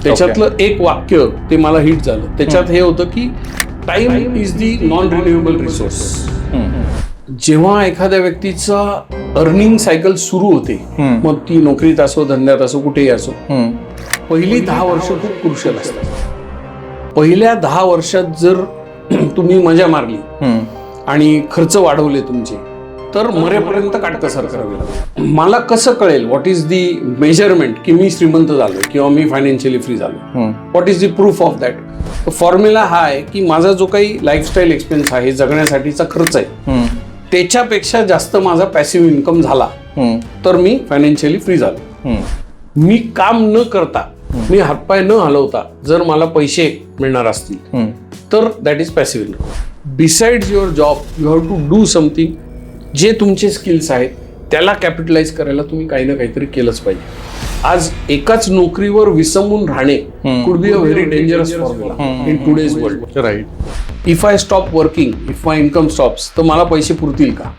त्याच्यातलं एक वाक्य ते मला हिट झालं. त्याच्यात हे होतं की time is the non renewable resource. जेव्हा एखाद्या व्यक्तीचा अर्निंग सायकल सुरू होते, मग ती नोकरीत असो, धंद्यात असो, कुठेही असो, पहिली 10 वर्ष खूप क्रुशियल असतात. पहिल्या 10 वर्षात जर तुम्ही मजा मारली आणि खर्च वाढवले तुमचे, तर मरेपर्यंत काटकसर करावी लागते. मला कसं कळेल व्हॉट इज दी मेजरमेंट की मी श्रीमंत झालो किंवा मी फायनान्शियली फ्री झालो? What is the proof of that? Formula हा आहे की माझा जो काही लाईफस्टाईल एक्सपेन्स आहे, जगण्यासाठीचा खर्च आहे, त्याच्यापेक्षा जास्त माझा पॅसिव्ह इन्कम झाला तर मी फायनान्शियली फ्री झालो. मी काम न करता, मी हातपाय न हलवता जर मला पैसे मिळणार असतील तर that is passive income. Besides your job you have to do something. जे तुमचे स्किल्स आहेत त्याला कॅपिटलाइज करायला तुम्ही काही ना काहीतरी केलंच पाहिजे. आज एकाच नोकरीवर विसंबून राहणे could be a very dangerous formula in today's world. Right. If I stop working, if my income stops, तर मला पैसे पुरतील का?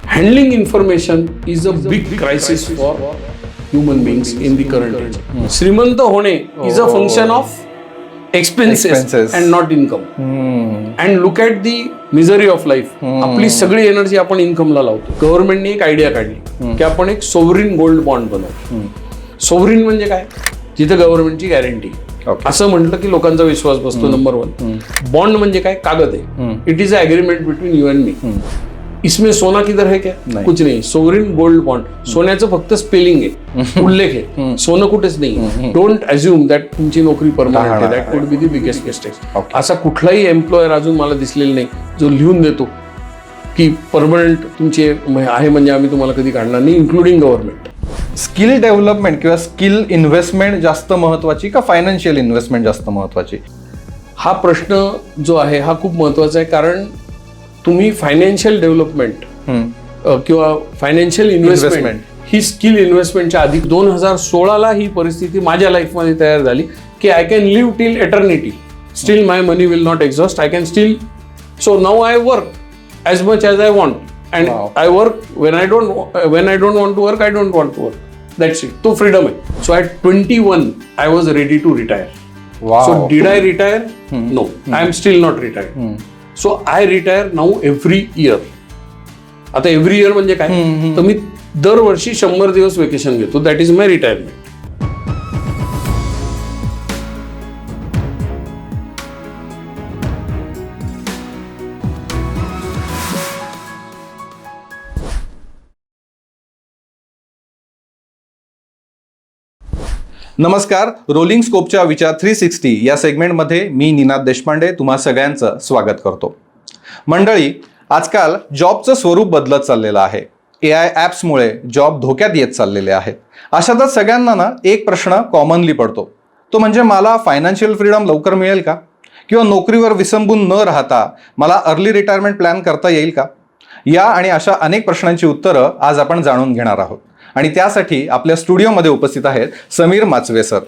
Handling information is a big crisis for human beings in the current age. श्रीमंत होणे is a function of expenses and not income. And look at the misery of life. आपली सगळी energy आपण इन्कमला लावतो. गव्हर्नमेंटने एक आयडिया काढली की आपण एक सोव्हरीन गोल्ड बॉन्ड बनवू. सोव्हरीन म्हणजे काय? जिथे गव्हर्नमेंटची गॅरंटी. असं म्हटलं की लोकांचा विश्वास बसतो. नंबर 1. बॉन्ड म्हणजे काय? कागद आहे. It is a agreement between you and me. इसमें सोना किधर है क्या? कुछ नहीं. Sovereign gold bond. सोन्याचं फक्त स्पेलिंग आहे, उल्लेख आहे, सोनं कुठेच नाही. डोंट अज्युम दॅट तुमची नोकरी परमनंट आहे. That could be the biggest mistake. असा कुठलाही एम्प्लॉयर अजून मला दिसलेला नाही जो लिहून देतो की परमनंट तुमचे आहे म्हणजे आम्ही तुम्हाला कधी काढणार नाही, इन्क्लुडिंग गव्हर्नमेंट. स्किल डेव्हलपमेंट किंवा स्किल इन्व्हेस्टमेंट जास्त महत्वाची का फायनान्शियल इन्व्हेस्टमेंट जास्त महत्वाची? हा प्रश्न जो आहे हा खूप महत्वाचा आहे. कारण तुम्ही फायनान्शियल डेव्हलपमेंट किंवा फायनान्शियल इन्व्हेस्टमेंट ही स्किल इन्व्हेस्टमेंटच्या आधी 2016ला ही परिस्थिती माझ्या लाईफमध्ये तयार झाली की I can live till eternity, still my money will not exhaust, I can still. So now I work as much as I want and I work when I don't want to work, I don't want to work. That's it. तो freedom आहे. So at 21 I was ready to retire. So did I retire? No. I am still not retired. So I retire now every year. आता every year म्हणजे काय? तर मी दरवर्षी 100 दिवस vacation घेतो. That is my retirement. नमस्कार. रोलिंग स्कोपच्या विचार 360 या सेगमेंटमध्ये मी निनाद देशपांडे तुम्हा सगळ्यांचं स्वागत करतो. मंडळी, आजकाल जॉबचं स्वरूप बदलत चाललेलं आहे. AI ॲप्समुळे जॉब धोक्यात येत चाललेले आहेत. अशातच सगळ्यांना ना एक प्रश्न कॉमनली पडतो, तो म्हणजे मला फायनान्शियल फ्रीडम लवकर मिळेल का? किंवा नोकरीवर विसंबून न राहता मला अर्ली रिटायरमेंट प्लॅन करता येईल का? या आणि अशा अनेक प्रश्नांची उत्तरं आज आपण जाणून घेणार आहोत. आणि त्यासाठी आपल्या स्टुडिओमध्ये उपस्थित आहेत समीर माचवे सर.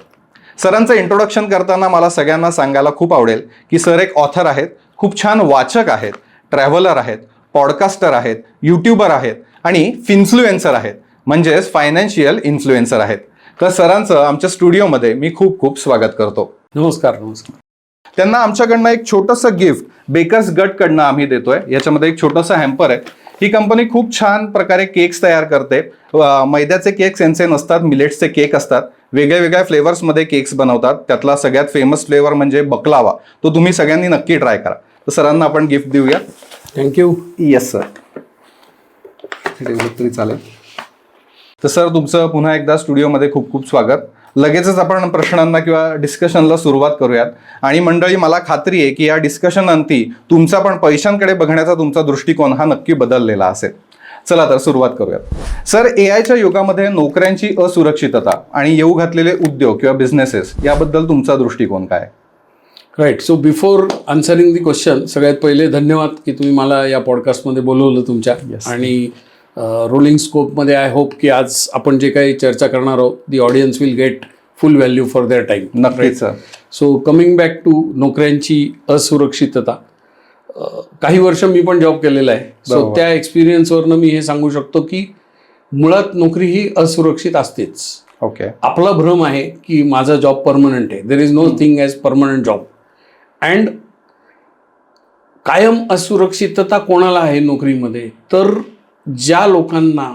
सरांचं इंट्रोडक्शन करताना मला सगळ्यांना सांगायला खूप आवडेल की सर एक ऑथर आहेत, खूप छान वाचक आहेत, ट्रॅव्हलर आहेत, पॉडकास्टर आहेत, यूट्यूबर आहेत आणि फिन्फ्लुएन्सर आहेत, म्हणजेच फायनान्शियल इन्फ्लुएन्सर आहेत. तर सरांचं आमच्या स्टुडिओमध्ये मी खूप खूप स्वागत करतो. नमस्कार. नमस्कार. त्यांना आमच्याकडनं एक छोटंसं गिफ्ट बेकर्स गटकडनं आम्ही देतोय. याच्यामध्ये एक छोटंसं हॅम्पर आहे. ही कंपनी खूप छान प्रकारे केक्स तयार करते. मैद्याचे केक सेन्से नसतात, मिलेट्सचे केक असतात. वेगळ्या वेगळ्या फ्लेवर्समध्ये केक्स बनवतात. त्यातला सगळ्यात फेमस फ्लेवर म्हणजे बकलावा. तो तुम्ही सगळ्यांनी नक्की ट्राय करा. तर सरांना आपण गिफ्ट देऊया. थँक्यू. Yes sir. तरी चालेल. तर सर, तुमचं पुन्हा एकदा स्टुडिओमध्ये खूप खूप स्वागत. लगेचच आपण प्रश्नांना किंवा डिस्कशनला सुरुवात करूयात. आणि मंडळी, मला खात्री आहे की या डिस्कशन अंती तुमचा पण पैशांकडे बघण्याचा तुमचा दृष्टिकोन हा नक्की बदललेला असेल. चला तर सुरुवात करूयात. सर, AIच्या युगामध्ये नोकऱ्यांची असुरक्षितता आणि येऊ घातलेले उद्योग किंवा बिझनेसेस याबद्दल तुमचा दृष्टिकोन काय? Right. So before answering the question, सगळ्यात पहिले धन्यवाद की तुम्ही मला या पॉडकास्टमध्ये बोलवलं तुमच्या. आणि रोलिंग स्कोपमध्ये आय होप की आज आपण जे काही चर्चा करणार आहोत, the audience will get full value for their time. नक्कीच sir. So coming back to नोकऱ्यांची असुरक्षितता, काही वर्ष मी पण जॉब केलेला आहे. सो त्या एक्सपिरियन्सवरनं मी हे सांगू शकतो की मुळात नोकरी ही असुरक्षित असतेच. ओके. आपला भ्रम आहे की माझा जॉब परमनंट आहे. देर is know thing as permanent job. And कायम असुरक्षितता कोणाला आहे नोकरीमध्ये? तर ज्या लोकांना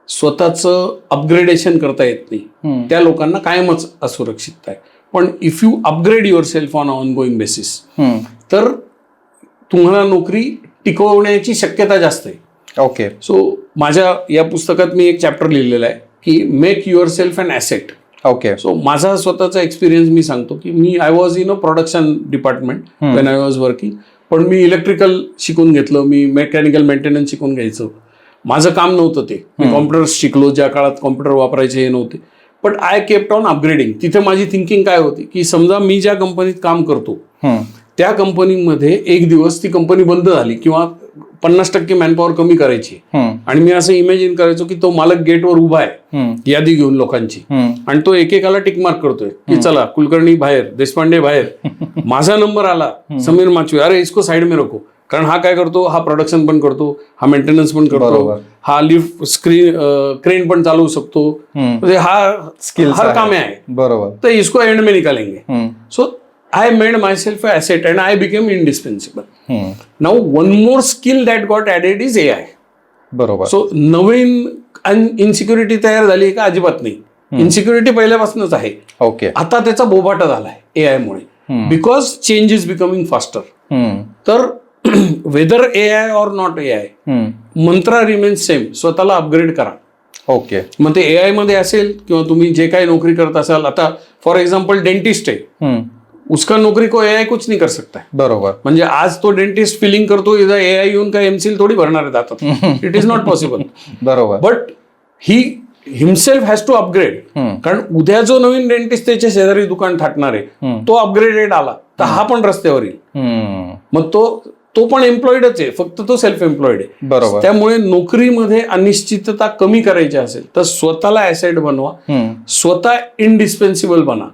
स्वतःचं अपग्रेडेशन करता येत नाही त्या लोकांना कायमच असुरक्षितता आहे. पण if you upgrade your self on on going basis तर तुम्हाला नोकरी टिकवण्याची शक्यता जास्त आहे. ओके. सो माझ्या या पुस्तकात मी एक चॅप्टर लिहिलेला आहे की make yourself an asset. Okay. So माझा स्वतःचा एक्सपिरियन्स मी सांगतो की I was in a production department when I was working. पण मी इलेक्ट्रिकल शिकून घेतलं, मी मेकॅनिकल मेंटेनन्स शिकून घ्यायचं. माझं काम नव्हतं ते. मी कॉम्प्युटर्स शिकलो, ज्या काळात कॉम्प्युटर वापरायचे हे नव्हते. But I kept on upgrading. तिथे माझी थिंकिंग काय होती की समजा मी ज्या कंपनीत काम करतो त्या कंपनीमध्ये एक दिवस ती कंपनी बंद झाली किंवा 50% मॅनपॉवर कमी करायची आणि मी असं इमॅजिन करायचो की तो मालक गेटवर उभा आहे यादी घेऊन लोकांची आणि तो एकेकाला टिकमार्क करतोय की चला कुलकर्णी बाहेर, देशपांडे बाहेर. माझा नंबर आला, समीर माचवे, अरे इसको साइड में रखो. कारण हा काय करतो, हा प्रोडक्शन पण करतो, हा मेंटेनन्स पण करतो, हा लिफ्ट क्रेन पण चालवू शकतो, म्हणजे हा स्किल हर काम आहे. बरोबर. तर इसको एंड में निकालेंगे. So I made myself an asset and I became indispensable. Now one more skill that got added is AI. बरोबर. सो नवीन इन्सिक्युरिटी तयार झाली का? अजिबात नाही. इन्सिक्युरिटी पहिल्यापासूनच आहे. ओके. आता त्याचा बोबाटा झालाय एआय मुळे, because change is becoming faster. तर whether AI or not AI, mantra remains same. स्वतःला अपग्रेड करा. ओके. मग ते एआय मध्ये असेल किंवा तुम्ही जे काही नोकरी करत असाल. आता फॉर एक्झाम्पल डेंटिस्ट आहे, उसका नौकरी को एआई कुछ नहीं कर सकता है. बरोबर. म्हणजे आज तो डेंटिस्ट फिलिंग करतो, इथं एआय येऊन काय एमसील थोडी भरणार आहे दातात. It is not possible. बरोबर. But he himself has to upgrade. कारण उद्या जो नवीन डेंटिस्ट त्याच्या शेजारी दुकान थाटणार आहे तो अपग्रेडेड आला तर हा पण रस्त्यावर येईल. मग तो पण एम्प्लॉईडच आहे, फक्त तो सेल्फ एम्प्लॉईड आहे. बरोबर. त्यामुळे नोकरीमध्ये अनिश्चितता कमी करायची असेल तर स्वतःला ऍसेट बनवा, स्वतः इनडिस्पेन्सिबल बना.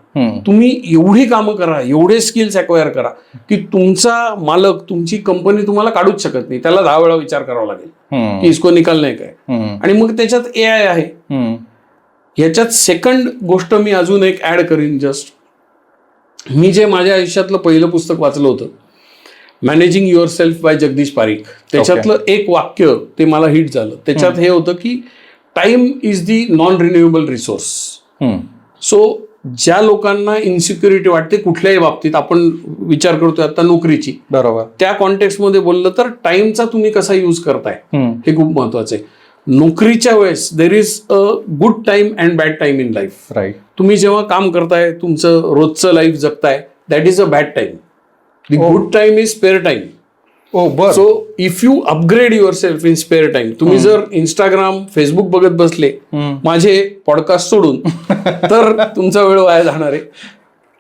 तुम्ही एवढी कामं करा, एवढे स्किल्स अक्वायर करा की तुमचा मालक, तुमची कंपनी तुम्हाला काढूच शकत नाही. त्याला 10 वेळा विचार करावा लागेल की इसको निकालणे काय. आणि मग त्याच्यात एआय आहे. ह्याच्यात सेकंड गोष्ट मी अजून एक ऍड करीन. जस्ट मी जे माझ्या आयुष्यातलं पहिलं पुस्तक वाचलं होतं, managing yourself by Jagdish Parikh, त्याच्यातलं एक वाक्य ते मला हिट झालं. त्याच्यात हे होतं की time is the non renewable resource. So ज्या लोकांना इन्सिक्युरिटी वाटते कुठल्याही बाबतीत, आपण विचार करतोय आता नोकरीची, बरोबर, त्या कॉन्टेक्स्टमध्ये बोललं तर टाइमचा तुम्ही कसा यूज करताय हे खूप महत्वाचं आहे. नोकरीच्या वेळेस there is a good time and bad time in life. Right. तुम्ही जेव्हा काम करताय, तुमचं रोजचं लाईफ जगताय, that is a bad time. The good time is spare time. So if you upgrade yourself in spare time, तुम्ही जर Instagram, Facebook बघत बसले माझे पॉडकास्ट सोडून तर तुमचा वेळ वाया जाणार आहे.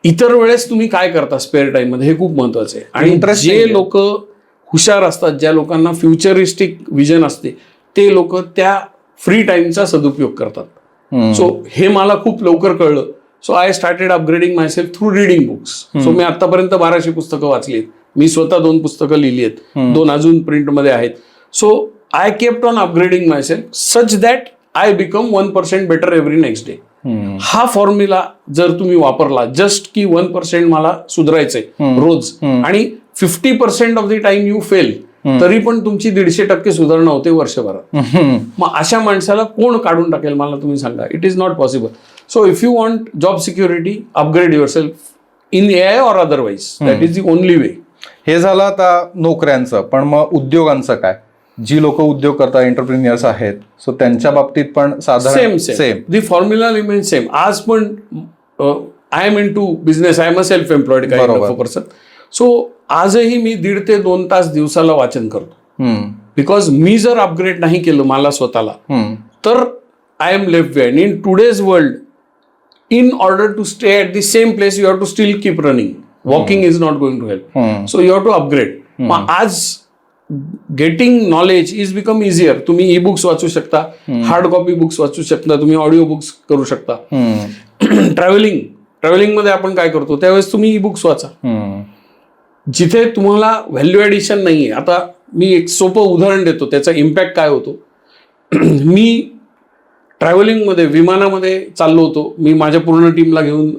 इतर वेळेस तुम्ही काय करता स्पेअर टाइम मध्ये हे खूप महत्वाचं आहे. आणि जे लोक हुशार असतात, ज्या लोकांना फ्युचरिस्टिक विजन असते, ते लोक त्या फ्री टाइमचा सदुपयोग करतात. सो हे मला खूप लवकर कळलं. So I started upgrading myself through reading books. So मी आतापर्यंत 1200 पुस्तकं वाचली आहेत. मी स्वतः 2 पुस्तकं लिहिली आहेत, 2 अजून प्रिंटमध्ये आहेत. So I kept on upgrading my self such that I become 1% better every next day. हा फॉर्म्युला जर तुम्ही वापरला, जस्ट की 1% मला सुधारायचंय रोज आणि 50% of the time you fail, तरी पण तुमची 150% सुधारणा होते वर्षभरात. मग अशा माणसाला कोण काढून टाकेल मला तुम्ही सांगा. It is not possible. So if you want job security, upgrade yourself in AI or otherwise. That is the only way. हे झालं आता नोकऱ्यांचं. पण मग उद्योगांचं काय? जी लोक उद्योग करतात, एंटरप्रिन्युअर्स आहेत, सो त्यांच्या बाबतीत पण साधारण same. The formula remains same. आज पण I am into business, I am a self employed kind of a person. So आजही मी 1.5 ते 2 तास दिवसाला वाचन करतो. बिकॉज मी जर अपग्रेड नाही केलं मला स्वतःला तर I am left behind. In today's world, in order to stay at the same place, you have to still keep running. Walking is not going to help. So you have to upgrade. आज getting knowledge is become easier. तुम्ही e books वाचू शकता, hard copy books वाचू शकता, तुम्ही audio books करू शकता. Travelling मध्ये आपण काय करतो त्यावेळेस तुम्ही ई बुक्स वाचा. जिथे तुम्हाला व्हॅल्यू ऍडिशन नाहीये. आता मी एक सोपं उदाहरण देतो, त्याचा इम्पॅक्ट काय होतो. मी ट्रॅव्हलिंगमध्ये विमानामध्ये चाललो होतो मी माझ्या पूर्ण टीमला घेऊन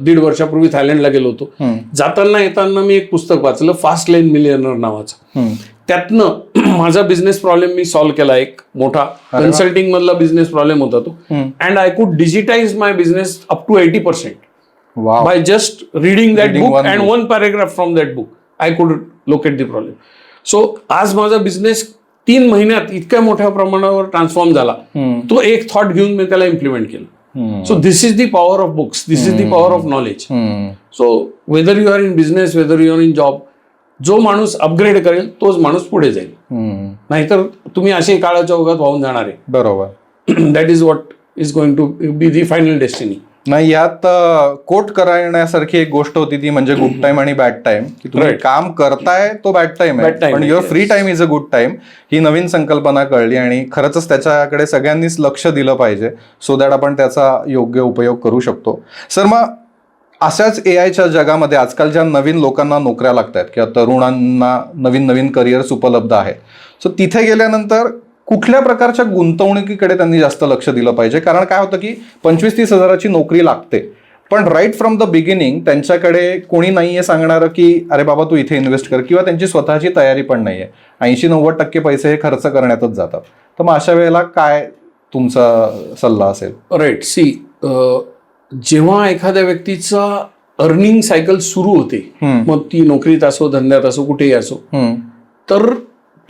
1.5 वर्षापूर्वी थायलंडला गेलो होतो. जाताना येताना मी एक पुस्तक वाचलं, फास्ट लेन मिलियनर नावाचं. त्यातनं माझा बिझनेस प्रॉब्लेम मी सॉल्व्ह केला, एक मोठा कन्सल्टिंग मधला बिझनेस प्रॉब्लेम होता तो. And I could digitize my business up to 80% by just reading that book and 1 paragraph from that book I could locate the problem. So आज माझा बिझनेस 3 महिन्यात इतक्या मोठ्या प्रमाणावर ट्रान्सफॉर्म झाला. तो एक थॉट घेऊन मी त्याला इम्प्लिमेंट केलं. So this is the power of books, this is the power of knowledge. So whether you are in business, whether you are in job, जो माणूस अपग्रेड करेल तोच माणूस पुढे जाईल. नाहीतर तुम्ही असे काळाच्या ओघात वाहून जाणार आहे. बरोबर. That is what is going to be the final destiny. नाही, यात कोट करण्यासारखी एक गोष्ट होती ती म्हणजे गुड टाइम आणि बॅड टाइम. की तुम्ही काम करताय तो बॅड टाइम आहे, पण your free time is a good time. ही नवीन संकल्पना कळली आणि खरंच त्याच्याकडे सगळ्यांनीच लक्ष दिलं पाहिजे, सो दॅट आपण त्याचा योग्य उपयोग करू शकतो. सर, मग अशाच एआयच्या जगामध्ये आजकाल ज्या नवीन लोकांना नोकऱ्या लागतात किंवा तरुणांना नवीन नवीन करिअर्स उपलब्ध आहेत, सो तिथे गेल्यानंतर कुठल्या प्रकारच्या गुंतवणुकीकडे त्यांनी जास्त लक्ष दिलं पाहिजे? कारण काय होतं की 25-30 हजाराची नोकरी लागते, पण राईट फ्रॉम द बिगिनिंग त्यांच्याकडे कोणी नाहीये सांगणारं की अरे बाबा तू इथे इन्व्हेस्ट कर, किंवा त्यांची स्वतःची तयारी पण नाहीये. 80-90% पैसे हे खर्च करण्यातच जातात. तर मग अशा वेळेला काय तुमचा सल्ला असेल? राईट. सी, जेव्हा एखाद्या व्यक्तीचा अर्निंग सायकल सुरू होते, मग ती नोकरीत असो, धंद्यात असो, कुठेही असो, तर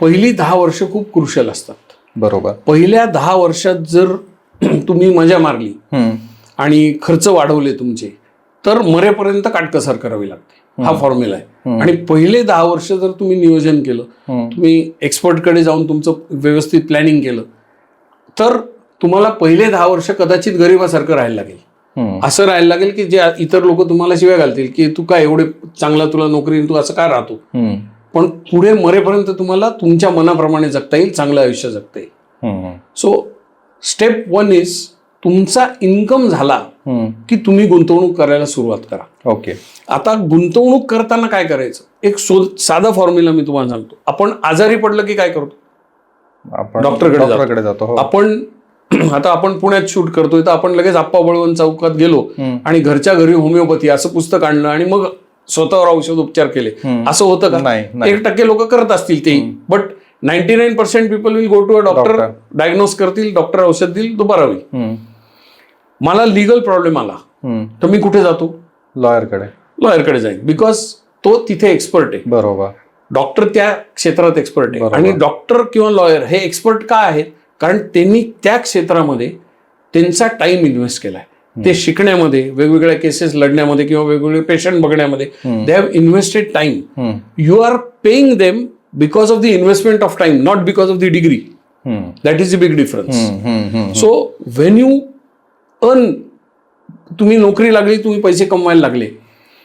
पहिली 10 वर्ष खूप क्रुशियल असतात. बरोबर. पहिल्या 10 वर्षात जर तुम्ही मजा मारली आणि खर्च वाढवले तुमचे, तर मरेपर्यंत काटकसर करावी लागते. हा फॉर्म्युला आहे. आणि पहिले 10 वर्ष जर तुम्ही नियोजन केलं, तुम्ही एक्सपर्टकडे जाऊन तुमचं व्यवस्थित प्लॅनिंग केलं, तर तुम्हाला पहिले 10 वर्ष कदाचित गरिबासारखं राहायला लागेल. असं राहायला लागेल की जे इतर लोक तुम्हाला शिव्या घालतील की तू काय एवढे चांगला तुला नोकरी, तू असं का राहतो. पण पुढे मरेपर्यंत तुम्हाला तुमच्या मनाप्रमाणे जगता येईल, चांगलं आयुष्य जगता येईल. सो स्टेप 1 इज तुमचा इन्कम झाला की तुम्ही गुंतवणूक करायला सुरुवात करा. ओके. आता गुंतवणूक करताना काय करायचं, एक साधा फॉर्म्युला मी तुम्हाला सांगतो. आपण आजारी पडलं की काय करतो? डॉक्टरकडे जातो. आपण पुण्यात शूट करतोय, तर आपण लगेच आप्पा बळवंत चौकात गेलो आणि घरच्या घरी होमिओपॅथी असं पुस्तक आणलं आणि मग स्वतःवर औषध उपचार केले. असं होतं का? 1% लोक करत असतील ते, but 99% people will go to a doctor, diagnose करतील, डॉक्टर औषध देईल, तो बरा होईल. मला लिगल प्रॉब्लेम आला तर मी कुठे जातो? लॉयरकडे जाईल, बिकॉज तो तिथे एक्सपर्ट आहे. बरोबर. डॉक्टर त्या क्षेत्रात एक्सपर्ट आहे. आणि डॉक्टर किंवा लॉयर हे एक्सपर्ट का आहेत? कारण त्यांनी त्या क्षेत्रामध्ये त्यांचा टाइम इन्व्हेस्ट केलाय. ते शिकण्यामध्ये, वेगवेगळ्या केसेस लढण्यामध्ये किंवा वेगवेगळे पेशंट बघण्यामध्ये they have invested time. You are paying them because of the investment of time, not because of the degree. That is the big difference. So when you earn, तुम्ही नोकरी लागली, तुम्ही पैसे कमवायला लागले,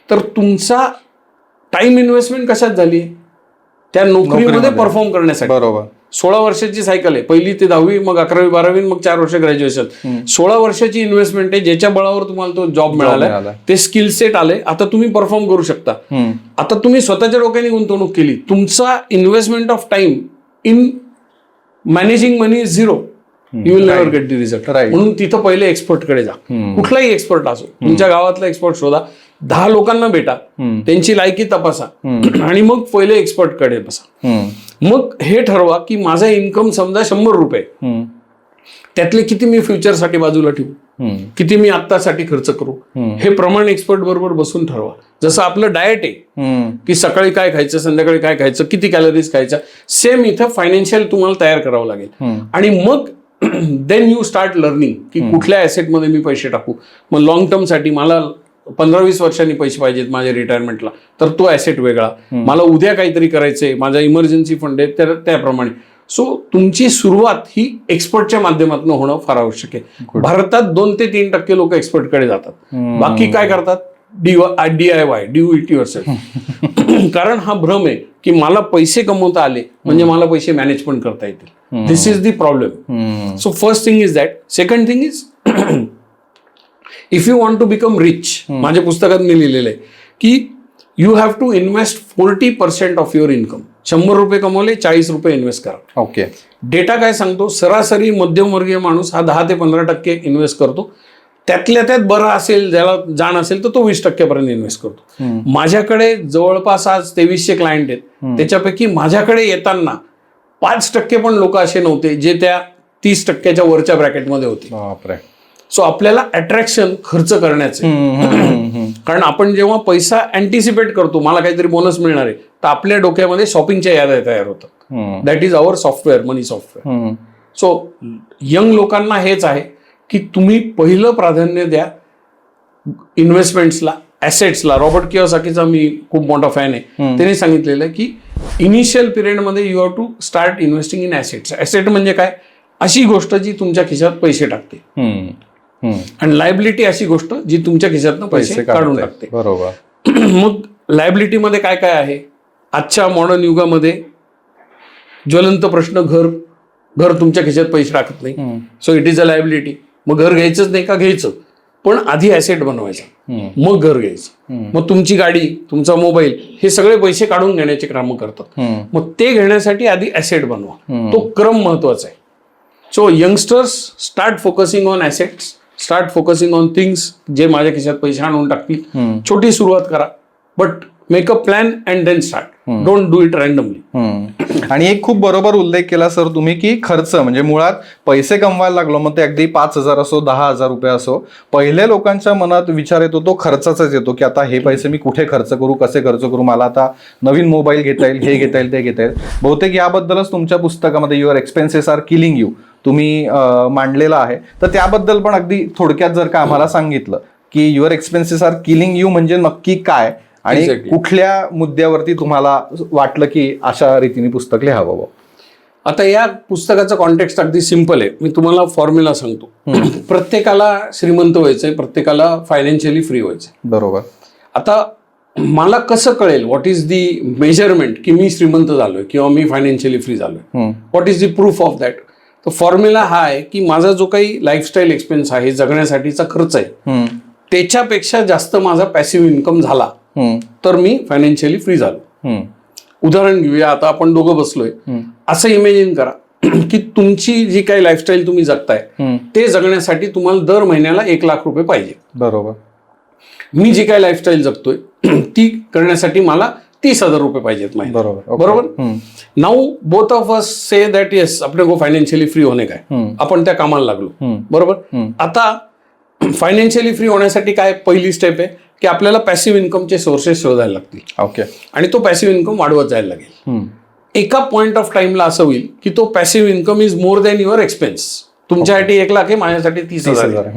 तर तुमचा टाइम इन्व्हेस्टमेंट कशात झाली? त्या नोकरीमध्ये परफॉर्म करण्यासाठी. बरोबर. 16 वर्षाची सायकल आहे, 1ली ते 10वी, मग 11वी 12वी, मग 4 वर्ष ग्रॅज्युएशन. 16 वर्षाची इन्व्हेस्टमेंट आहे, ज्याच्या बळावर तुम्हाला तो जॉब मिळाला, ते स्किल सेट आले, आता तुम्ही परफॉर्म करू शकता. आता तुम्ही स्वतःच्या डोक्याने गुंतवणूक केली, तुमचा investment of time in managing money is 0. You will never get the result. म्हणून तिथं पहिले एक्सपर्टकडे जा. कुठलाही एक्सपर्ट असो, तुमच्या गावातला एक्सपर्ट शोधा, 10 लोकांना भेटा, त्यांची लायकी तपासा आणि मग पहिले एक्सपर्टकडे बसा. मग हे ठरवा की माझा इन्कम समजा 100 रुपये, त्यातले किती मी फ्युचरसाठी बाजूला ठेवू, किती मी आत्तासाठी खर्च करू, हे प्रमाण एक्सपर्ट बरोबर बसून ठरवा. जसं आपलं डाएट आहे की सकाळी काय खायचं, संध्याकाळी काय खायचं, किती कॅलरीज खायच्या, सेम इथं फायनान्शियल तुम्हाला तयार करावं लागेल. आणि मग देन यू स्टार्ट लर्निंग की कुठल्या ॲसेटमध्ये मी पैसे टाकू. मग लॉंग टर्मसाठी मला 15-20 वर्षांनी पैसे पाहिजेत माझ्या रिटायरमेंटला, तर तो ॲसेट वेगळा. मला उद्या काहीतरी करायचंय, माझा इमर्जन्सी फंड आहे, तर त्याप्रमाणे. सो तुमची सुरुवात ही एक्सपर्टच्या माध्यमातून होणं फार आवश्यक आहे. भारतात 2 ते 3% लोक एक्सपर्टकडे जातात, बाकी काय करतात? DIY, do it yourself. कारण हा भ्रम आहे की मला पैसे कमवता आले म्हणजे मला पैसे मॅनेज पण करता येतील. This is the problem. So first thing is that. Second thing is, if you want to become rich, माझ्या पुस्तकात मी लिहिलेलं आहे की you have to invest 40% of your income. ₹100 कमवले, ₹40 इन्व्हेस्ट करा. ओके. डेटा काय सांगतो, सरासरी मध्यमवर्गीय माणूस हा 10 ते 15% इन्व्हेस्ट करतो. त्यातल्या त्यात बरा असेल, ज्याला जाण असेल तर तो 20% इन्व्हेस्ट करतो. माझ्याकडे जवळपास आज 2300 क्लायंट आहेत. त्याच्यापैकी माझ्याकडे येताना 5% पण लोक असे नव्हते जे त्या 30%च्या वरच्या ब्रॅकेटमध्ये होते. सो आपल्याला अट्रॅक्शन खर्च करण्याचे, कारण आपण जेव्हा पैसा अँटिसिपेट करतो, मला काहीतरी बोनस मिळणार आहे, तर आपल्या डोक्यामध्ये शॉपिंगच्या याद्या तयार होतात. That is our software, money software. So young लोकांना हेच आहे की तुम्ही पहिलं प्राधान्य द्या इन्व्हेस्टमेंट्सला, ॲसेट्सला. रॉबर्ट कियोसाकीचा मी खूप मोठा फॅन आहे. त्याने सांगितलेलं की इनिशियल पिरियडमध्ये you have to start investing in assets. Asset म्हणजे काय, अशी गोष्ट जी तुमच्या खिशात पैसे टाकते, आणि लायबिलिटी अशी गोष्ट जी तुमच्या खिशातनं पैसे काढून टाकते. बरोबर. मग लायबिलिटीमध्ये काय काय आहे आजच्या मॉडर्न युगामध्ये? ज्वलंत प्रश्न, घर तुमच्या खिशात पैसे टाकत नाही, so it is a liability. मग घर घ्यायचंच नाही का? घ्यायचं, पण आधी ॲसेट बनवायचा, मग घर घ्यायचं. मग तुमची गाडी, तुमचा मोबाईल, हे सगळे पैसे काढून घेण्याचे कामं करतात. मग ते घेण्यासाठी आधी ॲसेट बनवा, तो क्रम महत्वाचा आहे. So youngsters, start focusing on assets, start focusing on things जे माझ्या खिशात पैसे आणून टाकतील. छोटी सुरुवात करा, but make a plan and then start. Don't do it randomly. आणि एक खूप बरोबर उल्लेख केला सर तुम्ही की खर्च म्हणजे मुळात पैसे कमवायला लागलो, मग ते अगदी 5,000 असो, 10,000 रुपये असो, पहिल्या लोकांच्या मनात विचार येतो तो खर्चाचाच येतो की आता हे पैसे मी कुठे खर्च करू, कसे खर्च करू, मला आता नवीन मोबाईल घेता येईल, हे घेता येईल, ते घेता येईल. बहुतेक याबद्दलच तुमच्या पुस्तकामध्ये your expenses are killing you तुम्ही मांडलेलं आहे. तर त्याबद्दल पण अगदी थोडक्यात जर का आम्हाला सांगितलं की your expenses are killing you म्हणजे नक्की काय, आणि कुठल्या मुद्द्यावरती तुम्हाला वाटलं की अशा रीतीने पुस्तक लिहावं? आता या पुस्तकाचं कॉन्टेक्स्ट अगदी सिम्पल आहे. मी तुम्हाला फॉर्म्युला सांगतो. प्रत्येकाला श्रीमंत व्हायचंय, प्रत्येकाला फायनान्शियली फ्री व्हायचंय. बरोबर. आता मला कसं कळेल, व्हॉट इज दी मेजरमेंट की मी श्रीमंत झालोय किंवा मी फायनान्शियली फ्री झालोय? What is the proof of that? तर फॉर्म्युला हा आहे की माझा जो काही लाईफस्टाईल एक्सपेन्स आहे, जगण्यासाठीचा खर्च आहे, त्याच्यापेक्षा जास्त माझा पॅसिव्ह इन्कम झाला तर मी फायनान्शियली फ्री झालो. उदाहरण घेऊया. आता आपण दोघं बसलोय, असं इमॅजिन करा की तुमची जी काही लाईफस्टाईल तुम्ही जगताय ते जगण्यासाठी तुम्हाला दर महिन्याला 1,00,000 रुपये पाहिजे. बरोबर. मी जी काही लाईफस्टाईल जगतोय ती करण्यासाठी मला 30,000 रुपये पाहिजेत महिन्यात. बरोबर. Now both of us say that yes अपने को फायनान्शियली फ्री होणे काय, आपण त्या कामाला लागलो. बरोबर. आता फायनान्शियली फ्री होण्यासाठी काय पहिली स्टेप आहे की आपल्याला पॅसिव्ह इन्कमचे सोर्सेस शोधायला लागतील. ओके. आणि तो पॅसिव्ह इन्कम वाढवत जायला लागेल. एका पॉइंट ऑफ टाइमला असं होईल की तो passive income is more than your expense. तुमच्यासाठी 1,00,000 आहे, माझ्यासाठी 30,000.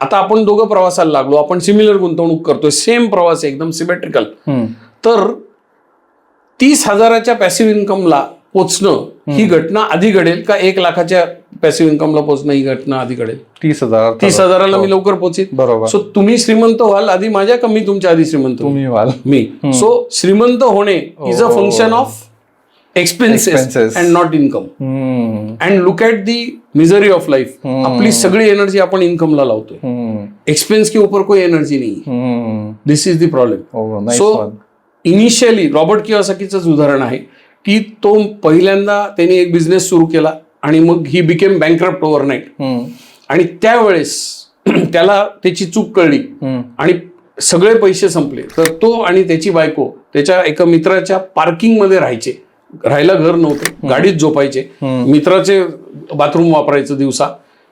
आता आपण दोघं प्रवासाला लागलो, आपण सिमिलर गुंतवणूक करतोय, सेम प्रवास एकदम सिमेट्रिकल. तर 30,000च्या पॅसिव्ह इन्कमला पोचणं ही घटना आधी घडेल का 1,00,000च्या पॅसिव्ह इन्कमला पोचणं ही घटना आधी घडेल? 30,000ला मी लवकर पोचेन. बरोबर. सो तुम्ही श्रीमंत व्हाल आधी माझ्या का मी तुमच्या आधी श्रीमंत तुम्ही व्हाल? मी. सो श्रीमंत होणे is a function of expenses and not income. And look at the misery of life. आपली सगळी एनर्जी आपण इन्कमला लावतोय, एक्सपेन्स के ऊपर कोई एनर्जी नाही. This is the problem. So initially Robert कियोसाकीचंच उदाहरण आहे की तो पहिल्यांदा त्यांनी एक बिझनेस सुरू केला आणि मग ही बिकेम बँकरप्ट ओव्हरनाईट. आणि त्यावेळेस त्याला त्याची चूक कळली आणि सगळे पैसे संपले. तर तो आणि त्याची बायको त्याच्या एका मित्राच्या पार्किंग मध्ये राहायला घर नव्हतं, गाडीत झोपायचे, मित्राचे बाथरूम वापरायचं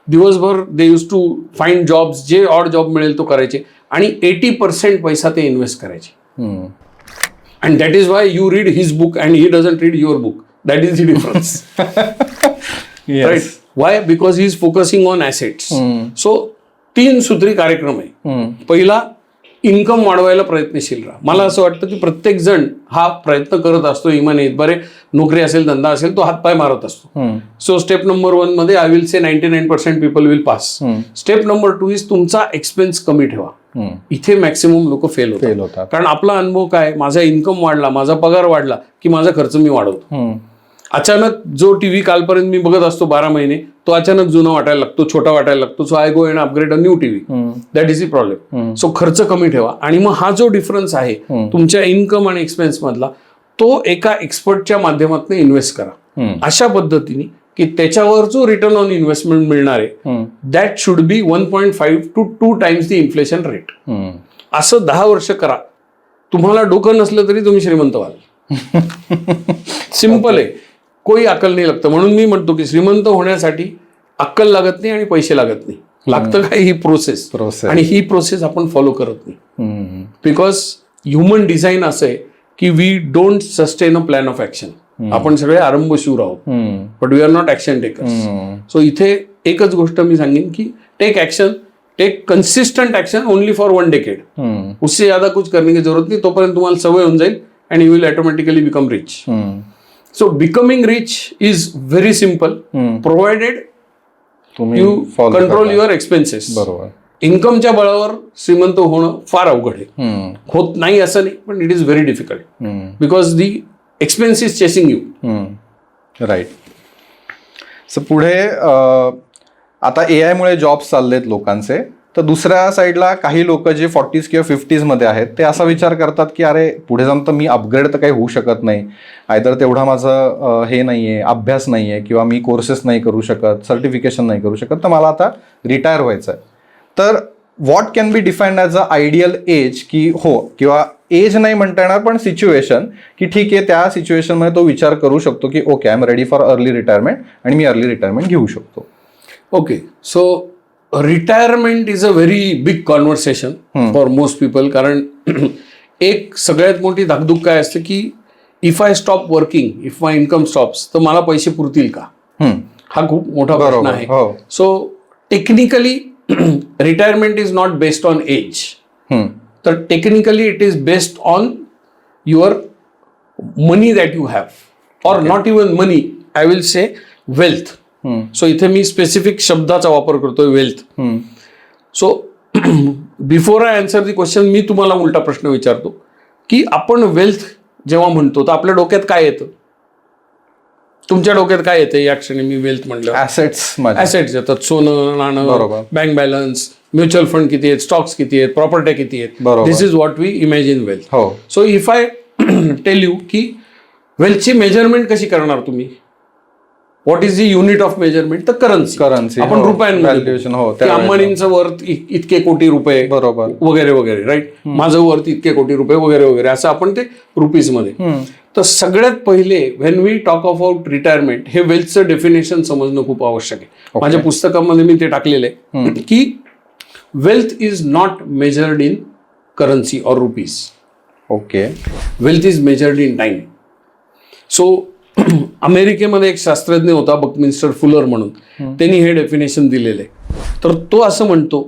दिवसभर. दे यूज टू फाइंड जॉब्स, जे ऑड जॉब मिळेल तो करायचे आणि 80% पैसा ते इन्व्हेस्ट करायचे. And that is why you read his book and he doesn't read your book. That is the difference. Yes. Right? Why? Because he is focusing on assets. So 3 सूत्री कार्यक्रम आहे. पहिला, इन्कम वाढवायला प्रयत्नशील राहा. मला असं वाटतं की प्रत्येक जण हा प्रयत्न करत असतो इमाने. बरे नोकरी असेल, धंदा असेल, तो हातपाय मारत असतो. सो स्टेप नंबर 1 मध्ये I will say 99% people will pass. Step number 2 is तुमचा एक्सपेन्स कमी ठेवा. इथे मॅक्सिमम लोक फेल होतात. कारण आपला अनुभव काय, माझा इन्कम वाढला, माझा पगार वाढला की माझा खर्च मी वाढवतो. अचानक जो टीव्ही कालपर्यंत मी बघत असतो 12 महिने, तो अचानक जुना वाटायला लागतो, छोटा वाटायला लागतो. So I go and upgrade a new TV. That is the problem. So खर्च कमी ठेवा. आणि मग हा जो डिफरन्स आहे तुमच्या इन्कम आणि एक्सपेन्स मधला, तो एका एक्सपर्टच्या माध्यमातून इन्व्हेस्ट करा अशा पद्धतीने की त्याच्यावर जो रिटर्न ऑन इन्व्हेस्टमेंट मिळणार आहे that should be 1.5 to 2 times the inflation rate. असं 10 वर्ष करा. तुम्हाला डोकं नसलं तरी तुम्ही श्रीमंत व्हाल. सिंपल आहे, कोई अक्कल नाही लागतं. म्हणून मी म्हणतो की श्रीमंत होण्यासाठी अक्कल लागत नाही आणि पैसे लागत नाही, लागतं काय ही प्रोसेस. आणि ही प्रोसेस आपण फॉलो करत नाही बिकॉज ह्युमन डिझाईन असं आहे की we don't sustain a plan of action. आपण सगळे आरंभशूर आहोत but we are not action takers. So इथे एकच गोष्ट मी सांगेन की take action, take consistent action only for 1 decade. उससे ज्यादा कुछ करने की जरूरत नाही. तोपर्यंत तुम्हाला सवय होऊन जाईल and you will automatically become rich. So becoming rich is very simple provided you control your expenses. बरोबर. इन्कमच्या बळावर श्रीमंत होणं फार अवघड आहे. होत नाही असं नाही, पण it is very difficult because the expense is chasing you. Right. So पुढे आता AI मुळे जॉब्स चाललेत लोकांचे, तर दुसऱ्या साईडला काही लोक जे 40s किंवा 50s मध्ये आहेत ते असा विचार करतात की अरे पुढे जाऊन तर मी अपग्रेड तर काही होऊ शकत नाही, आयदर तेवढा माझं हे नाहीये, अभ्यास नाहीये किंवा मी कोर्सेस नाही करू शकत, सर्टिफिकेशन नाही करू शकत, तर मला आता रिटायर व्हायचं आहे. तर what can be defined as a ideal age, की हो किंवा एज नाही म्हणता येणार पण सिच्युएशन, की ठीक आहे त्या सिच्युएशनमध्ये तो विचार करू शकतो की okay I am ready for early retirement आणि मी अर्ली रिटायरमेंट घेऊ शकतो. Okay. So retirement is a very big conversation for most people. कारण एक सगळ्यात मोठी धाकधूक काय असते की if I stop working, if my income stops, तर मला पैसे पुरतील का, हा खूप मोठा प्रश्न आहे. So technically retirement is not based on age. तर technically it is based on your money that you have or not even money, I will say wealth. So इथे मी स्पेसिफिक शब्दाचा वापर करतोय wealth. So before I answer the question मी तुम्हाला उलटा प्रश्न विचारतो की आपण वेल्थ जेव्हा म्हणतो तर आपल्या डोक्यात काय येतं? तुमच्या डोक्यात काय येतं या क्षणी मी वेल्थ म्हणलं? ऍसेट्स येतात, सोनं नाणं, बँक बॅलन्स, म्युच्युअल फंड किती आहेत, स्टॉक्स किती आहेत, प्रॉपर्टी किती आहेत. This is what we imagine wealth. So if I tell you की वेल्थची मेजरमेंट कशी करणार तुम्ही, what is the unit of measurement? तर करन्सी. आपण रुपयांमध्ये, अंबानींचं वर्थ इतके कोटी रुपये वगैरे वगैरे, राईट, माझं वर्थ इतके कोटी रुपये वगैरे वगैरे, असं आपण ते रुपीज मध्ये. तर सगळ्यात पहिले when we talk about retirement, हे वेल्थचं डेफिनेशन समजणं खूप आवश्यक आहे. माझ्या पुस्तकामध्ये मी ते टाकलेलं आहे की wealth is not measured in currency or rupees. Okay. Wealth is measured in time. So अमेरिकेमध्ये एक शास्त्रज्ञ होता बकमिन्स्टर फुलर म्हणून, त्यांनी हे डेफिनेशन दिलेलं आहे. तर तो असं म्हणतो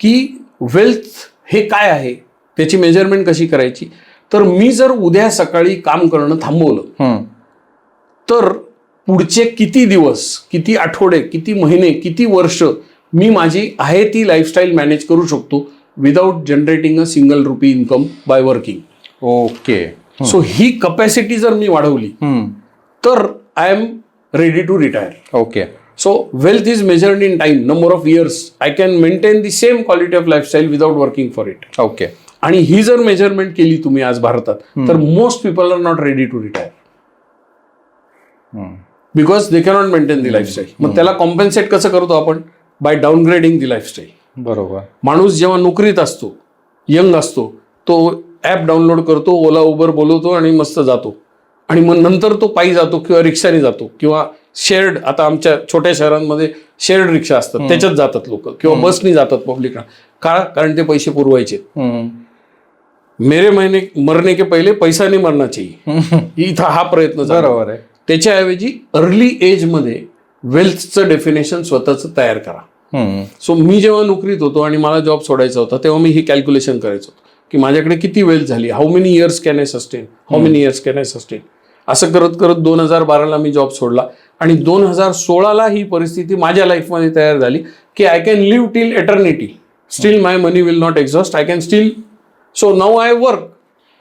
की वेल्थ हे काय आहे, त्याची मेजरमेंट कशी करायची. तर मी जर उद्या सकाळी काम करणं थांबवलं तर पुढचे किती दिवस, किती आठवडे, किती महिने, किती वर्ष मी माझी आहे ती लाईफस्टाईल मॅनेज करू शकतो without generating a single rupee income by working. Okay. So ही कपॅसिटी जर मी वाढवली तर I am ready to retire. Okay. So wealth is measured in time, number of years I can maintain the same quality of lifestyle without working for it. Okay. आणि ही जर measurement केली तुम्ही आज भारतात तर most people are not ready to retire because they cannot maintain the lifestyle. मग त्याला कॉम्पेन्सेट कसं करतो आपण? बाय डाऊनग्रेडिंग दी लाईफस्टाईल. बरोबर. माणूस जेव्हा नोकरीत असतो, यंग असतो, तो ॲप डाउनलोड करतो, ओला उबर बोलवतो आणि मस्त जातो. आणि मग नंतर तो पायी जातो किंवा रिक्षाने जातो किंवा शेअर्ड, आता आमच्या छोट्या शहरांमध्ये शेअर्ड रिक्षा असतात त्याच्यात जातात लोक, किंवा बसनी जातात पब्लिक. का? कारण ते पैसे पुरवायचे. मेरे मरने के पहिले पैसा नाही मरना चाहिए, इथं हा प्रयत्न बरोबर आहे. त्याच्याऐवजी अर्ली एज मध्ये वेल्थचं डेफिनेशन स्वतःच तयार करा. सो मी जेव्हा नोकरीत होतो आणि मला जॉब सोडायचा होता तेव्हा मी ही कॅल्क्युलेशन करायचो की माझ्याकडे किती वेल्थ झाली, how many years can I sustain. असं करत करत 2012ला मी जॉब सोडला आणि 2016ला ही परिस्थिती माझ्या लाईफमध्ये तयार झाली की I can live till eternity, still my money will not exhaust, I can still. So now I work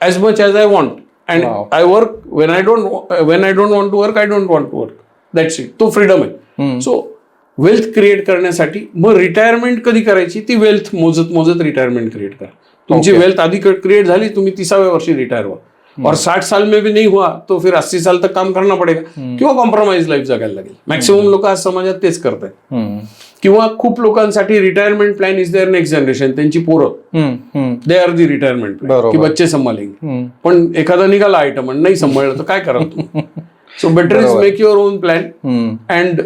as much as I want and I work when I don't want to work, I don't want to work. That's it. तो freedom आहे. So wealth create करण्यासाठी मग retirement कधी करायची, ती wealth मोजत मोजत retirement create करा. तुमची वेल्थ आधी क्रिएट झाली, तुम्ही 30व्या वर्षी रिटायर व्हा. और 60 साल में भी नहीं हुआ तो फिर 80 साल तक काम करना पडेगा किंवा कॉम्प्रोमाइज लाईफ जगायला लागेल. मॅक्सिमम लोक आज समाजात तेच करतात. किंवा खूप लोकांसाठी retirement plan is their next generation. त्यांची पोरं they are the retirement plan की बच्चे सांभाळेंगे. पण एखादा निघाला आयटम आणि नाही सांभाळलं तर काय करा तू. So better is make your own plan and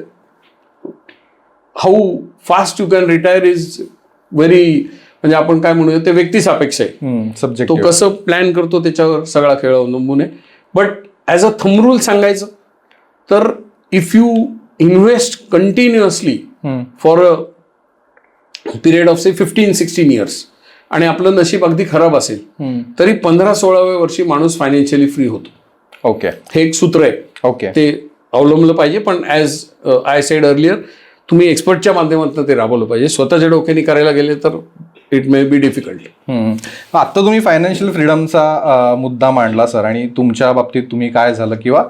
how fast you can retire is very, म्हणजे आपण काय म्हणूया ते व्यक्ती सापेक्ष आहे. तो कसं प्लॅन करतो त्याच्यावर सगळा खेळ अवलंबून आहे. But as a thumb rule सांगायचं तर if you invest continuously for a period of say 15-16 years आणि आपलं नशीब अगदी खराब असेल तरी 15-16व्या वर्षी माणूस फायनान्शियली फ्री होतो. ओके, हे एक सूत्र आहे. ओके, ते अवलंबलं पाहिजे. पण ॲज आय सेड अर्लियर तुम्ही एक्सपर्टच्या माध्यमातून ते राबवलं पाहिजे. स्वतःच्या डोक्याने करायला गेले तर इट मे बी डिफिकल्ट. आता तुम्ही फायनान्शियल फ्रीडमचा मुद्दा मांडला सर, आणि तुमच्या बाबतीत तुम्ही काय झालं किंवा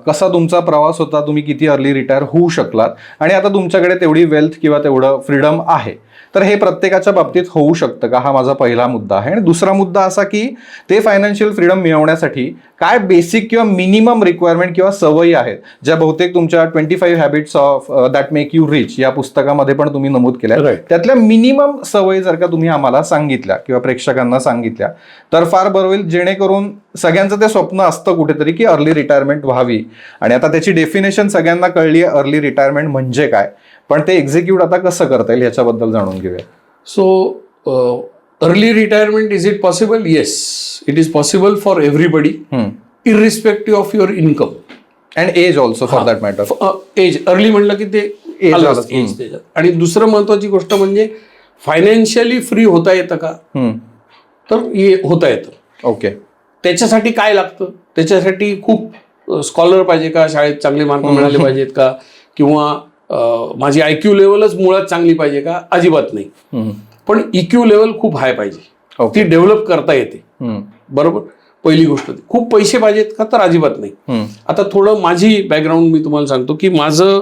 कसा तुमचा प्रवास होता, तुम्ही किती अर्ली रिटायर होऊ शकलात आणि आता तुमच्याकडे तेवढी वेल्थ किंवा तेवढं फ्रीडम आहे. तर हे प्रत्येकाच्या बाबतीत होऊ शकतं का, हा माझा पहिला मुद्दा आहे. आणि दुसरा मुद्दा असा की ते फायनान्शियल फ्रीडम मिळवण्यासाठी काय बेसिक किंवा मिनिमम रिक्वायरमेंट किंवा सवयी आहेत ज्या बहुतेक तुमच्या 25 habits of that make you rich या पुस्तकामध्ये पण तुम्ही नमूद केल्या. त्यातल्या मिनिमम सवयी जर का तुम्ही आम्हाला सांगितल्या किंवा प्रेक्षकांना सांगितल्या तर फार बरं होईल, जेणेकरून सगळ्यांचं ते स्वप्न असतं कुठेतरी की अर्ली रिटायरमेंट व्हावी. आणि आता त्याची डेफिनेशन सगळ्यांना कळली आहे, अर्ली रिटायरमेंट म्हणजे काय, पण ते एक्झिक्यूट आता कसं करता येईल याच्याबद्दल जाणून घेऊया. So early retirement, is it possible? Yes, it is possible for everybody irrespective of your income and age also for that matter. Age early म्हणलं की ते एज त्याच्यात. आणि दुसरं महत्वाची गोष्ट म्हणजे फायनान्शियली फ्री होता येतं का, तर होता येतं. ओके, त्याच्यासाठी काय लागतं? त्याच्यासाठी खूप स्कॉलर पाहिजे का, शाळेत चांगले मार्क मिळाले पाहिजेत का, किंवा माझी IQ लेवलच मुळात चांगली पाहिजे का? अजिबात नाही. पण EQ लेवल खूप हाय पाहिजे, ती डेव्हलप करता येते. बरोबर, पहिली गोष्ट. खूप पैसे पाहिजेत का, तर अजिबात नाही. आता थोडं माझी बॅकग्राऊंड मी तुम्हाला सांगतो की माझं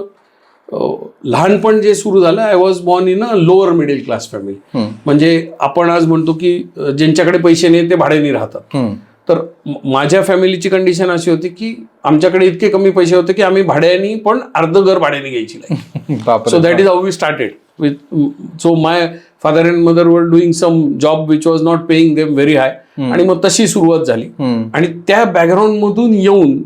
लहानपण जे सुरू झालं, I was born in a lower middle class family. म्हणजे आपण आज म्हणतो की ज्यांच्याकडे पैसे नाही ते भाड्याने राहतात. तर माझ्या फॅमिलीची कंडिशन अशी होती की आमच्याकडे इतके कमी पैसे होते की आम्ही भाड्याने पण अर्ध घर भाड्याने घ्यायची. So that is how we started with. So my father and mother were doing some job which was not paying them very high. आणि मग तशी सुरुवात झाली. आणि त्या बॅकग्राऊंड मधून येऊन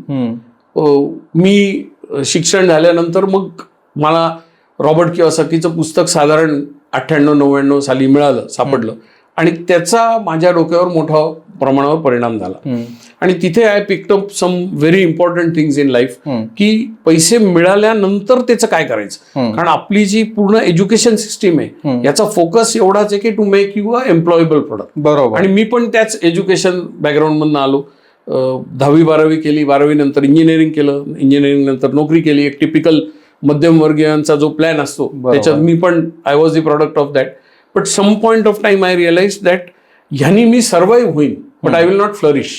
मी शिक्षण झाल्यानंतर मग मला रॉबर्ट कियोसाकीचं पुस्तक साधारण 98-99 साली सापडलं. आणि त्याचा माझ्या डोक्यावर मोठा प्रमाणावर परिणाम झाला. आणि तिथे I picked up some very important things in life की पैसे मिळाल्यानंतर त्याचं काय करायचं. कारण आपली जी पूर्ण एज्युकेशन सिस्टीम आहे याचा फोकस एवढाच आहे की to make you a employable product. बरोबर. आणि मी पण त्याच एज्युकेशन बॅकग्राऊंड मधून आलो. 10वी-12वी केली, 12वी नंतर इंजिनिअरिंग केलं, इंजिनिअरिंग नंतर नोकरी केली. एक टिपिकल मध्यमवर्गीयांचा जो प्लॅन असतो त्याच्यात मी पण I was the product of that. But some point of time I realise that ह्यानी मी सर्वाईव्ह होईन but I will not flourish.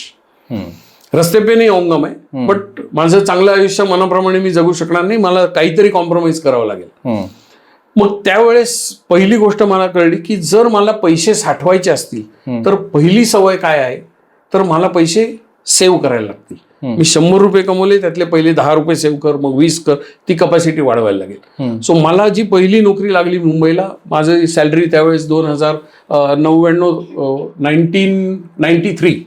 रस्ते पे नाही आऊंगा मैं, बट माझं चांगलं आयुष्य मनाप्रमाणे मी जगू शकणार नाही. मला काहीतरी कॉम्प्रोमाइज करावं लागेल. मग त्यावेळेस पहिली गोष्ट मला कळली की जर मला पैसे साठवायचे असतील तर पहिली सवय काय आहे, तर मला पैसे सेव्ह करायला लागतील. मी 100 रुपये कमवले, त्यातले पहिले 10 रुपये सेव्ह कर, मग 20 कर, ती कपॅसिटी वाढवायला लागेल. सो मला जी पहिली नोकरी लागली मुंबईला, माझं सॅलरी त्यावेळेस 1993.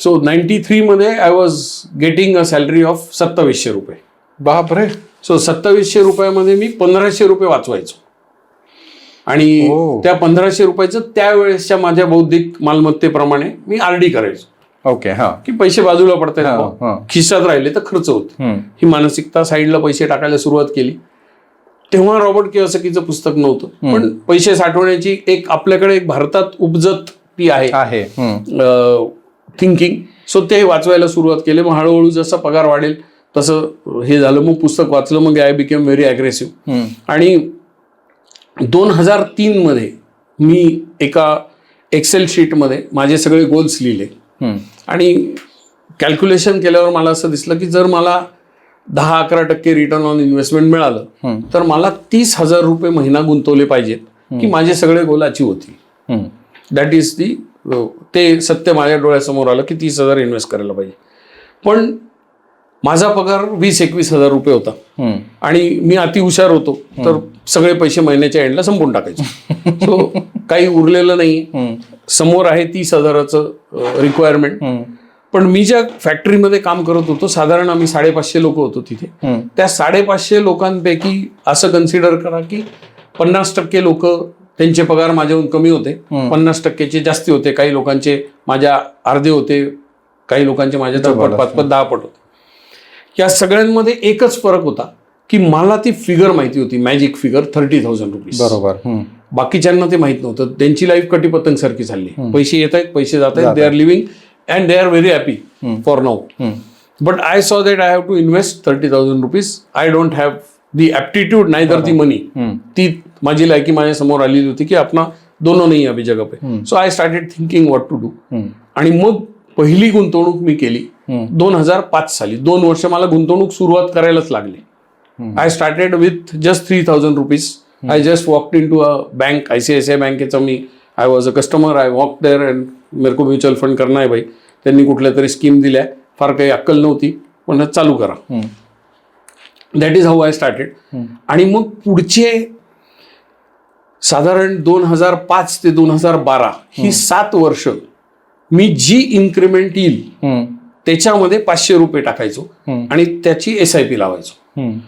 सो 93 मध्ये I was getting a salary of 2700 रुपये. बापरे. सो 2700 रुपयामध्ये मी 1500 रुपये वाचवायचो. आणि त्या 1500 रुपयाचं त्यावेळेसच्या माझ्या बौद्धिक मालमत्तेप्रमाणे मी RD करायचो. ओके, हा, की पैसे बाजूला पडतायत, खिशात राहिले तर खर्च होते. ही मानसिकता साईडला पैसे टाकायला सुरुवात केली. तेव्हा रॉबर्ट कियोसाकीचं पुस्तक नव्हतं, पण पैसे साठवण्याची एक आपल्याकडे एक भारतात उपजत ती आहे थिंकिंग. सो ते वाचवायला सुरुवात केली. मग हळूहळू जसा पगार वाढेल तसं हे झालं. मग पुस्तक वाचलं, मग आय बिकेम व्हेरी अग्रेसिव्ह. आणि 2003 मध्ये मी एका एक्सेल शीटमध्ये माझे सगळे गोल्स लिहिले. आणि कॅल्क्युलेशन केल्यावर मला असं दिसलं की जर मला 10-11% रिटर्न ऑन इन्व्हेस्टमेंट मिळालं तर मला 30,000 रुपये महिना गुंतवले पाहिजेत की माझे सगळे गोल अचीव होतील. दॅट इज दी ते सत्य माझ्या डोळ्यासमोर आलं की 30,000 इन्व्हेस्ट करायला पाहिजे. पण माझा पगार 20-21 हजार रुपये होता आणि मी अति हुशार होतो, तर सगळे पैसे महिन्याच्या एंडला संपून टाकायचे. सो काही उरलेलं नाही. समोर आहे 30,000चं रिक्वायरमेंट. पण मी ज्या फॅक्टरीमध्ये काम करत होतो, साधारण आम्ही 550 लोक होतो तिथे. त्या 550 लोकांपैकी असं कन्सिडर करा की 50% लोक त्यांचे पगार माझ्याहून कमी होते, 50%चे जास्ती होते, काही लोकांचे माझ्या अर्धे होते, काही लोकांचे माझ्या 5-10 पट होते. या सगळ्यांमध्ये एकच फरक होता की मला ती फिगर माहिती होती, मॅजिक फिगर 30,000 रुपीज. बरोबर. बाकीच्यांना ते माहित नव्हतं. त्यांची लाईफ कटीपतंग सारखी चालली. पैसे येत आहेत, पैसे जात आहेत, they are living and they are very happy for now. But I saw that I have to invest 30,000 rupees. I don't have the aptitude, neither the money. ती माझी लायकी माझ्या समोर आलेली होती की आपण दोनों नाही अभी जगह पे. So I started thinking what to do. आणि मग पहिली गुंतवणूक मी केली 2005 साली. 2 वर्ष मला गुंतवणूक सुरुवात करायलाच लागली. I started with just 3,000 rupees. I just walked into a bank, ICICI बँकेचा मी I was a customer. I walk there and मेरे को म्युच्युअल फंड करना आहे भाई. त्यांनी कुठल्या तरी स्कीम दिल्या, फार काही अक्कल नव्हती, पण चालू करा. That is how I started. आणि मग पुढचे साधारण 2005 ते 2012 ही 7 वर्ष मी जी इन्क्रिमेंट येईल त्याच्यामध्ये 500 रुपये टाकायचो आणि त्याची SIP लावायचो.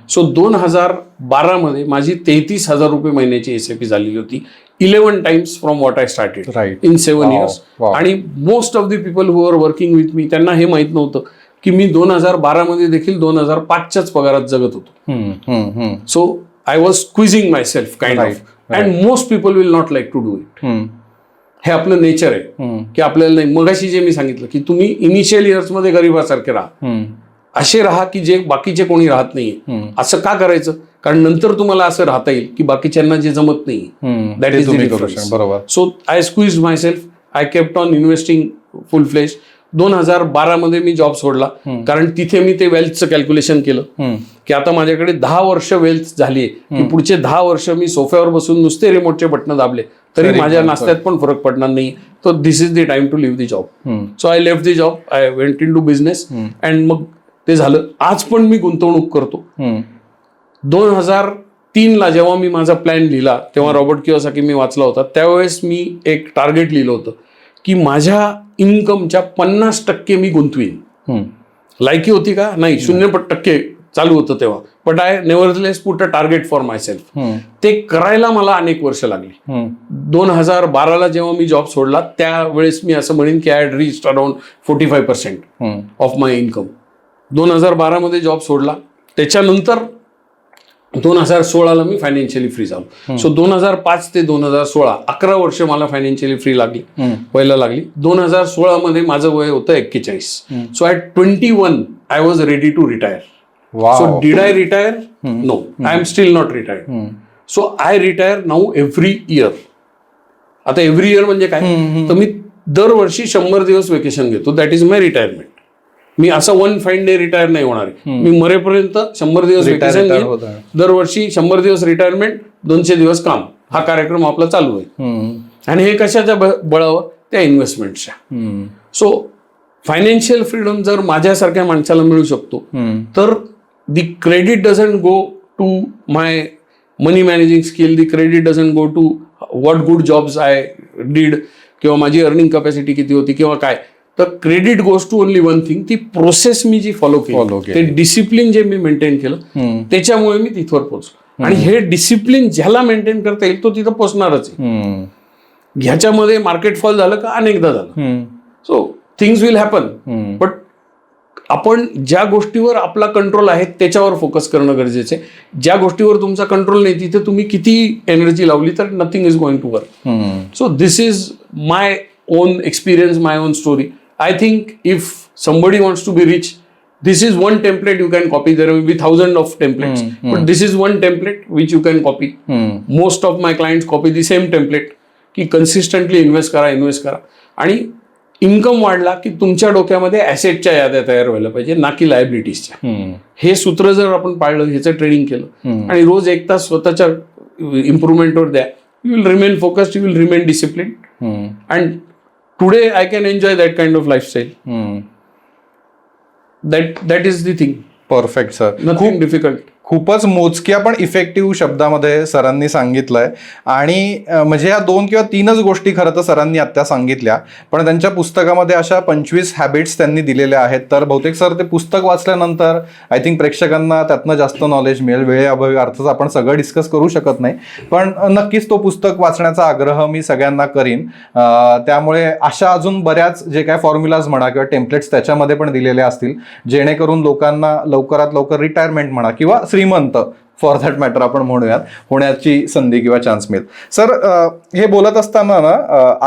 सो 2012 मध्ये माझी 33,000 रुपये महिन्याची SIP झालेली होती. 11 times from what I started in 7 years. आणि most of the people who are working with me, त्यांना हे माहित नव्हतं की मी 2012 मध्ये देखील 2005च्याच पगारात जगत होतो. So I was squeezing myself kind of. And most people will not like to do it. हे आपलं नेचर आहे की आपल्याला नाही. मगाशी जे मी सांगितलं की तुम्ही इनिशियल इयर्स मध्ये गरीबासारखे राहा, असे राहा की जे बाकीचे कोणी राहत नाहीये. असं का करायचं? कारण नंतर तुम्हाला असं राहता येईल की बाकीच्यांना जे जमत नाही. That is the difference. बरोबर. So I squeeze myself. I kept on investing full flesh. 2012 मध्ये मी जॉब सोडला, कारण तिथे मी ते वेल्थचं कॅल्क्युलेशन केलं की आता माझ्याकडे 10 वर्ष वेल्थ झालीये की पुढचे 10 वर्ष मी सोफ्यावर बसून नुसते रिमोटचे बटन दाबले तरी माझ्या नाश्त्यात पण फरक पडणार नाही. तर this is the time to leave the job. So I left the job. I went into business and मग ते झालं. आज पण मी गुंतवणूक करतो. 2003ला जेव्हा मी माझा प्लॅन लिहिला तेव्हा रॉबर्ट कियोसाकी मी वाचला होता. त्यावेळेस मी एक टार्गेट लिहिलं होतं की माझ्या इन्कमच्या 50% मी गुंतवीन. लायकी होती का? नाही, 0% चालू होतं तेव्हा. But I nevertheless put a target for myself. ते करायला मला अनेक वर्ष लागली. 2012ला जेव्हा मी जॉब सोडला त्यावेळेस मी असं म्हणेन की I had reached around 45% of my income. 2012 मध्ये जॉब सोडला. त्याच्यानंतर 2016ला मी फायनान्शियली फ्री झालो. सो 2005 ते 2016 11 वर्ष मला फायनान्शियली फ्री लागली, व्हायला लागली. 2016 मध्ये माझं वय होतं 41. So at 21 I was ready to retire. So did I retire? No, I am still not retired. So I retire now every year. आता एव्हरी इयर म्हणजे काय? तर मी दरवर्षी 100 दिवस वेकेशन घेतो. That is my retirement. मी असं 1 फाईन डे रिटायर नाही होणार. मी मरेपर्यंत 100 दिवस वेकेशन घेईन. दरवर्षी 100 दिवस रिटायरमेंट, 200 दिवस काम. हा कार्यक्रम आपला चालू आहे. आणि हे कशाच्या बळावर? त्या इन्व्हेस्टमेंटच्या. सो फायनान्शियल फ्रीडम जर माझ्यासारख्या माणसाला मिळू शकतो तर the credit doesn't go to my money managing skill. The credit doesn't go to what good jobs I did किंवा माझी अर्निंग कॅपॅसिटी किती होती किंवा काय. तर credit goes to only one thing. ती प्रोसेस मी जी फॉलो केली, ते डिसिप्लिन जे मी मेंटेन केलं, त्याच्यामुळे मी तिथवर पोहोचलो. आणि हे डिसिप्लिन ज्याला मेंटेन करता येईल तो तिथं पोहोचणारच आहे. ह्याच्यामध्ये मार्केट फॉल झालं का? अनेकदा झालं. So things will happen. But आपण ज्या गोष्टीवर आपला कंट्रोल आहे त्याच्यावर फोकस करणं गरजेचं आहे. ज्या गोष्टीवर तुमचा कंट्रोल नाही तिथे तुम्ही किती एनर्जी लावली तर nothing is going to work. So this is my own experience, my own story. I think if somebody wants to be rich, this is one template you can copy. There will be thousands of templates, but this is one template which you can copy. Most of my clients copy the same template की consistently invest करा. आणि income वाढला की तुमच्या डोक्यामध्ये ऍसेटच्या याद्या तयार व्हायला पाहिजे, ना की लायबिलिटीजच्या. हे सूत्र जर आपण पाळलं, ह्याचं ट्रेनिंग केलं आणि रोज 1 तास स्वतःच्या इम्प्रुव्हमेंटवर द्या, you will remain focused, you will remain discipline. And today I can enjoy that kind of lifestyle. That is the thing. Perfect sir. Nothing difficult. खूपच मोजक्या पण इफेक्टिव्ह शब्दामध्ये सरांनी सांगितलंय. आणि म्हणजे या 2 किंवा 3च गोष्टी खरं तर सरांनी आता सांगितल्या, पण त्यांच्या पुस्तकामध्ये अशा 25 हॅबिट्स त्यांनी दिलेल्या आहेत. तर बहुतेक सर ते पुस्तक वाचल्यानंतर आय थिंक प्रेक्षकांना त्यातनं जास्त नॉलेज मिळेल. वेळेअभावी अर्थात आपण सगळं डिस्कस करू शकत नाही, पण नक्कीच तो पुस्तक वाचण्याचा आग्रह मी सगळ्यांना करीन. त्यामुळे अशा अजून बऱ्याच जे काय फॉर्म्युलाज म्हणा किंवा टेम्पलेट्स त्याच्यामध्ये पण दिलेले असतील, जेणेकरून लोकांना लवकरात लवकर रिटायरमेंट म्हणा किंवा श्रीमंत फॉर दॅट मॅटर आपण म्हणूयात होण्याची संधी किंवा चान्स मिळेल. सर, हे बोलत असताना ना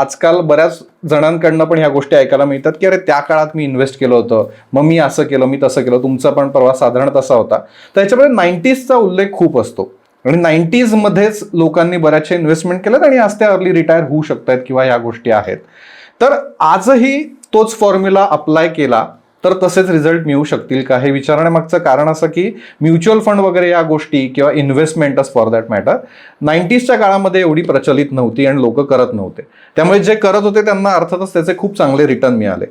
आजकाल बऱ्याच जणांकडनं पण ह्या गोष्टी ऐकायला मिळतात की अरे त्या काळात मी इन्व्हेस्ट केलं होतं, मग मी असं केलं, मी तसं केलं. तुमचा पण प्रवास साधारण तसा होता. त्याच्यामध्ये 90sचा उल्लेख खूप असतो आणि 90s मध्येच लोकांनी बऱ्याचशा इन्व्हेस्टमेंट केल्यात आणि आज त्या अर्ली रिटायर होऊ शकतात किंवा ह्या गोष्टी आहेत. तर आजही तोच फॉर्म्युला अप्लाय केला तर तसेच रिझल्ट मिळू शकतील का, हे विचारण्यामागचं कारण असं की म्युच्युअल फंड वगैरे या गोष्टी किंवा इन्व्हेस्टमेंटच फॉर दॅट मॅटर 90sच्या काळामध्ये एवढी प्रचलित नव्हती आणि लोक करत नव्हते. त्यामुळे जे करत होते त्यांना अर्थातच त्याचे खूप चांगले रिटर्न मिळाले.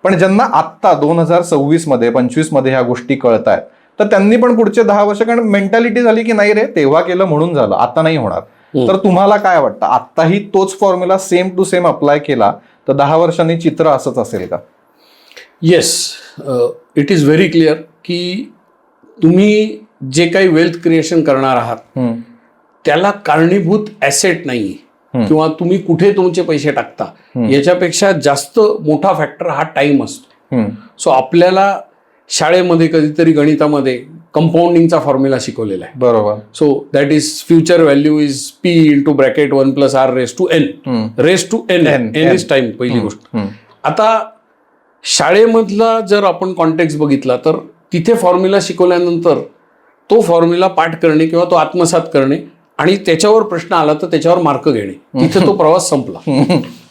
पण ज्यांना आत्ता 2026 मध्ये 25 मध्ये ह्या गोष्टी कळत आहेत, तर त्यांनी पण पुढचे 10 वर्ष, कारण मेंटॅलिटी झाली की नाही रे तेव्हा केलं म्हणून झालं, आता नाही होणार. तर तुम्हाला काय वाटतं, आत्ताही तोच formula same to same apply केला तर 10 वर्षांनी चित्र असंच असेल का? Yes, it is very clear की तुम्ही जे काही वेल्थ क्रिएशन करणार आहात त्याला कारणीभूत ॲसेट नाही किंवा तुम्ही कुठे तुमचे पैसे टाकता याच्यापेक्षा जास्त मोठा फॅक्टर हा टाइम असतो. सो आपल्याला शाळेमध्ये कधीतरी गणितामध्ये कंपाऊंडिंगचा फॉर्म्युला शिकवलेला आहे. बरोबर. So that is future value is P × bracket 1 + R raise to N. Raise to N. N is time, पहिली गोष्ट. आता शाळेमधला जर आपण कॉन्टेक्स्ट बघितला तर तिथे फॉर्म्युला शिकवल्यानंतर तो फॉर्म्युला पाठ करणे किंवा तो आत्मसात करणे आणि त्याच्यावर प्रश्न आला तर त्याच्यावर मार्क घेणे, तिथे तो प्रवास संपला.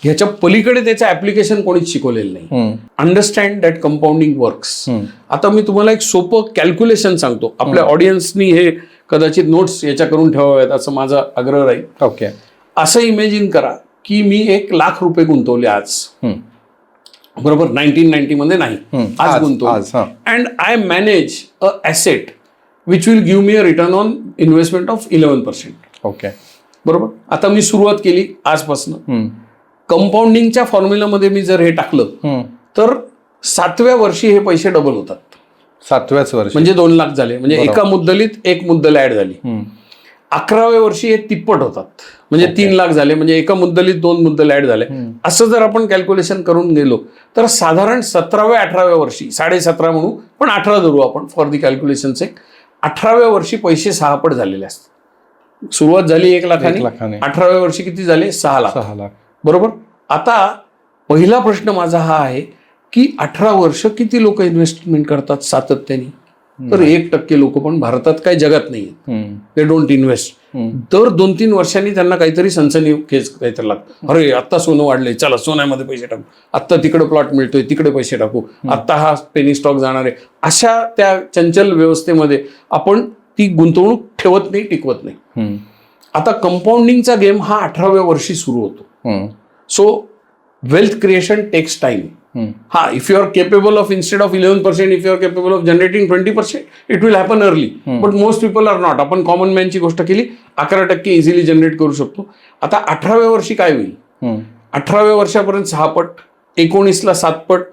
ह्याच्या पलीकडे त्याचं ऍप्लिकेशन कोणीच शिकवलेलं नाही. Understand that compounding works. आता मी तुम्हाला एक सोपं कॅल्क्युलेशन सांगतो. आपल्या ऑडियन्सनी हे कदाचित नोट्स याच्या करून ठेवाव्यात असं माझा आग्रह राहील. ओके. असं इमॅजिन करा की मी ₹1,00,000 गुंतवले आज, बरोबर, 1990 मध्ये नाही, आज गुंतवले, and I manage a asset which will give me a return on investment of 11%. Okay, बरोबर. आता मी सुरुवात केली आजपासून. कंपाऊंडिंगच्या फॉर्म्युलामध्ये मी जर हे टाकलं तर 7व्या वर्षी हे पैसे डबल होतात. 7व्याच वर्षी म्हणजे 2 लाख झाले, म्हणजे एका मुद्दलीत एक मुद्दल ऍड झाली. 11व्या वर्षी हे तिप्पट होतात, म्हणजे 3 लाख झाले, म्हणजे एका मुद्दलीत 2 मुद्दल ऍड झाले. असं जर आपण कॅल्क्युलेशन करून गेलो तर साधारण 17व्या-18व्या वर्षी, 17.5 म्हणू पण 18 धरू आपण फॉर दी कॅल्क्युलेशन सेक, 18व्या वर्षी पैसे 6 पट झालेले असतात. सुरुवात झाली 1 लाखाने, 18व्या वर्षी किती झाले? 6 लाख. बरोबर. आता पहिला प्रश्न माझा हा आहे की 18 वर्ष किती लोक इन्व्हेस्टमेंट करतात सातत्याने? तर 1% लोक पण भारतात काय जगात नाही. They don't invest. दर 2-3 वर्षांनी त्यांना काहीतरी सनसनी केस काहीतरी लागतं. अरे आत्ता सोनं वाढलंय, चला सोन्यामध्ये पैसे टाकू, आत्ता तिकडे प्लॉट मिळतोय तिकडे पैसे टाकू, आत्ता हा पेनी स्टॉक जाणार आहे. अशा त्या चंचल व्यवस्थेमध्ये आपण ती गुंतवणूक ठेवत नाही, टिकवत नाही. आता कंपाऊंडिंगचा गेम हा 18व्या वर्षी सुरू होतो. So wealth creation takes time. हा, if you are capable of, instead of 11%, if you are capable of generating 20%, it will happen early. But most people are not. आपण कॉमन मॅनची गोष्ट केली, 11% इझिली जनरेट करू शकतो. आता 18व्या वर्षी काय होईल? 18व्या वर्षापर्यंत 6 पट, 19ला 7 पट,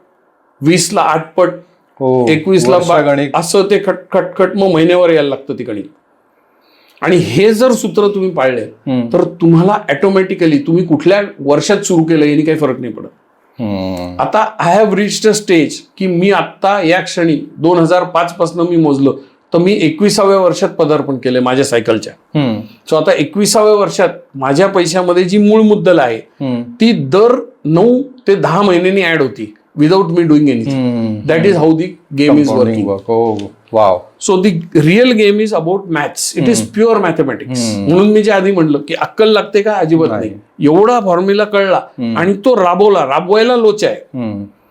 20ला 8 पट, 21ला 12, असं ते खटखट मग महिन्यावर यायला लागतं ती गणित. आणि हे जर सूत्र तुम्ही पाळले तर तुम्हाला ऑटोमॅटिकली तुम्ही कुठल्या वर्षात सुरू केलं याने काही फरक नाही पडत. आता I have reached a stage की मी आत्ता या क्षणी 2005 पासून मी मोजलं तर मी 21व्या वर्षात पदार्पण केलंय माझ्या सायकलच्या. सो आता 21व्या वर्षात माझ्या पैशामध्ये जी मूळ मुद्दल आहे ती दर 9 ते 10 महिन्यांनी ऍड होती without me doing anything. That is how the game is working. Wow. So the real game is about maths. It is pure mathematics. म्हणून मी जे आधी म्हणलं की अक्कल लागते का? अजिबात नाही. एवढा फॉर्म्युला कळला आणि तो राबवायला लोचा आहे.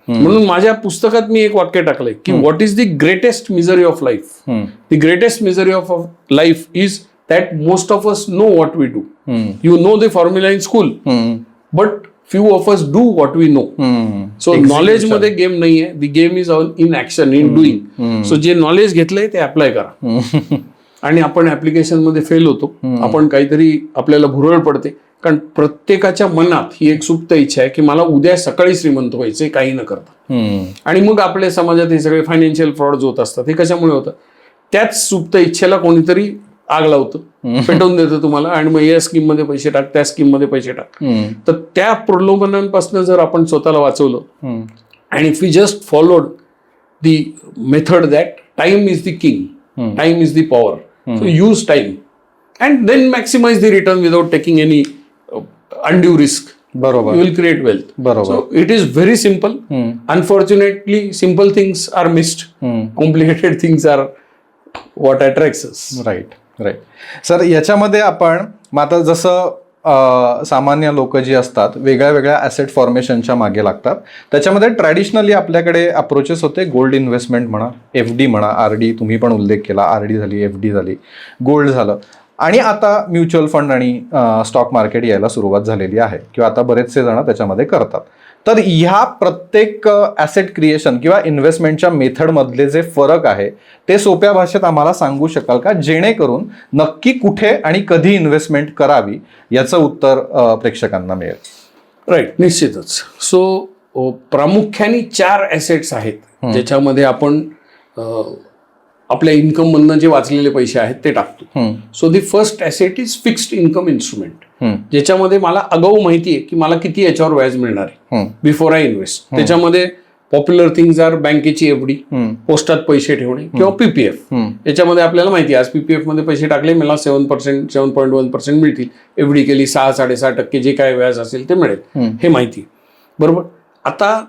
म्हणून माझ्या पुस्तकात मी एक वाक्य टाकलंय की what is the greatest misery of life? The greatest misery of life is that most of us know what we do. You know the formula in school, but few of us do what we know. So knowledge मध्ये game नाहीये, the game is in action, in doing. So जे knowledge घेतलंय ते apply करा. आणि आपण application मध्ये fail होतो, आपण काहीतरी आपल्याला भुरळ पडते, कारण प्रत्येकाच्या मनात ही एक सुप्त इच्छा आहे की मला उद्या सकाळी श्रीमंत व्हायचंय काही न करता. आणि मग आपल्या समाजात हे सगळे फायनान्शियल फ्रॉड होत असतात. हे कशामुळे होतं? त्याच सुप्त इच्छेला कोणीतरी आग लावतं, पेटवून देतं तुम्हाला, आणि मग या स्कीम मध्ये पैसे टाक, त्या स्कीम मध्ये पैसे टाक. तर त्या प्रलोभनांपासून जर आपण स्वतःला वाचवलं, आणि if we just followed the method that time is the king, time is the power, so use time and then maximise the return without taking any undue risk. बरोबर. You will create wealth. बरोबर. So it is very simple. Unfortunately, simple things are missed. Complicated things are what attracts us. Right. Sir, याच्यामध्ये आपण मग आता जसं सामान्य लोक जी असतात वेगळ्या वेगळ्या ॲसेट फॉर्मेशनच्या मागे लागतात, त्याच्यामध्ये ट्रॅडिशनली आपल्याकडे अप्रोचेस होते गोल्ड इन्व्हेस्टमेंट म्हणा, FD म्हणा, RD तुम्ही पण उल्लेख केला, RD झाली, FD झाली, गोल्ड झालं, आणि आता म्युच्युअल फंड आणि स्टॉक मार्केट यायला सुरुवात झालेली आहे, किंवा आता बरेचसे जण त्याच्यामध्ये करतात. तर ह्या प्रत्येक ॲसेट क्रिएशन किंवा इन्व्हेस्टमेंटच्या मेथडमधले जे फरक आहे ते सोप्या भाषेत आम्हाला सांगू शकाल का, जेणेकरून नक्की कुठे आणि कधी इन्व्हेस्टमेंट करावी याचं उत्तर प्रेक्षकांना मिळेल? राईट, निश्चितच. सो प्रामुख्याने 4 ॲसेट्स आहेत ज्याच्यामध्ये आपण आपल्या इन्कम मधनं जे वाचलेले पैसे आहेत ते टाकतो. So the first asset is fixed income instrument, ज्याच्यामध्ये मला आगाऊ माहिती आहे की मला किती याच्यावर व्याज मिळणार आहे बिफोर आय इन्व्हेस्ट. त्याच्यामध्ये पॉप्युलर थिंग्स आर बँकेची FD, पोस्टात पैसे ठेवणे, किंवा PPF. याच्यामध्ये आपल्याला माहिती आहे आज PPF मध्ये पैसे टाकले मला 7%, 7.1% मिळतील, FD केली 6-6.5% जे काय व्याज असेल ते मिळेल, हे माहिती. बरोबर. आता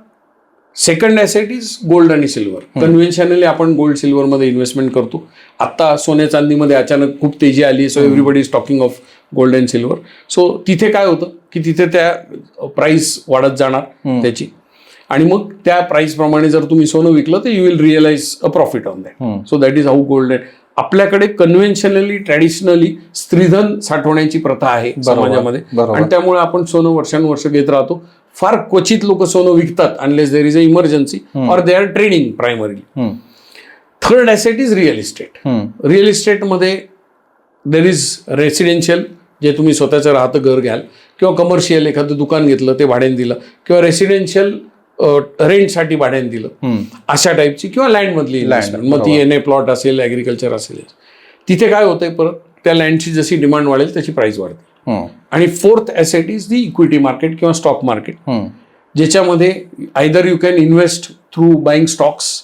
सेकंड ॲसेट इज गोल्ड आणि सिल्वर. कन्व्हेन्शनली आपण गोल्ड सिल्वर मध्ये इन्व्हेस्टमेंट करतो. आता सोन्या चांदीमध्ये अचानक खूप तेजी आली, so everybody is talking of gold and silver. So तिथे काय होतं की तिथे त्या प्राइस वाढत जाणार त्याची, आणि मग त्या प्राइस प्रमाणे जर तुम्ही सोनं विकलं तर you will realise a profit on that. So that is how gold. आपल्याकडे कन्व्हेन्शनली ट्रॅडिशनली स्त्रीधन साठवण्याची प्रथा आहे समाजामध्ये, आणि त्यामुळे आपण सोनं वर्षानुवर्ष घेत राहतो. फार क्वचित लोक सोनं विकतात unless there is a emergency or they are trading primary. Third asset is real estate. Real इस्टेटमध्ये देर इज रेसिडेन्शियल, जे तुम्ही स्वतःचं राहतं घर घ्याल, किंवा कमर्शियल एखादं दुकान घेतलं ते भाड्याने दिलं, किंवा रेसिडेन्शियल रेंटसाठी भाड्याने दिलं, अशा टाईपची, किंवा लँडमधली इन्व्हेस्टमेंट. मग ती NA प्लॉट असेल, ॲग्रिकल्चर असेल. तिथे काय होतंय, परत त्या लँडची जशी डिमांड वाढेल त्याची प्राइस वाढते. आणि fourth asset is the equity market किंवा स्टॉक मार्केट, ज्याच्यामध्ये either you can invest through buying stocks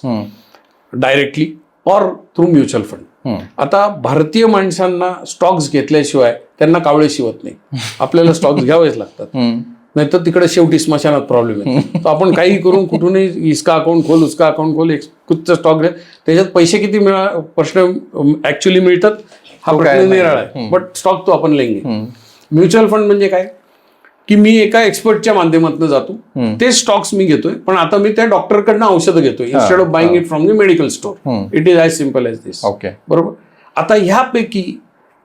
directly or through mutual fund. आता भारतीय माणसांना स्टॉक्स घेतल्याशिवाय त्यांना कावळे शिवत नाही. आपल्याला स्टॉक्स घ्यावेच लागतात, नाहीतर तिकडे शेवटी स्मशानात प्रॉब्लेम आहे. तर आपण काही करून कुठूनही इसका अकाउंट खोल, उसका अकाउंट खोल, एक कुठचं स्टॉक घ्या, त्याच्यात पैसे किती प्रश्न ऍक्च्युअली मिळतात हा प्रश्न निराळा आहे, बट स्टॉक तो आपण लेंगे. म्युच्युअल फंड म्हणजे काय की मी एका एक्सपर्टच्या माध्यमातून जातो, ते स्टॉक्स मी घेतोय, पण आता मी त्या डॉक्टरकडनं औषधं घेतोय instead of buying it from the medical store. It is as simple as this. बरोबर. आता ह्यापैकी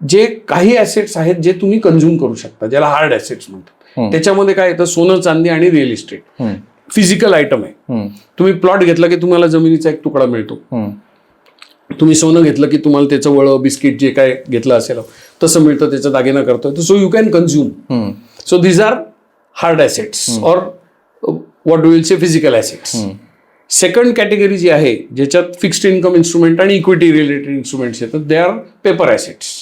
जे काही ॲसेट्स आहेत जे तुम्ही कन्झ्युम करू शकता, ज्याला हार्ड ॲसेट्स म्हणतात, त्याच्यामध्ये काय येतं, सोनं चांदी आणि रिअल इस्टेट. फिजिकल आयटम आहे. तुम्ही प्लॉट घेतला की तुम्हाला जमिनीचा एक तुकडा मिळतो. तुम्ही सोनं घेतलं की तुम्हाला त्याचं वळं, बिस्किट जे काय घेतलं असेल तसं मिळतं, त्याचा दागिना करतोय. So you can consume. So these are hard assets or what will say physical assets. Second category जी आहे ज्याच्यात फिक्स्ड इन्कम इन्स्ट्रुमेंट आणि इक्विटी रिलेटेड इन्स्ट्रुमेंट्स येतात, दे आर पेपर ॲसेट्स.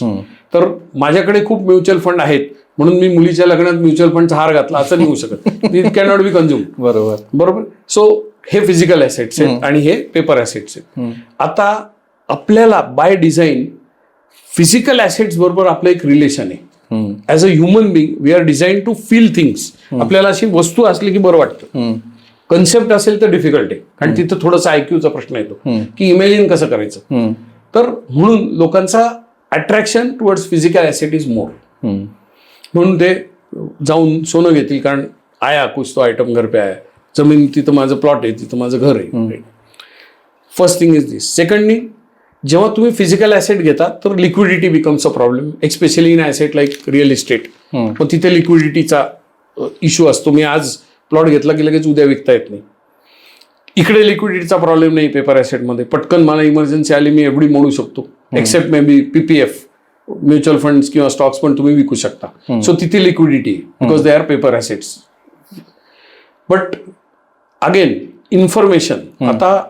तर माझ्याकडे खूप म्युच्युअल फंड आहेत म्हणून मी मुलीच्या लग्नात म्युच्युअल फंडचा हार घातला असं नाही होऊ शकत. It can not be consume. बरोबर. सो हे फिजिकल ॲसेट्स आहेत आणि हे पेपर ॲसेट्स आहेत. आता आपल्याला बाय डिझाईन फिजिकल ॲसेट्स बरोबर आपलं एक रिलेशन आहे. As a human being we are design to feel things. आपल्याला अशी वस्तू असली की बरं वाटतं. कन्सेप्ट असेल तर डिफिकल्ट आहे, कारण तिथं थोडासा IQ प्रश्न येतो की इमॅजिन कसं करायचं. तर म्हणून लोकांचा attraction towards physical asset is more. म्हणून ते जाऊन सोनं घेतील, कारण आया कुछ तो आयटम घर पे आया, जमीन तिथं माझं प्लॉट आहे, तिथं माझं घर आहे. First thing is this. Secondly, जेव्हा तुम्ही फिजिकल ॲसेट घेता तर liquidity becomes a problem, especially in asset like real estate. मग तिथे लिक्विडिटीचा इश्यू असतो. मी आज प्लॉट घेतला की लगेच उद्या विकता येत नाही. इकडे लिक्विडिटीचा प्रॉब्लेम नाही पेपर ॲसेटमध्ये. पटकन मला इमर्जन्सी आली मी एफडी मोडू शकतो. Except maybe PPF mutual funds किंवा स्टॉक्स पण तुम्ही विकू शकता. सो तिथे liquidity because they are paper assets. But again information. आता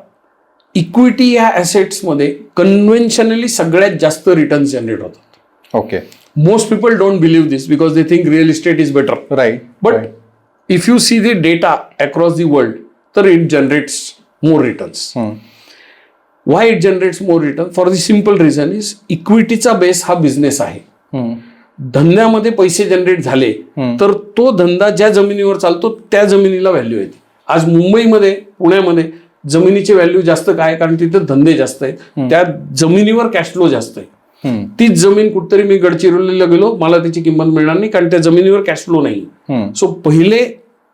इक्विटी या ॲसेट्समध्ये कन्व्हेन्शनली सगळ्यात जास्त रिटर्न जनरेट होतात. Okay. Most people don't believe this because they think real estate is better. Right. But if you see the data across the world तर it generates more returns. Why it generates more return? For the simple reason is इक्विटीचा base हा business आहे. धंद्यामध्ये पैसे generate झाले तर तो धंदा ज्या जमिनीवर चालतो त्या जमिनीला व्हॅल्यू येते. आज मुंबईमध्ये पुण्यामध्ये जमिनीची व्हॅल्यू जास्त काय? कारण तिथे धंदे जास्त आहेत. त्या जमिनीवर कॅश फ्लो जास्त आहे. तीच जमीन कुठतरी मी गडचिरोलीला गेलो मला त्याची किंमत मिळणार नाही कारण त्या जमिनीवर कॅश फ्लो नाही. सो पहिले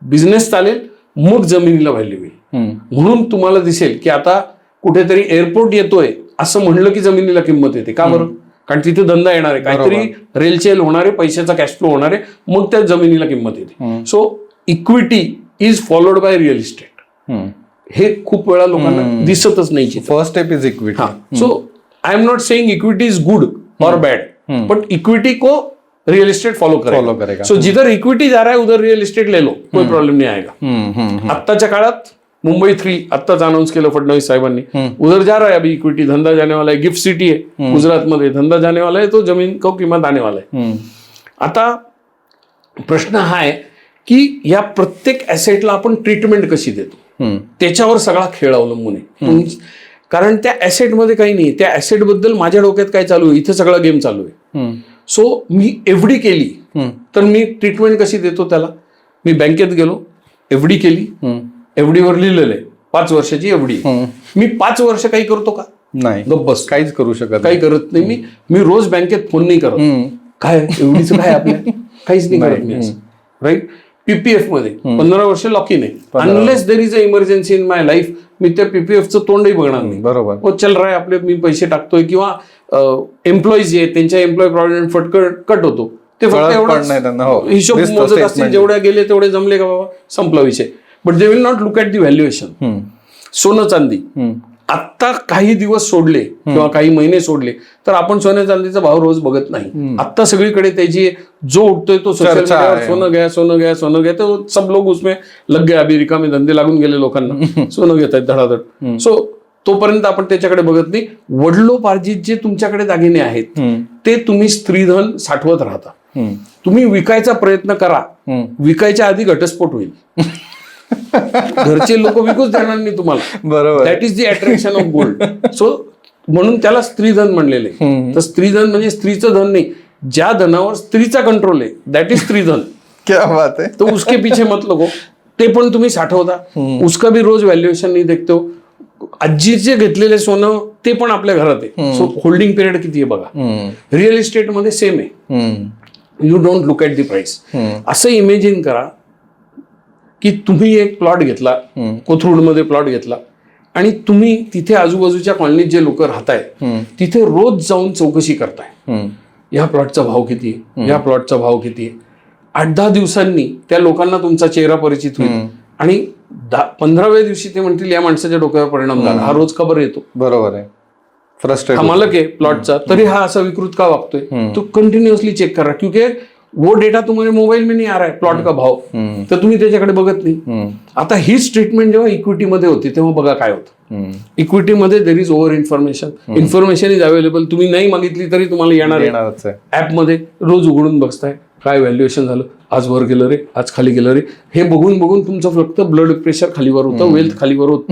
बिझनेस चालेल मग जमिनीला व्हॅल्यू येईल. म्हणून तुम्हाला दिसेल की आता कुठेतरी एअरपोर्ट येतोय असं म्हणलं की जमिनीला किंमत येते. का बरं? कारण तिथे धंदा येणार आहे, काहीतरी रेलचेल होणार आहे, पैशाचा कॅश फ्लो होणार आहे, मग त्या जमिनीला किंमत येते. So equity is followed by real estate. हे खूप वेळा लोकांना दिसतच नाही. First step is equity. So I am not saying equity is good और बैड, बट इक्विटी को रियल एस्टेट फॉलो करेगा. सो जिधर इक्विटी जा रहा है उधर रियल एस्टेट ले लो, कोई प्रॉब्लेम नहीं आएगा. आत्ताच्या काळात मुंबई 3 आत्ताच अनाउन्स केलं फडणवीस साहेबांनी. उधर जा रहा है अभी इक्विटी, धंधा जाने वाला है. गिफ्ट सिटी है गुजरात मध्ये, धंधा जाने वाला है तो जमीन को कीमत आने वाला है. आता प्रश्न हा आहे की या प्रत्येक ऍसेटला आपण ट्रीटमेंट कशी देतो त्याच्यावर सगळा खेळ अवलंबून आहे. कारण त्या ऍसेटमध्ये काही नाही, त्या ऍसेट बद्दल माझ्या डोक्यात काय चालू आहे, इथे सगळा गेम चालू आहे. सो मी एफडी केली तर मी ट्रीटमेंट कशी देतो त्याला? मी बँकेत गेलो, एफडी केली, एफडीवर लिहिलेलं आहे 5 वर्षाची एफडी. मी 5 वर्ष काही करतो का? नाही. बस काहीच करू शकत काही करत नाही. मी रोज बँकेत फोन नाही करत. काय एवढीच काय आपल्या काहीच नाही करत मी. राईट. पीपीएफ मध्ये 15 वर्ष लॉक इन आहे. Unless there is a emergency in my life मी त्या पीपीएफचं तोंडही बघणार नाही. बरोबर. हो चल रहा है आपले, मी पैसे टाकतोय किंवा एम्प्लॉईज आहेत त्यांच्या एम्प्लॉय प्रॉव्हिडंट फट कट होतो ते फक्त एवढं हिशोब मोजत असतील, जेवढ्या गेले तेवढे जमले का बाबा संपला विषय. But they will not look at the valuation. सोनं चांदी आत्ता काही दिवस सोडले किंवा काही महिने सोडले तर आपण सोन्या चांदीचा भाव रोज बघत नाही. आत्ता सगळीकडे त्याची जो उठतोय तो सोशल मीडियावर सोनं घ्या सोनं घ्या सोनं घ्या, तो सब लोग उसमें लग गए. अभी रिकामे धंदे लागून गेले लोकांना, सोनं घेत आहेत धडाधड. सो तोपर्यंत आपण त्याच्याकडे बघत नाही. वडिलोपार्जित जे तुमच्याकडे दागिने आहेत ते तुम्ही स्त्रीधन साठवत राहता. तुम्ही विकायचा प्रयत्न करा, विकायच्या आधी घटस्फोट होईल. घरचे लोक विकूच देणार नाही तुम्हाला. बरोबर. That is the attraction of gold. So म्हणून त्याला स्त्रीधन म्हणलेलं आहे. तर स्त्रीधन म्हणजे स्त्रीचं धन नाही, ज्या धनावर स्त्रीचा कंट्रोल आहे दॅट इज स्त्रीधन. क्या बात है. तो उसके पीछे मत लगो. ते पण तुम्ही साठवता, उसका भी रोज व्हॅल्युएशन नाही देखते हो. आजीचे घेतलेले सोनं ते पण आपल्या घरात आहे. सो होल्डिंग पिरियड किती आहे बघा. रिअल इस्टेटमध्ये सेम आहे. You don't look at the price. असं इमेजिन करा की तुम्ही एक प्लॉट घेतला, कोथरूडमध्ये प्लॉट घेतला आणि तुम्ही तिथे आजूबाजूच्या कॉलनीत जे लोक राहताय तिथे रोज जाऊन चौकशी करताय. या प्लॉटचा भाव किती आहे, या प्लॉटचा भाव किती आहे. 8-10 दिवसांनी त्या लोकांना तुमचा चेहरा परिचित होईल आणि 15व्या दिवशी ते म्हणतील या माणसाच्या डोक्यावर परिणाम झाला, हा रोज का बरं येतो. बरोबर आहे. फ्रस्ट्रेट हा मालक आहे प्लॉटचा तरी हा असा विकृत का वागतोय. तो कंटिन्युअसली चेक करा क्योंकि वो डेटा तुम्हारे मोबाईल में नहीं आ रहा है प्लॉट का भाव, तर तुम्ही त्याच्याकडे बघत नाही. आता हीच ट्रीटमेंट जेव्हा इक्विटीमध्ये होती तेव्हा बघा काय होतं. इक्विटीमध्ये there is over information. Information is available. तुम्ही नाही मागितली तरी तुम्हाला येणार आहे. ऍपमध्ये रोज उघडून बघताय काय व्हॅल्युएशन झालं, आज वर गेलं रे, आज खाली गेलं रे. हे बघून बघून तुमचं फक्त ब्लड प्रेशर खालीवर होतं, वेल्थ खालीवर होत.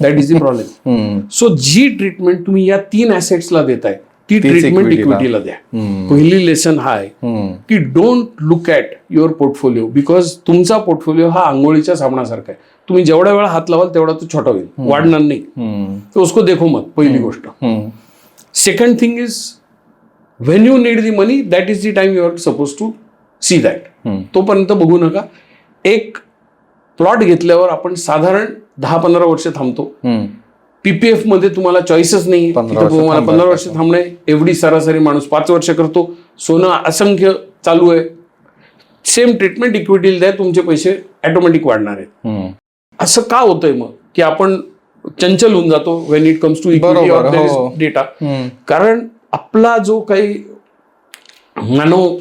That is the problem. So जी ट्रीटमेंट तुम्ही या 3 ऍसेट्सला देताय ती ट्रीटमेंट इक्विटीला द्या. पहिली लेसन हा आहे की don't look at your portfolio because तुमचा पोर्टफोलिओ हा आंघोळीच्या साबणासारखा आहे. तुम्ही जेवढ्या वेळा हात लावाल तेवढा तो छोटा होईल, वाढणार नाही. तो उसको देखो मत, पहिली गोष्ट. Second thing is when you need the money that is the time you are suppose to see that. तोपर्यंत बघू नका. एक प्लॉट घेतल्यावर आपण साधारण 10-15 वर्ष थांबतो. पीपीएफ मध्ये तुम्हाला चॉईसच नाही, तुम्हाला 15 वर्ष थांबणे. एवढी सरासरी माणूस 5 वर्ष करतो. सोनं असंख्य चालू आहे. सेम ट्रीटमेंट इक्विटीला द्या, तुमचे पैसे ऑटोमॅटिक वाढणार आहेत. असं का होतंय मग की आपण चंचल होऊन जातो when it comes to equity or data? कारण आपला जो काही मानव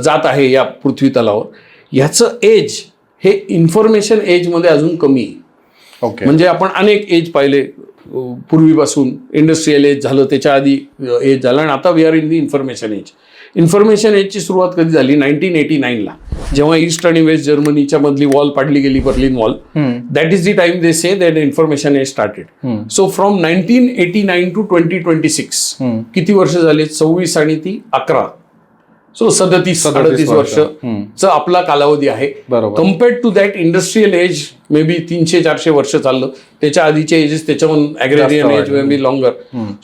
जात आहे या पृथ्वी तलावर, याचं एज हे इन्फॉर्मेशन एज मध्ये अजून कमी आहे. म्हणजे आपण अनेक एज पाहिले, पूर्वीपासून इंडस्ट्रियल एज झालं, त्याच्या आधी एज झालं, आणि आता we are in the information age. Information एजची सुरुवात कधी झाली? 1989 ला, जेव्हा ईस्ट आणि वेस्ट जर्मनीच्या मधली वॉल पाडली गेली, Berlin wall. That is the time they say that information age started. So from 1989 to 2026 किती वर्ष झाले? 26 आणि ती 11, सो 37 वर्ष आपला कालावधी आहे. Compared to that industrial age maybe 300-400 वर्ष चाललं. त्याच्या आधीचे एजेस, त्याच्याहून agrarian age maybe longer.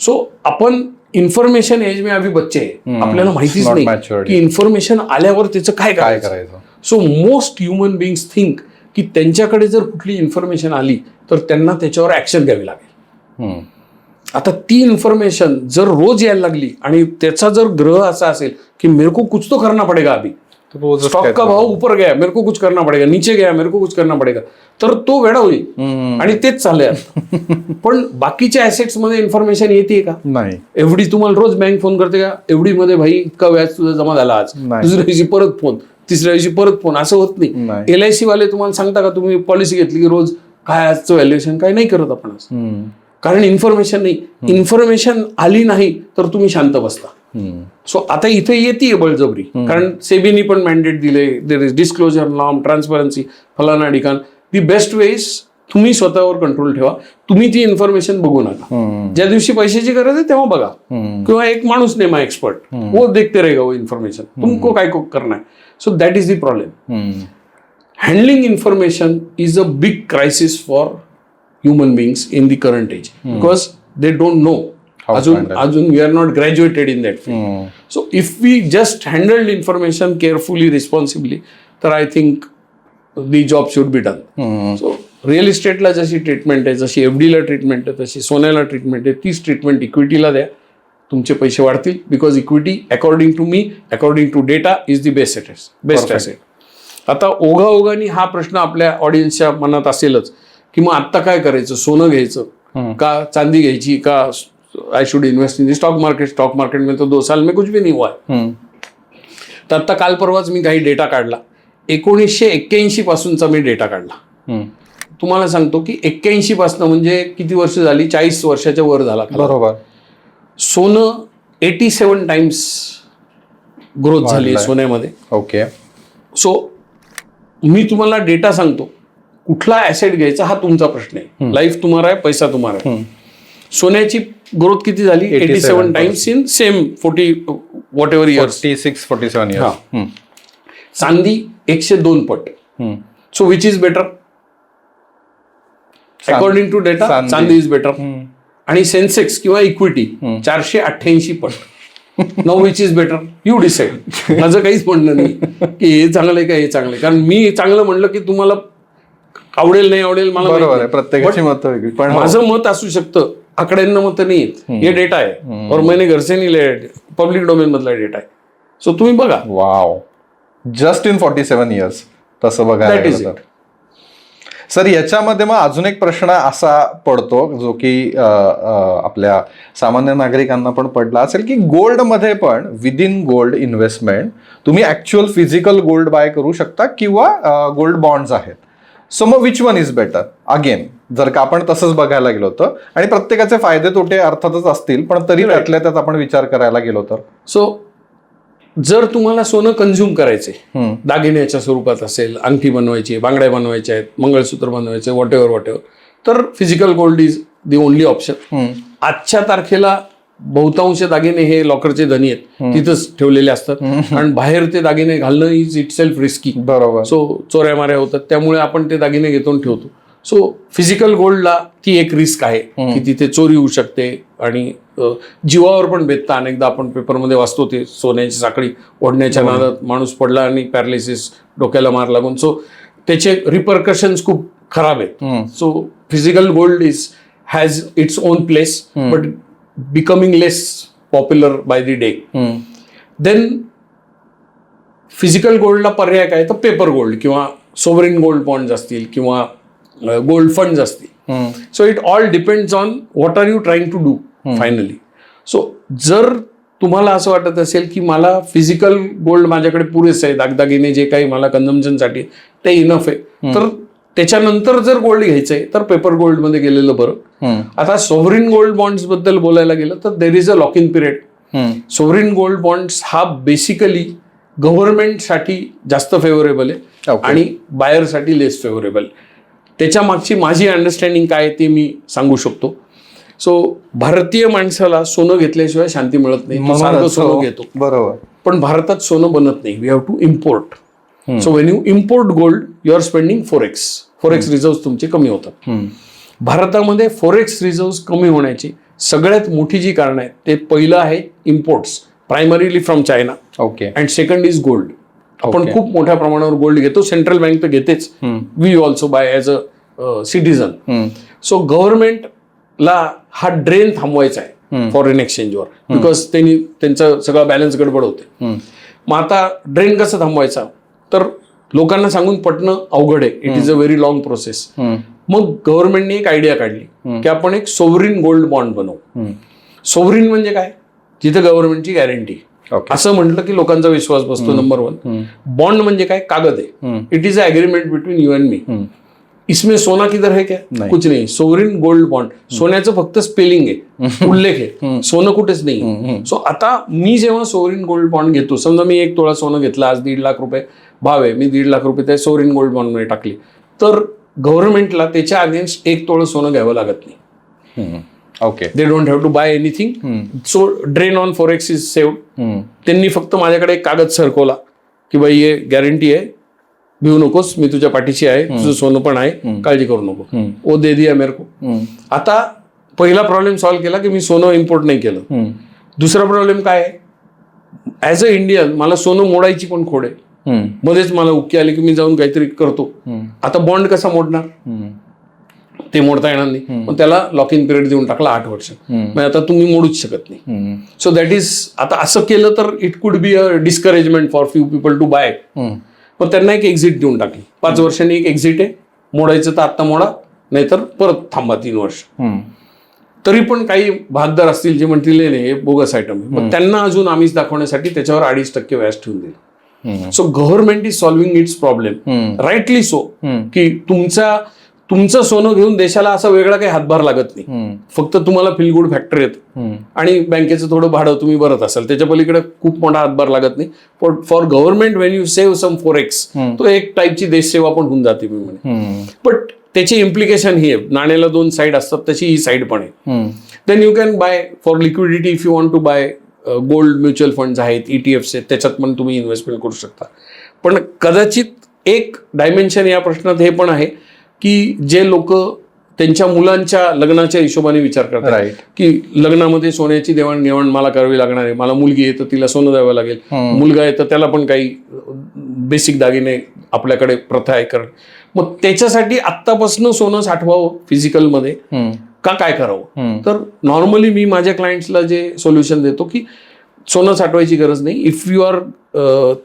So आपण इन्फॉर्मेशन एज में अभी बच्चे आहे, आपल्याला माहितीच नाही की इन्फॉर्मेशन आल्यावर त्याचं काय करायचं. सो मोस्ट ह्युमन बिंग्स थिंक की त्यांच्याकडे जर कुठली इन्फॉर्मेशन आली तर त्यांना त्याच्यावर ऍक्शन घ्यावी लागेल. आता ती इन्फॉर्मेशन जर रोज यायला लागली आणि त्याचा जर ग्रह असा असेल की मेरे को कुछ तो करना पडेगा, अभी स्टॉक का भाव ऊपर गया मेरे को कुछ करना पडेगा, नीचे गया मेरे को कुछ करना पडेगा, तर तो वेडा होईल. आणि तेच चाललंय. पण बाकीच्या ऍसेट्स मध्ये इन्फॉर्मेशन येते का? नाही. एवढी तुम्हाला रोज बँक फोन करते का? एवढी मध्ये भाई इतका व्याज तुझा जमा झाला आज, दुसऱ्या दिवशी परत फोन, तिसऱ्या दिवशी परत फोन, असं होत नाही. LIC वाले तुम्हाला सांगता का तुम्ही पॉलिसी घेतली की रोज काय आजचं व्हॅल्युएशन, काय नाही करत आपण आज. कारण इन्फॉर्मेशन नाही. इन्फॉर्मेशन आली नाही तर तुम्ही शांत बसता. सो आता इथे येते बळजबरी, कारण सेबीनी पण मॅन्डेट दिले, there is disclosure norm, transparency, फलाना ठिकाण. दी बेस्ट वे इज तुम्ही स्वतःवर कंट्रोल ठेवा. तुम्ही ती इन्फॉर्मेशन बघू नका. ज्या दिवशी पैशाची गरज आहे तेव्हा बघा, किंवा एक माणूस नेमा एक्सपर्ट, वो देखते रहेगा वो इन्फॉर्मेशन, तुमको काय करना है. So that is the problem. Handling information is a big crisis for human beings in the current age because they don't know. Ajun we are not graduated in that field. So if we just handled information carefully, responsibly, then I think the job should be done. So real estate ला जशी treatment आहे, जशी FD ला treatment आहे, तशी सोन्याला treatment आहे, तीच ट्रीटमेंट इक्विटीला द्या, तुमचे पैसे वाढतील. Because equity according to me, according to data, is the best asset. आता ओघाओघानी हा प्रश्न आपल्या ऑडियन्सच्या मनात असेलच की मग आत्ता काय करायचं? सोनं घ्यायचं का चांदी घ्यायची का? I should invest in the stock market में तो 2 साल में कुछ भी नहीं हुआ है. तर आत्ता काल परवाच मी काही डेटा काढला. 1981 पासूनचा मी डेटा काढला. तुम्हाला सांगतो की 81 पासून म्हणजे किती वर्ष झाली? 40 वर्षाच्या वर झाला. बरोबर. सोनं 87 टाइम्स ग्रोथ झाली सोन्यामध्ये. ओके. सो मी तुम्हाला डेटा सांगतो, कुठला ऍसेट घ्यायचा हा तुमचा प्रश्न आहे. लाईफ तुम्हाला आहे, पैसा तुम्हाला आहे. सोन्याची ग्रोथ किती झाली? 87 times in same 40 whatever years, 46-47 years. चांदी 102 पट. So which is better? According to data चांदी इज बेटर. आणि सेन्सेक्स किंवा इक्विटी 488 पट. Now which is better? You decide. माझं काहीच म्हणणं नाही की हे चांगलं आहे का हे चांगलं आहे, कारण मी चांगलं म्हणलं की तुम्हाला आवडेल नाही आवडेल मला, बरोबर आहे, प्रत्येकाची मत वेगळी. पण माझं मत असू शकतं, आकड्यांना मत नाही येत. हे डेटा आहे और मैंने घर से नहीं लिया, पब्लिक डोमेन मधला डेटा आहे. सो तुम्ही बघा. वाव. जस्ट इन 47 इयर्स तसं बघायला. सर, याच्यामध्ये मग अजून एक प्रश्न असा पडतो जो की आपल्या सामान्य नागरिकांना पण पडला असेल की गोल्डमध्ये पण विदिन गोल्ड इन्व्हेस्टमेंट तुम्ही ऍक्च्युअल फिजिकल गोल्ड बाय करू शकता किंवा गोल्ड बॉन्ड्स आहेत. सो मग which one is better? Again जर का आपण तसंच बघायला गेलो तर, आणि प्रत्येकाचे फायदे तोटे अर्थातच असतील, पण तरी त्यातल्या त्यात आपण विचार करायला गेलो तर. सो जर तुम्हाला सोनं कंझ्युम करायचे, दागिन्याच्या स्वरूपात असेल, अंगठी बनवायची, बांगड्या बनवायच्या आहेत, मंगळसूत्र बनवायचे, वॉट एव्हर, तर physical gold is the only option. आजच्या तारखेला बहुतांश दागिने हे लॉकरचे धनी आहेत, तिथंच ठेवलेले असतात, आणि बाहेर ते दागिने घालणं इज इट सेल्फ रिस्की. बरोबर. सो चोऱ्या माऱ्या होतात, त्यामुळे आपण ते दागिने घेतो ठेवतो. सो फिजिकल गोल्डला ती एक रिस्क आहे की तिथे चोरी होऊ शकते, आणि जीवावर पण बेतता. अनेकदा आपण पेपरमध्ये वाचतो ते सोन्याची साखळी ओढण्याच्या नादात माणूस पडला आणि पॅरालिसिस, डोक्याला मार लागून. सो त्याचे रिपरकशन्स खूप खराब आहेत. So physical gold has its own place, but becoming less popular by the day. Then physical गोल्डला पर्याय काय तर पेपर गोल्ड किंवा सोवरिन गोल्ड बॉन्ड्स असतील किंवा गोल्ड फंड्स असतील. So it all depends on what are you trying to do finally. So जर तुम्हाला असं वाटत असेल की मला फिजिकल गोल्ड माझ्याकडे पुरेसं आहे, दागदागिने जे काही मला कन्झम्पशनसाठी ते इनफ आहे, तर त्याच्यानंतर जर गोल्ड घ्यायचंय तर पेपर गोल्डमध्ये गेलेलं बरं. आता सोव्हरिन गोल्ड बॉन्ड्स बद्दल बोलायला गेलं तर there is a lock in period. Sovereign gold bonds हा बेसिकली गव्हर्नमेंटसाठी जास्त फेवरेबल आहे आणि बायरसाठी लेस फेवरेबल. त्याच्या मागची माझी अंडरस्टँडिंग काय ते मी सांगू शकतो. सो भारतीय माणसाला सोनं घेतल्याशिवाय शांती मिळत नाही, सारखं सोनं घेतो. बरोबर. पण भारतात सोनं बनत नाही. We have to import. So when you import gold you are spending forex reserve तुमचे कमी होतात. भारतामध्ये फोरेक्स रिझर्व्ह कमी होण्याची सगळ्यात मोठी जी कारण आहे ते पहिलं आहे imports, primarily from China. Okay. And second is gold. आपण खूप मोठ्या प्रमाणावर गोल्ड घेतो. सेंट्रल बँक तर घेतेच. We also buy as a citizen. So गव्हर्नमेंटला हा ड्रेन थांबवायचा आहे फॉरेन एक्सचेंजवर, बिकॉज त्यांनी त्यांचं सगळं बॅलन्स गडबड होते. मग आता ड्रेन कसं थांबवायचा तर लोकांना सांगून पटणं अवघड आहे. It is a very long process. मग गव्हर्नमेंटने एक आयडिया काढली की आपण एक सोव्हरिन गोल्ड बॉन्ड बनवू. सोव्हरिन म्हणजे काय, जिथे गव्हर्नमेंटची गॅरंटी. असं म्हटलं की लोकांचा विश्वास बसतो. Number one. बॉन्ड म्हणजे काय, कागद आहे. It is a agreement between you and me. इसमें सोना किधर है क्या, कुछ नहीं. सोवरिन गोल्ड बॉन्ड, सोन्याचं फक्त स्पेलिंग आहे, उल्लेख आहे, सोनं कुठेच नाही. सो आता मी जेव्हा सोवरिन गोल्ड बॉन्ड घेतो, समजा मी 1 तोळा सोनं घेतलं, आज 1.5 लाख रुपये भाव आहे, मी 1.5 लाख रुपये त्या सोवरिन गोल्ड बॉन्ड मध्ये टाकले, तर गव्हर्नमेंटला त्याच्या अगेन्स्ट 1 तोळं सोनं घ्यावं लागत नाही. Okay. They don't have to buy anything. So drain on forex is saved. त्यांनी फक्त माझ्याकडे एक कागद सरकवला की बाई हे गॅरंटी आहे, भिवू नकोस, मी तुझ्या पाठीशी आहे, तुझं सोनं पण आहे, काळजी करू नको. ओ दे दिया मेरे को. आता पहिला प्रॉब्लेम सॉल्व्ह केला की मी सोनं इम्पोर्ट नाही केलं. दुसरा प्रॉब्लेम काय आहे, ऍज अ इंडियन मला सोनं मोडायची पण खोड आहे. मध्येच मला उक्की आली की मी जाऊन काहीतरी करतो. आता बॉन्ड कसा मोडणार, ते मोडता येणार नाही. पण त्याला लॉक इन पिरियड देऊन टाकला 8 वर्ष. मग आता तुम्ही मोडूच शकत नाही. सो दॅट इज, आता असं केलं तर it could be a discouragement for few people to buy. पण त्यांना एक एक्झिट देऊन टाकली. 5 वर्षांनी एक एक्झिट आहे, मोडायचं तर आत्ता मोडा, नाहीतर परत थांबा 3 वर्ष. तरी पण काही भागदार असतील जे म्हणतील नाही हे बोगस आयटम, मग त्यांना अजून आमिष दाखवण्यासाठी त्याच्यावर 2.5% व्याज ठेवून दिलं. So government is solving it's problem, rightly so, की तुमचं सोनं घेऊन देशाला असा वेगळा काही हातभार लागत नाही. फक्त तुम्हाला फील गुड फॅक्टर येतं आणि बँकेचं थोडं भाडं तुम्ही भरत असाल, त्याच्या पलीकडे खूप मोठा हातभार लागत नाही. For government when you save some forex, तो एक टाईपची देशसेवा पण होऊन जाते मी म्हणे. बट त्याची इम्प्लिकेशन ही आहे, नाण्याला 2 साईड असतात, तशी ही साईड पण आहे. Then you can buy for liquidity if you want to buy gold mutual funds आहेत, ETFs आहेत, त्याच्यात पण तुम्ही इन्व्हेस्टमेंट करू शकता. पण कदाचित एक डायमेन्शन या प्रश्नात हे पण आहे की जे लोक त्यांच्या मुलांच्या लग्नाच्या हिशोबाने विचार करतात की लग्नामध्ये सोन्याची देवाणघेवाण मला करावी लागणार आहे, मला मुलगी आहे तर तिला सोनं द्यावं लागेल, मुलगा आहे तर त्याला पण काही बेसिक दागिने आपल्याकडे प्रथा आहे कारण, मग त्याच्यासाठी आत्तापासून सोनं साठवावं फिजिकलमध्ये का काय करावं. तर नॉर्मली मी माझ्या क्लायंट्सला जे सोल्युशन देतो की सोनं साठवायची गरज नाही. इफ यू आर,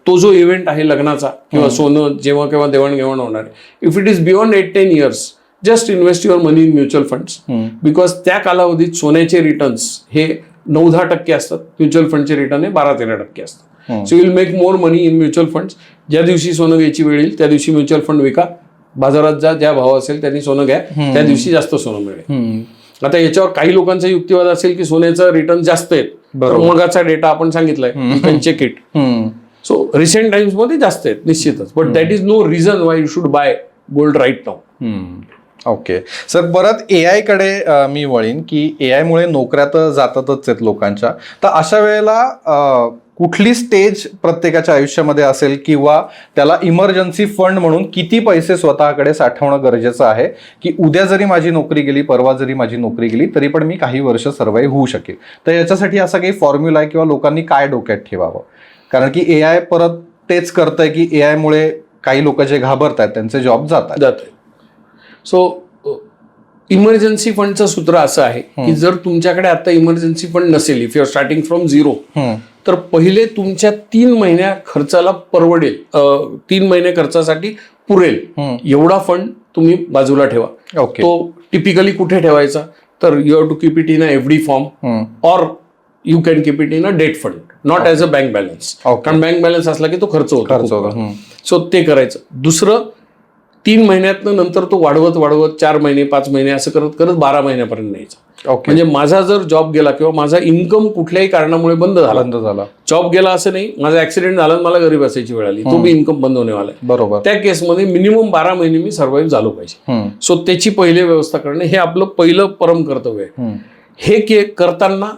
तो जो इव्हेंट आहे लग्नाचा किंवा सोनं जेव्हा केव्हा देवाणघेवाण होणार आहे, if it is beyond 8-10 years, just invest your money in mutual funds. Because त्या कालावधीत सोन्याचे रिटर्न्स हे 9-10% असतात, म्युच्युअल फंडचे रिटर्न हे 12-13% असतात. So will make more money in mutual funds. ज्या दिवशी सोनं घ्यायची वेळ येईल त्या दिवशी म्युच्युअल फंड विका, बाजारात जा, ज्या भाव असेल त्यांनी सोनं घ्या, त्या दिवशी जास्त सोनं मिळेल. आता याच्यावर काही लोकांचा युक्तिवाद असेल की सोन्याचं रिटर्न जास्त आहेत, तर मगाचा डेटा आपण सांगितलाय, you can check it. So recent times मध्ये जास्त आहेत निश्चितच, but that is no reason why you should buy gold right now. Okay sir, परत AI कडे मी वळीन की AI मुळे नोकऱ्या तर जातातच आहेत लोकांच्या, तर अशा वेळेला कुठली स्टेज प्रत्येकाच्या आयुष्यामध्ये असेल किंवा त्याला इमर्जन्सी फंड म्हणून किती पैसे स्वतःकडे साठवणं गरजेचं आहे की उद्या जरी माझी नोकरी गेली, परवा जरी माझी नोकरी गेली, तरी पण मी काही वर्ष सर्वाईव्ह होऊ शकेल. तर याच्यासाठी असा काही फॉर्म्युला आहे किंवा लोकांनी काय डोक्यात ठेवावं, कारण की AI परत तेच करतंय की AI मुळे काही लोक जे घाबरत आहेत त्यांचे जॉब जात आहेत. सो इमर्जन्सी फंडचं सूत्र असं आहे की जर तुमच्याकडे आता इमर्जन्सी फंड नसेल, if you are starting from 0, तर पहिले तुमच्या 3 महिन्या खर्चाला परवडेल, 3 महिने खर्चासाठी पुरेल एवढा फंड तुम्ही बाजूला ठेवा. ओके. तो टिपिकली कुठे ठेवायचा, तर you have to keep it in a FD form or you can keep it in a debt fund, not as a bank balance. कारण बँक बॅलन्स असला की तो खर्च होतो. सो ते करायचं. दुसरं, 3 महिन्यातनं नंतर तो वाढवत 4 महिने 5 महिने असं करत करत 12 महिन्यापर्यंत न्यायचा. म्हणजे माझा जर जॉब गेला किंवा माझा इन्कम कुठल्याही कारणामुळे बंद झाला, जॉब गेला असं नाही, माझा ऍक्सिडेंट झाला मला घरी बसायची वेळ आली, तो मी इन्कम बंद होण्यावाला आहे, बरोबर, त्या केसमध्ये मिनिमम 12 महिने मी सर्व्हाइव्ह झालो पाहिजे. सो त्याची पहिले व्यवस्था करणे हे आपलं पहिलं परम कर्तव्य आहे. हे करताना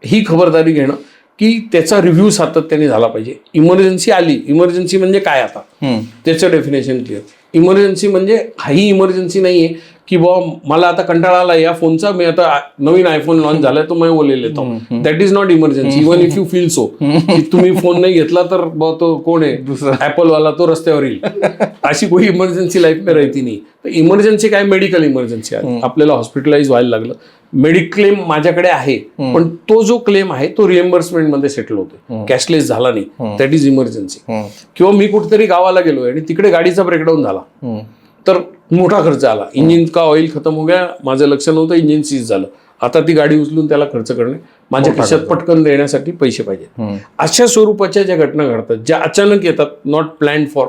ही खबरदारी घेणं की त्याचा रिव्ह्यू सातत्याने झाला पाहिजे. इमर्जन्सी आली, इमर्जन्सी म्हणजे काय आता त्याचं डेफिनेशन क्लिअर. इमर्जन्सी म्हणजे ही इमर्जन्सी नाहीये की बाबा मला आता कंटाळा आला या फोनचा, मी आता नवीन आयफोन लॉन्च झालाय तो मी बोलेल येतो. That is not emergency. Even if you feel so की तुम्ही फोन नाही घेतला तर तो कोण आहे दुसरा ऍपल वाला, तो रस्त्यावर येईल. अशी कोई इमर्जन्सी लाईफ में राहती नाही. तर इमर्जन्सी काय, मेडिकल इमर्जन्सी आहे, आपल्याला हॉस्पिटलाइज व्हायला लागलं, मेडिक्लेम माझ्याकडे आहे पण तो जो क्लेम आहे तो रिएम्बर्समेंट मध्ये सेटल होतो, कॅशलेस झाला नाही, दॅट इज इमर्जन्सी. किंवा मी कुठेतरी गावाला गेलोय आणि तिकडे गाडीचा ब्रेकडाऊन झाला तर मोठा खर्च आला, इंजिन का ऑइल खतम हो गया, माझं लक्ष नव्हतं, इंजिन सीज झालं, आता ती गाडी उचलून त्याला खर्च करणे, माझ्या खिशात पटकन देण्यासाठी पैसे पाहिजेत. अशा स्वरूपाच्या ज्या घटना घडतात, ज्या अचानक येतात, नॉट प्लॅन फॉर,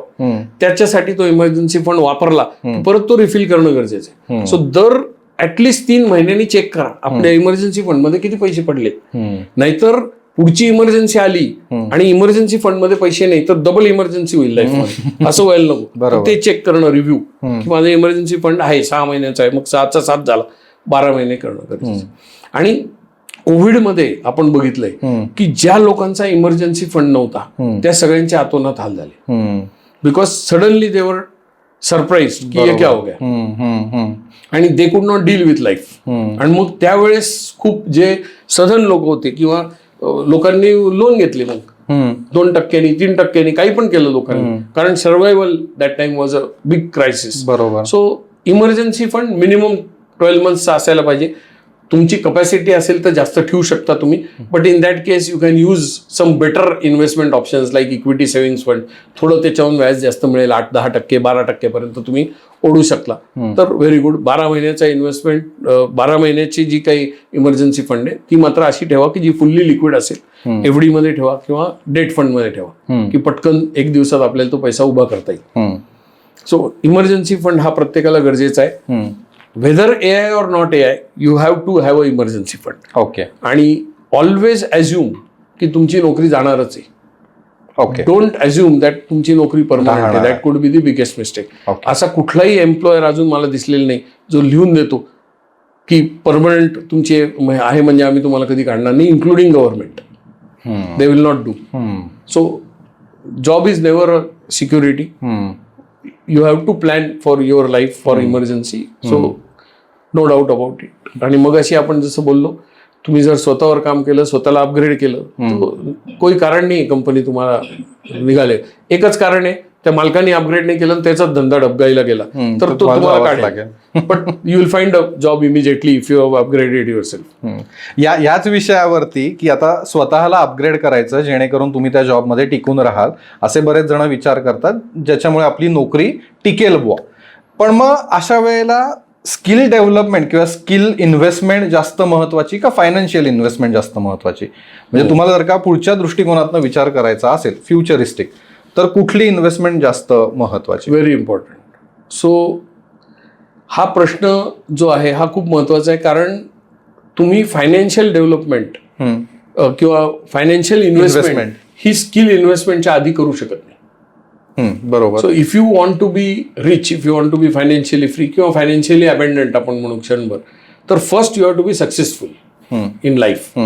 त्याच्यासाठी तो इमर्जन्सी फंड वापरला परत तो रिफिल करणं गरजेचं आहे. सो दर ऍटलिस्ट 3 महिन्यांनी चेक करा आपल्या इमर्जन्सी फंड मध्ये किती पैसे पडले. नाहीतर पुढची इमर्जन्सी आली आणि इमर्जन्सी फंड मध्ये पैसे नाही तर डबल इमर्जन्सी होईल लाईफमध्ये, असं व्हायला नको. ते चेक करणं, रिव्ह्यू की माझं इमर्जन्सी फंड आहे 6 महिन्याचा आहे, मग 6चा 7 झाला, 12 महिने करणं गरजेचं. आणि कोविडमध्ये आपण बघितलंय की ज्या लोकांचा इमर्जन्सी फंड नव्हता त्या सगळ्यांचे आतोनात हाल झाले, बिकॉज सडनली देवर सरप्राईज की हे क्या हो गया, आणि they could not deal with life. आणि मग त्यावेळेस खूप जे सधन लोक होते किंवा लोकांनी लोन घेतले, मग 2%, 3% काही पण केलं लोकांनी, कारण survival that time was a big crisis. बरोबर. सो इमर्जन्सी फंड मिनिमम 12 मंथचा असायला पाहिजे. तुमची कपॅसिटी असेल तर जास्त ठेवू शकता तुम्ही, but in that case you can use some better investment options like equity savings fund. थोडं त्याच्याहून व्याज जास्त मिळेल, 8-10%, 12% पर्यंत तुम्ही ओढू शकला तर व्हेरी गुड. 12 महिन्याचा इन्व्हेस्टमेंट, 12 महिन्याची जी काही इमर्जन्सी फंड आहे ती मात्र अशी ठेवा की जी फुल्ली लिक्विड असेल, एफडी मध्ये ठेवा किंवा डेट फंड मध्ये ठेवा की पटकन एक दिवसात आपल्याला तो पैसा उभा करता येईल. सो इमर्जन्सी फंड हा प्रत्येकाला गरजेचा आहे. Whether AI or not AI, you have to have a emergency fund. Okay. आणि ऑलवेज ॲज्युम की तुमची नोकरी जाणारच आहे. ओके. डोंट ॲज्युम दॅट तुमची नोकरी परमनंट आहे. That could be the biggest mistake. असा कुठलाही एम्प्लॉयर अजून मला दिसलेला नाही जो लिहून देतो की परमनंट तुमची आहे म्हणजे आम्ही तुम्हाला कधी काढणार नाही, including government. They will not do. So job is never a security. You have to plan for your life for emergency. So no doubt about it. आणि मग अशी आपण जसं बोललो, तुम्ही जर स्वतःवर काम केलं, स्वतःला अपग्रेड केलं, तर कोई कारण नाही कंपनी तुम्हाला निघाले. एकच कारण आहे, त्या मालकाने अपग्रेड नाही केलं त्याचाच धंदा डबगाईला गेला तर तो तुम्हाला काढेल. But you will find a job immediately if you have upgraded yourself. याच विषयावरती की आता स्वतःला अपग्रेड करायचं जेणेकरून तुम्ही त्या जॉबमध्ये टिकून राहाल, असे बरेच जण विचार करतात ज्याच्यामुळे आपली नोकरी टिकेल बुवा. पण मग अशा वेळेला स्किल डेव्हलपमेंट किंवा स्किल इन्व्हेस्टमेंट जास्त महत्वाची का फायनान्शियल इन्व्हेस्टमेंट जास्त महत्वाची? म्हणजे तुम्हाला जर का पुढच्या दृष्टिकोनातून विचार करायचा असेल फ्युचरिस्टिक, तर कुठली इन्व्हेस्टमेंट जास्त महत्वाची? Very important. सो हा प्रश्न जो आहे हा खूप महत्वाचा आहे, कारण तुम्ही फायनान्शियल डेव्हलपमेंट किंवा फायनान्शियल इन्व्हेस्टमेंट ही स्किल इन्व्हेस्टमेंटच्या आधी करू शकत नाही. बरोबर. So if you want to be rich, if you want to be financially free किंवा फायनान्शियली अबंडंट आपण म्हणू क्षणभर, तर first you have to be successful in life.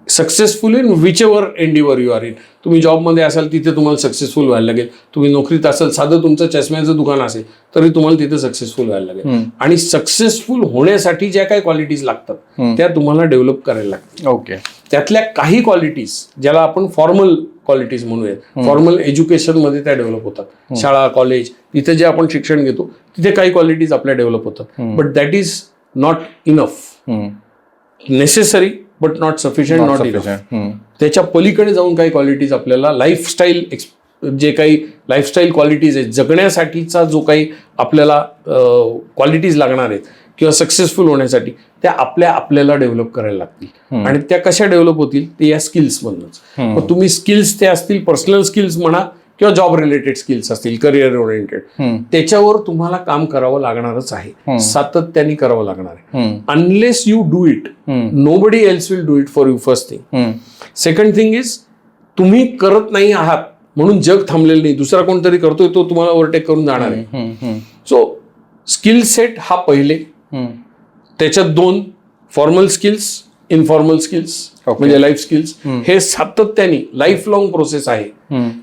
Successful in whichever endeavour you are in. तुम्ही जॉबमध्ये असाल तिथे तुम्हाला सक्सेसफुल व्हायला लागेल, तुम्ही नोकरीत असाल, साधं तुमचं चष्म्याचं दुकान असेल तरी तुम्हाला तिथे सक्सेसफुल व्हायला लागेल. आणि सक्सेसफुल होण्यासाठी ज्या काही क्वालिटीज लागतात त्या तुम्हाला डेव्हलप करायला लागतात. ओके. त्यातल्या काही क्वालिटीज ज्याला आपण फॉर्मल क्वालिटीज म्हणूयात, फॉर्मल एज्युकेशन मध्ये त्या डेव्हलप होतात. शाळा, कॉलेज, तिथे जे आपण शिक्षण घेतो तिथे काही क्वालिटीज आपल्या डेव्हलप होतात. But that is not enough. Necessary but not sufficient, not enough. त्याच्या पलीकडे जाऊन काही क्वालिटीज आपल्याला लाईफस्टाईल जे काही लाईफस्टाईल क्वालिटीज आहेत, जगण्यासाठीचा जो काही आपल्याला क्वालिटीज लागणार आहेत किंवा सक्सेसफुल होण्यासाठी, त्या आपल्याला डेव्हलप करायला लागतील. आणि त्या कशा डेव्हलप होतील ते या स्किल्समधूनच. मग तुम्ही स्किल्स ते असतील, पर्सनल स्किल्स म्हणा किंवा जॉब रिलेटेड स्किल्स असतील, करिअर ओरिएंटेड, त्याच्यावर तुम्हाला काम करावं लागणारच आहे, सातत्याने करावं लागणार आहे. Unless you do it, nobody else will do it for you. First thing. Second thing is, तुम्ही करत नाही आहात म्हणून जग थांबलेलं नाही, दुसरा कोणतरी करतोय तो तुम्हाला ओव्हरटेक करून जाणार आहे. सो स्किल सेट हा पहिले, त्याच्यात 2 फॉर्मल स्किल्स, इनफॉर्मल स्किल्स म्हणजे लाईफ स्किल्स. हे सातत्याने लाईफ लॉंग प्रोसेस आहे.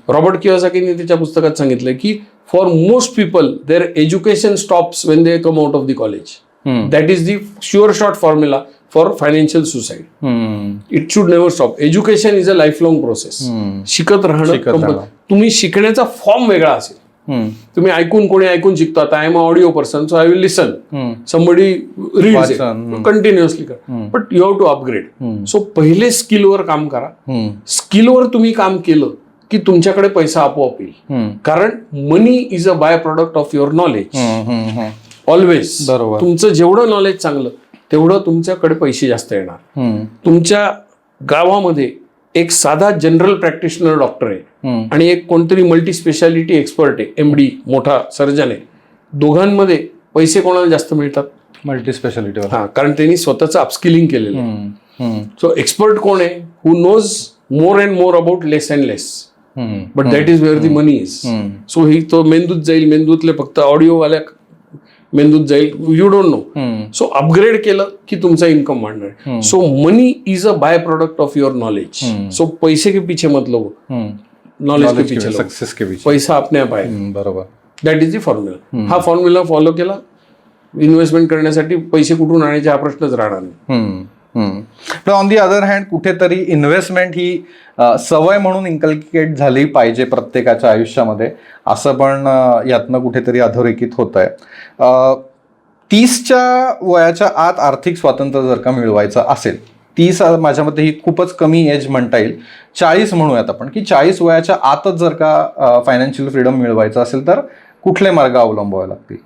रॉबर्ट कियोसाकीने त्याच्या पुस्तकात सांगितलं की for most people their education stops when they come out of the college. That is the sure short formula for financial suicide. It should never stop. Education is a life long process. शिकत राहणं. तुम्ही शिकण्याचा form वेगळा असेल. तुम्ही कोणी ऐकून शिकतो. आता I am audio person, so I will listen. Somebody reads continuously कर, but you have to upgrade. So पहिले स्किलवर काम करा. स्किलवर तुम्ही काम केलं की तुमच्याकडे पैसा आपोआप येईल. कारण money is a by product of your knowledge. Always. तुमचं जेवढं नॉलेज चांगलं तेवढं तुमच्याकडे पैसे जास्त येणार. तुमच्या गावामध्ये एक साधा जनरल प्रॅक्टिशनर डॉक्टर आहे आणि एक कोणतरी मल्टी स्पेशालिटी एक्सपर्ट आहे, MD मोठा सर्जन आहे. दोघांमध्ये पैसे कोणाला जास्त मिळतात? Multi speciality. हा, कारण त्यांनी स्वतःचं अपस्किलिंग केलेलं आहे. सो एक्सपर्ट कोण आहे? Who knows more and more about less and less, but that is where the money is. So ही तो मेंदूत जाईल, मेंदूतले फक्त ऑडिओवाल्या मेंदूत जाईल, you don't know. So upgrade केलं की तुमचा इन्कम वाढणार. So money is a by product of your knowledge. So पैसे के पीछे मत लगो, नॉलेज के पीछे, सक्सेस के पीछे. पैसा अपने आप आहे. बरोबर. That is the formula. हा फॉर्म्युला फॉलो केला, इन्व्हेस्टमेंट करण्यासाठी पैसे कुठून आणायचे हा प्रश्नच राहणार नाही. पण ऑन दी अदर हँड कुठेतरी इन्व्हेस्टमेंट ही सवय म्हणून इन्कल्केट झाली पाहिजे प्रत्येकाच्या आयुष्यामध्ये, असं पण यातनं कुठेतरी अधोरेखित होत आहे. 30च्या वयाच्या आत आर्थिक स्वातंत्र्य जर का मिळवायचं असेल, 30 माझ्या मते ही खूपच कमी एज म्हणता येईल. 40 म्हणूयात आपण, की 40 वयाच्या आतच जर का फायनान्शियल फ्रीडम मिळवायचं असेल तर कुठले मार्ग अवलंबावे लागतील?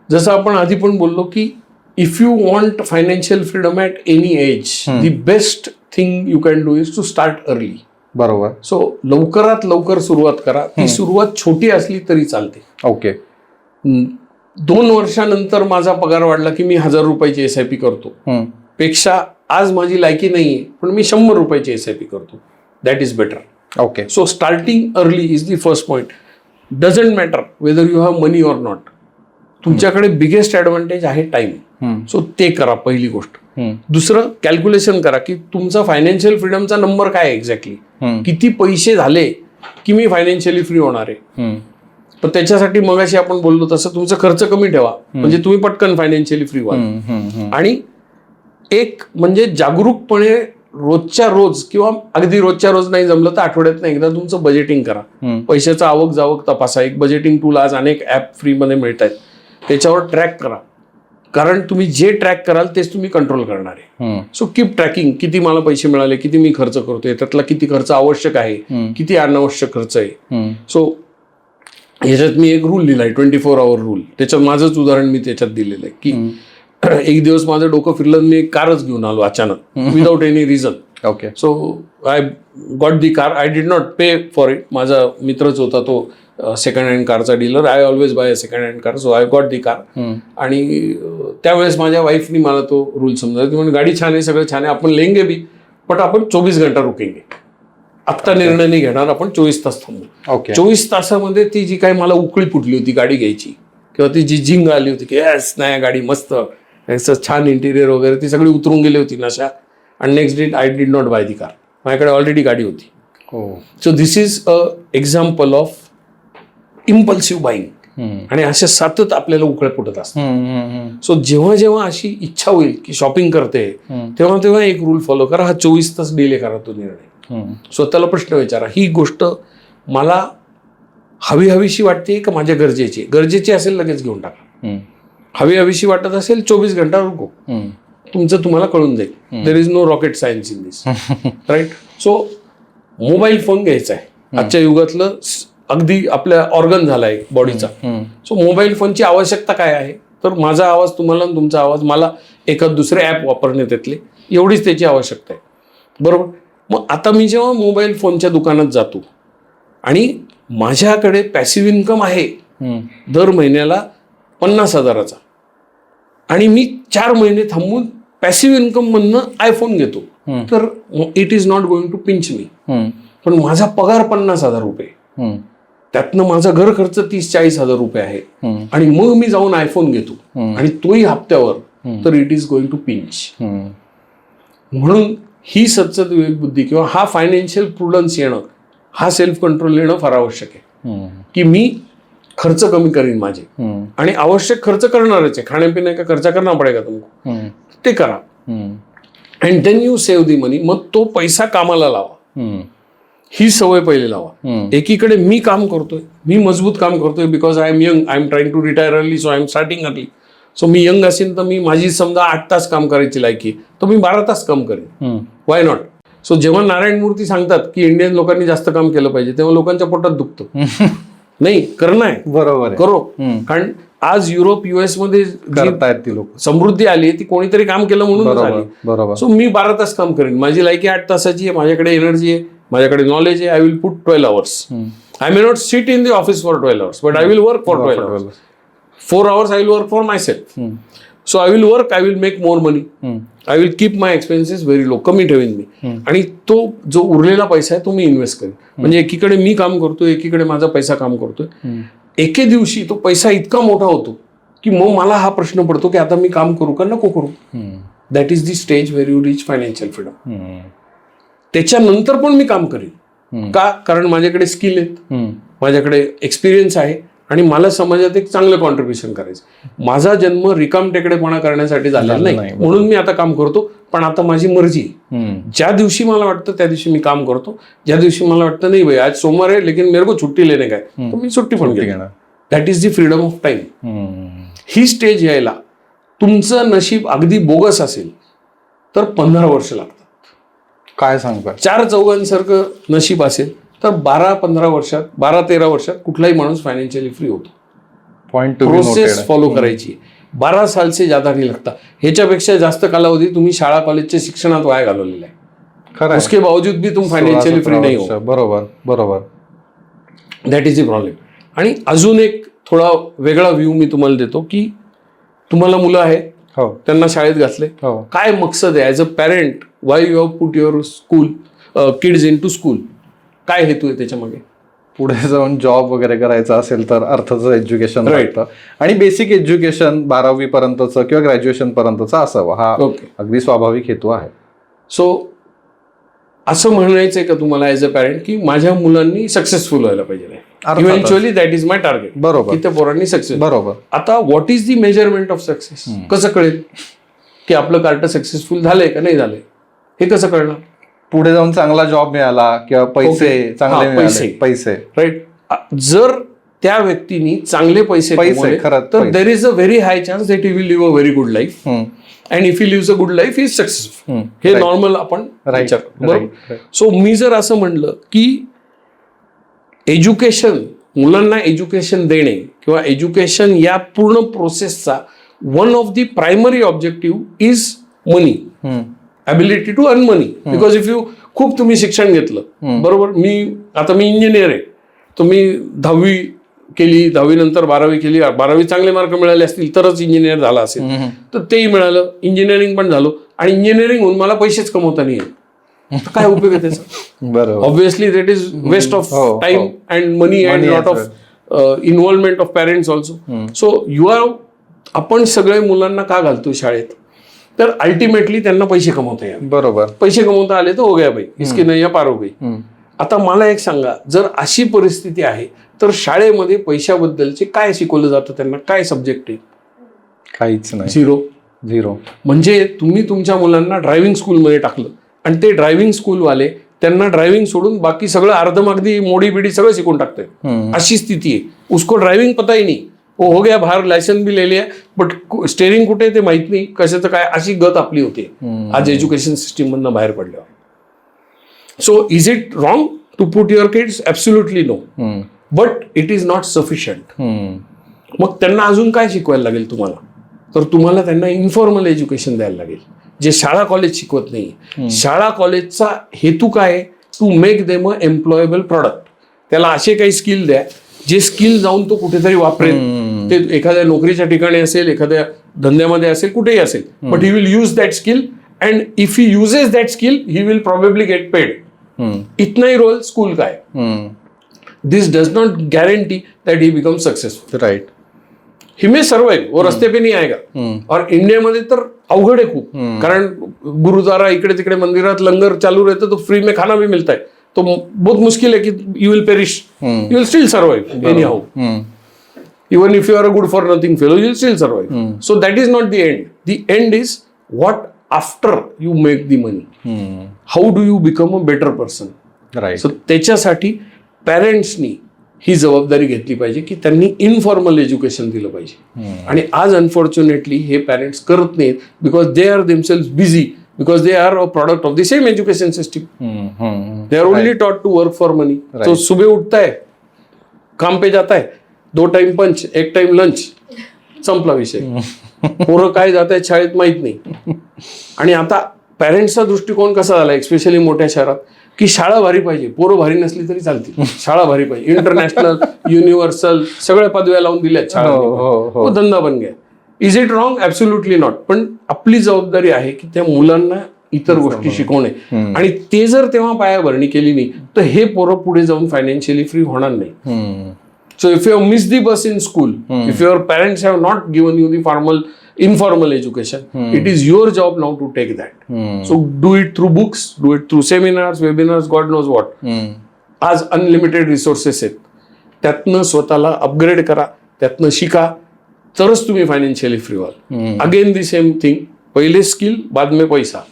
जसं आपण आधी पण बोललो की if you want financial freedom at any age, the best thing you can do is to start early. बरोबर. सो लवकरात लवकर सुरुवात करा. ती सुरुवात छोटी असली तरी चालते. ओके. 2 वर्षानंतर माझा पगार वाढला की मी 1000 रुपयाची SIP करतो, पेक्षा आज माझी लायकी नाहीये पण मी 100 रुपयाची SIP करतो. That is better. Okay. So starting early is the first point. Doesn't matter whether you have money or not. तुमच्याकडे बिगेस्ट ऍडव्हान्टेज आहे टाइम. सो ते करा, पहिली गोष्ट. दुसरं, कॅल्क्युलेशन करा की तुमचा फायनान्शियल फ्रीडमचा नंबर काय आहे एक्झॅक्टली. किती पैसे झाले की मी फायनान्शियली फ्री होणार आहे. पण त्याच्यासाठी मगाशी आपण बोललो तसं तुमचा खर्च कमी ठेवा, म्हणजे तुम्ही पटकन फायनान्शियली फ्री व्हाल. आणि एक म्हणजे जागरूकपणे रोजच्या रोज किंवा अगदी रोजच्या रोज नाही जमलं तर आठवड्यातनं एकदा तुमचं बजेटिंग करा. पैशाचं आवक जावक तपासा. एक बजेटिंग टूल आज अनेक ऍप फ्रीमध्ये मिळत आहेत, त्याच्यावर ट्रॅक करा. कारण तुम्ही जे ट्रॅक कराल तेच तुम्ही कंट्रोल करणार आहे. So keep tracking. किती मला पैसे मिळाले, किती मी खर्च करतोय, त्यातला किती खर्च आवश्यक आहे, किती अनावश्यक खर्च आहे. सो ह्याच्यात मी एक रूल लिहिलाय, 24 आवर रूल. त्याच्यात माझंच उदाहरण मी त्याच्यात दिलेलं आहे की एक दिवस माझं डोकं फिरलं, मी एक कारच घेऊन आलो अचानक, without any reason. Okay. So I got the car. I did not pay for it. माझा मित्रच होता तो सेकंड हँड कारचा dealer. I always buy a second hand car. So I got the car. आणि त्यावेळेस माझ्या वाईफनी मला तो रूल समजावला. ती म्हणजे गाडी छान आहे, सगळं छान आहे, आपण लेंगे भी, बट आपण 24 घंटा रुकेंगे. आत्ता निर्णय नाही घेणार, आपण 24 तास थांबू. 24 तासामध्ये ती जी काही मला उकळी फुटली होती गाडी घ्यायची किंवा ती जी झिंग आली होती की येस नाही गाडी मस्त, छान इंटिरियर वगैरे, ती सगळी उतरून गेली होती नशा. आणि next day I did not by the car. माझ्याकडे ऑलरेडी गाडी होती. So this is a example of impulsive buying. आणि अशा सतत आपल्याला उकळ फुटत असतात. सो जेव्हा जेव्हा अशी इच्छा होईल की शॉपिंग करते, तेव्हा तेव्हा एक रूल फॉलो करा. हा 24 तास डिले करा तो निर्णय. स्वतःला प्रश्न विचारा, ही गोष्ट मला हवीशी वाटते का माझ्या गरजेची? गरजेची असेल लगेच घेऊन टाका. हवीशी वाटत असेल 24 घंटा रुको. तुमचं तुम्हाला कळून जाईल. There is no rocket science in this, right? So mobile phone घ्यायचा आहे आजच्या युगातलं अगदी आपल्या ऑर्गन झाला आहे बॉडीचा. सो मोबाईल फोनची आवश्यकता काय आहे? तर माझा आवाज तुम्हाला आणि तुमचा आवाज मला एखाद दुसरे ॲप वापरणे त्यातले, एवढीच त्याची आवश्यकता आहे, बरोबर? मग आता मी जेव्हा मोबाईल फोनच्या दुकानात जातो आणि माझ्याकडे पॅसिव्ह इन्कम आहे दर महिन्याला 50,000चा आणि मी 4 महिने थांबून पॅसिव्ह इन्कम मधनं आयफोन घेतो, तर it is not going to pinch me. पण माझा पगार 50,000 रुपये, त्यातनं माझा घर खर्च 30-40,000 रुपये आहे आणि मग मी जाऊन आयफोन घेतो आणि तोही हप्त्यावर, तर it is going to pinch. म्हणून ही सतत विवेक बुद्धी किंवा हा फायनान्शियल प्रुडन्स येणं, हा सेल्फ कंट्रोल येणं फार आवश्यक आहे की मी खर्च कमी करीन माझे, आणि आवश्यक खर्च करणारच आहे. खाण्यापिण्या का खर्च करना पडेगा तुमको, ते करा. And then you save the money. मग तो पैसा कामाला लावा, ही सवय पहिले लावा. एकीकडे मी काम करतोय, मी मजबूत काम करतोय because I am young, I am trying to retire early, so I am starting early. So मी यंग असेल तर मी माझी समजा 8 तास काम करायची लायकी, तर मी 12 तास काम करेन. Why not? सो जेव्हा नारायण मूर्ती सांगतात की इंडियन लोकांनी जास्त काम केलं पाहिजे, तेव्हा लोकांच्या पोटात दुखतं. नाही, करणं आहे, बरोबर, करो. कारण आज युरोप US मध्ये करतायत ती लोक, समृद्धी आली ती कोणीतरी काम केलं म्हणून आली. बरोबर. सो मी 12 तास काम करेन, माझी लायकी 8 तासाची आहे, माझ्याकडे एनर्जी आहे, माझ्याकडे नॉलेज आहे. I will put 12 hours. I may not sit in the office for 12 hours, but I will work for 12 hours. 4 hours I will work for myself. So I will work, I will make more money. I will keep my expenses very low. कमी ठेवीन मी, आणि तो जो उरलेला पैसा आहे तो मी invest करेन. म्हणजे एकीकडे मी काम करतोय, एकीकडे माझा पैसा काम करतोय. एके दिवशी तो पैसा इतका मोठा होतो की मग मला हा प्रश्न पडतो की आता मी काम करू का नको करू. That is the stage where you reach financial freedom. त्याच्यानंतर पण मी काम करेन. का? कारण माझ्याकडे स्किल आहेत, माझ्याकडे एक्सपिरियन्स आहे आणि मला समाजात एक चांगलं कॉन्ट्रीब्युशन करायचं. माझा जन्म रिकाम टेकडेपणा करण्यासाठी झालेला नाही, म्हणून मी आता काम करतो. पण आता माझी मर्जी आहे. ज्या दिवशी मला वाटतं त्या दिवशी मी काम करतो, ज्या दिवशी मला वाटतं नाही भाई आज सोमवार आहे लेकिन मेरे को छुट्टी लेने काय, तर मी सुट्टी पण घेणार. That is the freedom of time. He stage यायला तुमचं नशीब अगदी बोगस असेल तर 15 वर्ष लागतात. काय सांगता? 4 नशीब असेल तर 12-15 वर्षात, 12-13 वर्षात कुठलाही माणूस फायनान्शियली फ्री होतो. प्रोसेस फॉलो करायची. 12 साल से ज्यादा नहीं लगता. ह्याच्यापेक्षा जास्त कालावधी तुम्ही शाळा कॉलेजच्या शिक्षणात वाया घालवलेला आहे. उसके बावजूद भी तुम फायनान्शियली फ्री नाही हो. बरोबर बरोबर. That is the problem. आणि अजून एक थोडा वेगळा व्ह्यू मी तुम्हाला देतो की तुम्हाला मुलं आहेत, त्यांना शाळेत घातले, काय मकसद आहे as a parent? Why you have put your school kids in to school? काय हेतू आहे त्याच्या मागे? पुढे जाऊन जॉब वगैरे करायचा असेल तर अर्थाचं एज्युकेशन राहतं, आणि बेसिक एज्युकेशन 12वी पर्यंतचं किंवा ग्रॅज्युएशन पर्यंतचं असावं, हा अगदी स्वाभाविक हेतू आहे. सो असं म्हणायचंय का तुम्हाला ॲज अ पॅरेंट की माझ्या मुलांनी सक्सेसफुल व्हायला पाहिजे? Eventually that is my target. बरोबर. की त्या पोरांनी सक्सेस. बरोबर. आता what is the measurement of success? कसं कळेल की आपलं कार्ट सक्सेसफुल झालंय का नाही झालंय? हे कसं कळणार? पुढे जाऊन चांगला जॉब मिळाला किंवा पैसे चांगले मिळाले, पैसे, राईट? जर त्या व्यक्तीने चांगले पैसे खरंच, तर there is a very high chance that he will live a very good life. And if he lives a good life is successful. हे नॉर्मल आपण विचार, बरोबर? सो मी जर असं म्हणलं की एज्युकेशन, मुलांना एज्युकेशन देणे किंवा एज्युकेशन या पूर्ण प्रोसेसचा one of the primary objective is money, ability to earn money. Because if you खूप तुम्ही शिक्षण घेतलं, बरोबर? मी इंजिनियर आहे, तर मी 10वी केली, 10वी नंतर 12वी केली, 12वी चांगले मार्क मिळाले असतील तरच इंजिनियर झाला असेल, तर तेही मिळालं, इंजिनिअरिंग पण झालो, आणि इंजिनिअरिंग होऊन मला पैसेच कमवता नाही येत, काय उपयोग आहे त्याचा? बरोबर. Obviously that is waste of time and money and lot of involvement of parents also. So आपण सगळे मुलांना का घालतो शाळेत? तर अल्टिमेटली त्यांना पैसे कमवता येईल. बरोबर. पैसे कमवता आले तर हो गया भाई, इसकी नैया पार हो गई. आता मला एक सांगा, जर अशी परिस्थिती आहे तर शाळेमध्ये पैशाबद्दलचे काय शिकवलं जातं? त्यांना काय सब्जेक्ट आहे? काहीच नाही. झिरो. म्हणजे तुम्ही तुमच्या मुलांना ड्रायव्हिंग स्कूलमध्ये टाकलं आणि ते ड्रायव्हिंग स्कूलवाले त्यांना ड्रायव्हिंग सोडून बाकी सगळं अर्धमागदी मोडी बिडी सगळं शिकवून टाकतंय. अशी स्थिती आहे. उसको ड्रायव्हिंग पता ही नाही, हो गया बाहेर लायसन बी लिहिली आहे बट स्टेरिंग कुठे आहे ते माहित नाही, कशाचं काय, अशी गत आपली होती आज एज्युकेशन सिस्टीम मधनं बाहेर पडल्यावर. So is it wrong to put your kids? Absolutely no, but it is not sufficient. मग त्यांना अजून काय शिकवायला लागेल तुम्हाला? तर तुम्हाला त्यांना इन्फॉर्मल एज्युकेशन द्यायला लागेल, जे शाळा कॉलेज शिकवत नाही. शाळा कॉलेजचा हेतू काय? To make them a employable product. त्याला असे काही स्किल द्या जे स्किल जाऊन तो कुठेतरी वापरेल. ते एखाद्या नोकरीच्या ठिकाणी असेल, एखाद्या धंद्यामध्ये असेल, कुठेही असेल, but he will use that skill and if he uses that skill he will probably get paid. इतना ही रोल स्कूल का है. This does not guarantee that he become successful. Right. He may survive, वो रस्ते पे नहीं आएगा. और इंडियामध्ये तर अवघड आहे खूप, कारण गुरुद्वारा इकडे तिकडे मंदिरात लंगर चालू रहते तो फ्री में खाना भी मिलता है, तो बहुत मुश्किल है कि you will perish, you will still survive anyhow. Even if you are a good for nothing fellow, you'll still survive. So that is not the end. The end is what after you make the money. How do you become a better person? Right. So त्याच्यासाठी पॅरेंट्सनी ही जबाबदारी घेतली पाहिजे की त्यांनी informal education दिलं पाहिजे. आणि आज अनफॉर्च्युनेटली हे पॅरेंट्स करत नाहीत because they R themselves busy, because they are a product of the same education system. They are only टॉट टू वर्क फॉर मनी. तो सुबह उठता है, काम पे जाता है, 2 टाइम पंच, 1 टाइम लंच, संपला विषय. पोरं काय जात आहेत शाळेत माहित नाही. आणि आता पॅरेंट्सचा दृष्टिकोन कसा झाला, स्पेशली मोठ्या शहरात, की शाळा भारी पाहिजे, पोरं भारी नसली तरी चालतील, शाळा भारी पाहिजे. इंटरनॅशनल, युनिव्हर्सल सगळ्या पदव्या लावून दिल्यात शाळा, तो धंदा बन गया. Is it wrong? Absolutely not. पण आपली जबाबदारी आहे की त्या मुलांना इतर गोष्टी शिकवणे, आणि ते जर तेव्हा पायाभरणी केली नाही तर हे पोरं पुढे जाऊन फायनान्शियली फ्री होणार नाही. So if you have missed the bus in school, if your parents have not given you the informal education, it is your job now to take that. So do it through books, do it through seminars, webinars, God knows what. आज unlimited resources आहेत, त्यातनं स्वतःला upgrade करा, त्यातनं शिका, तरच तुम्ही financially free व्हाल. अगेन दी सेम थिंग, पहिले स्किल बाद में पैसा.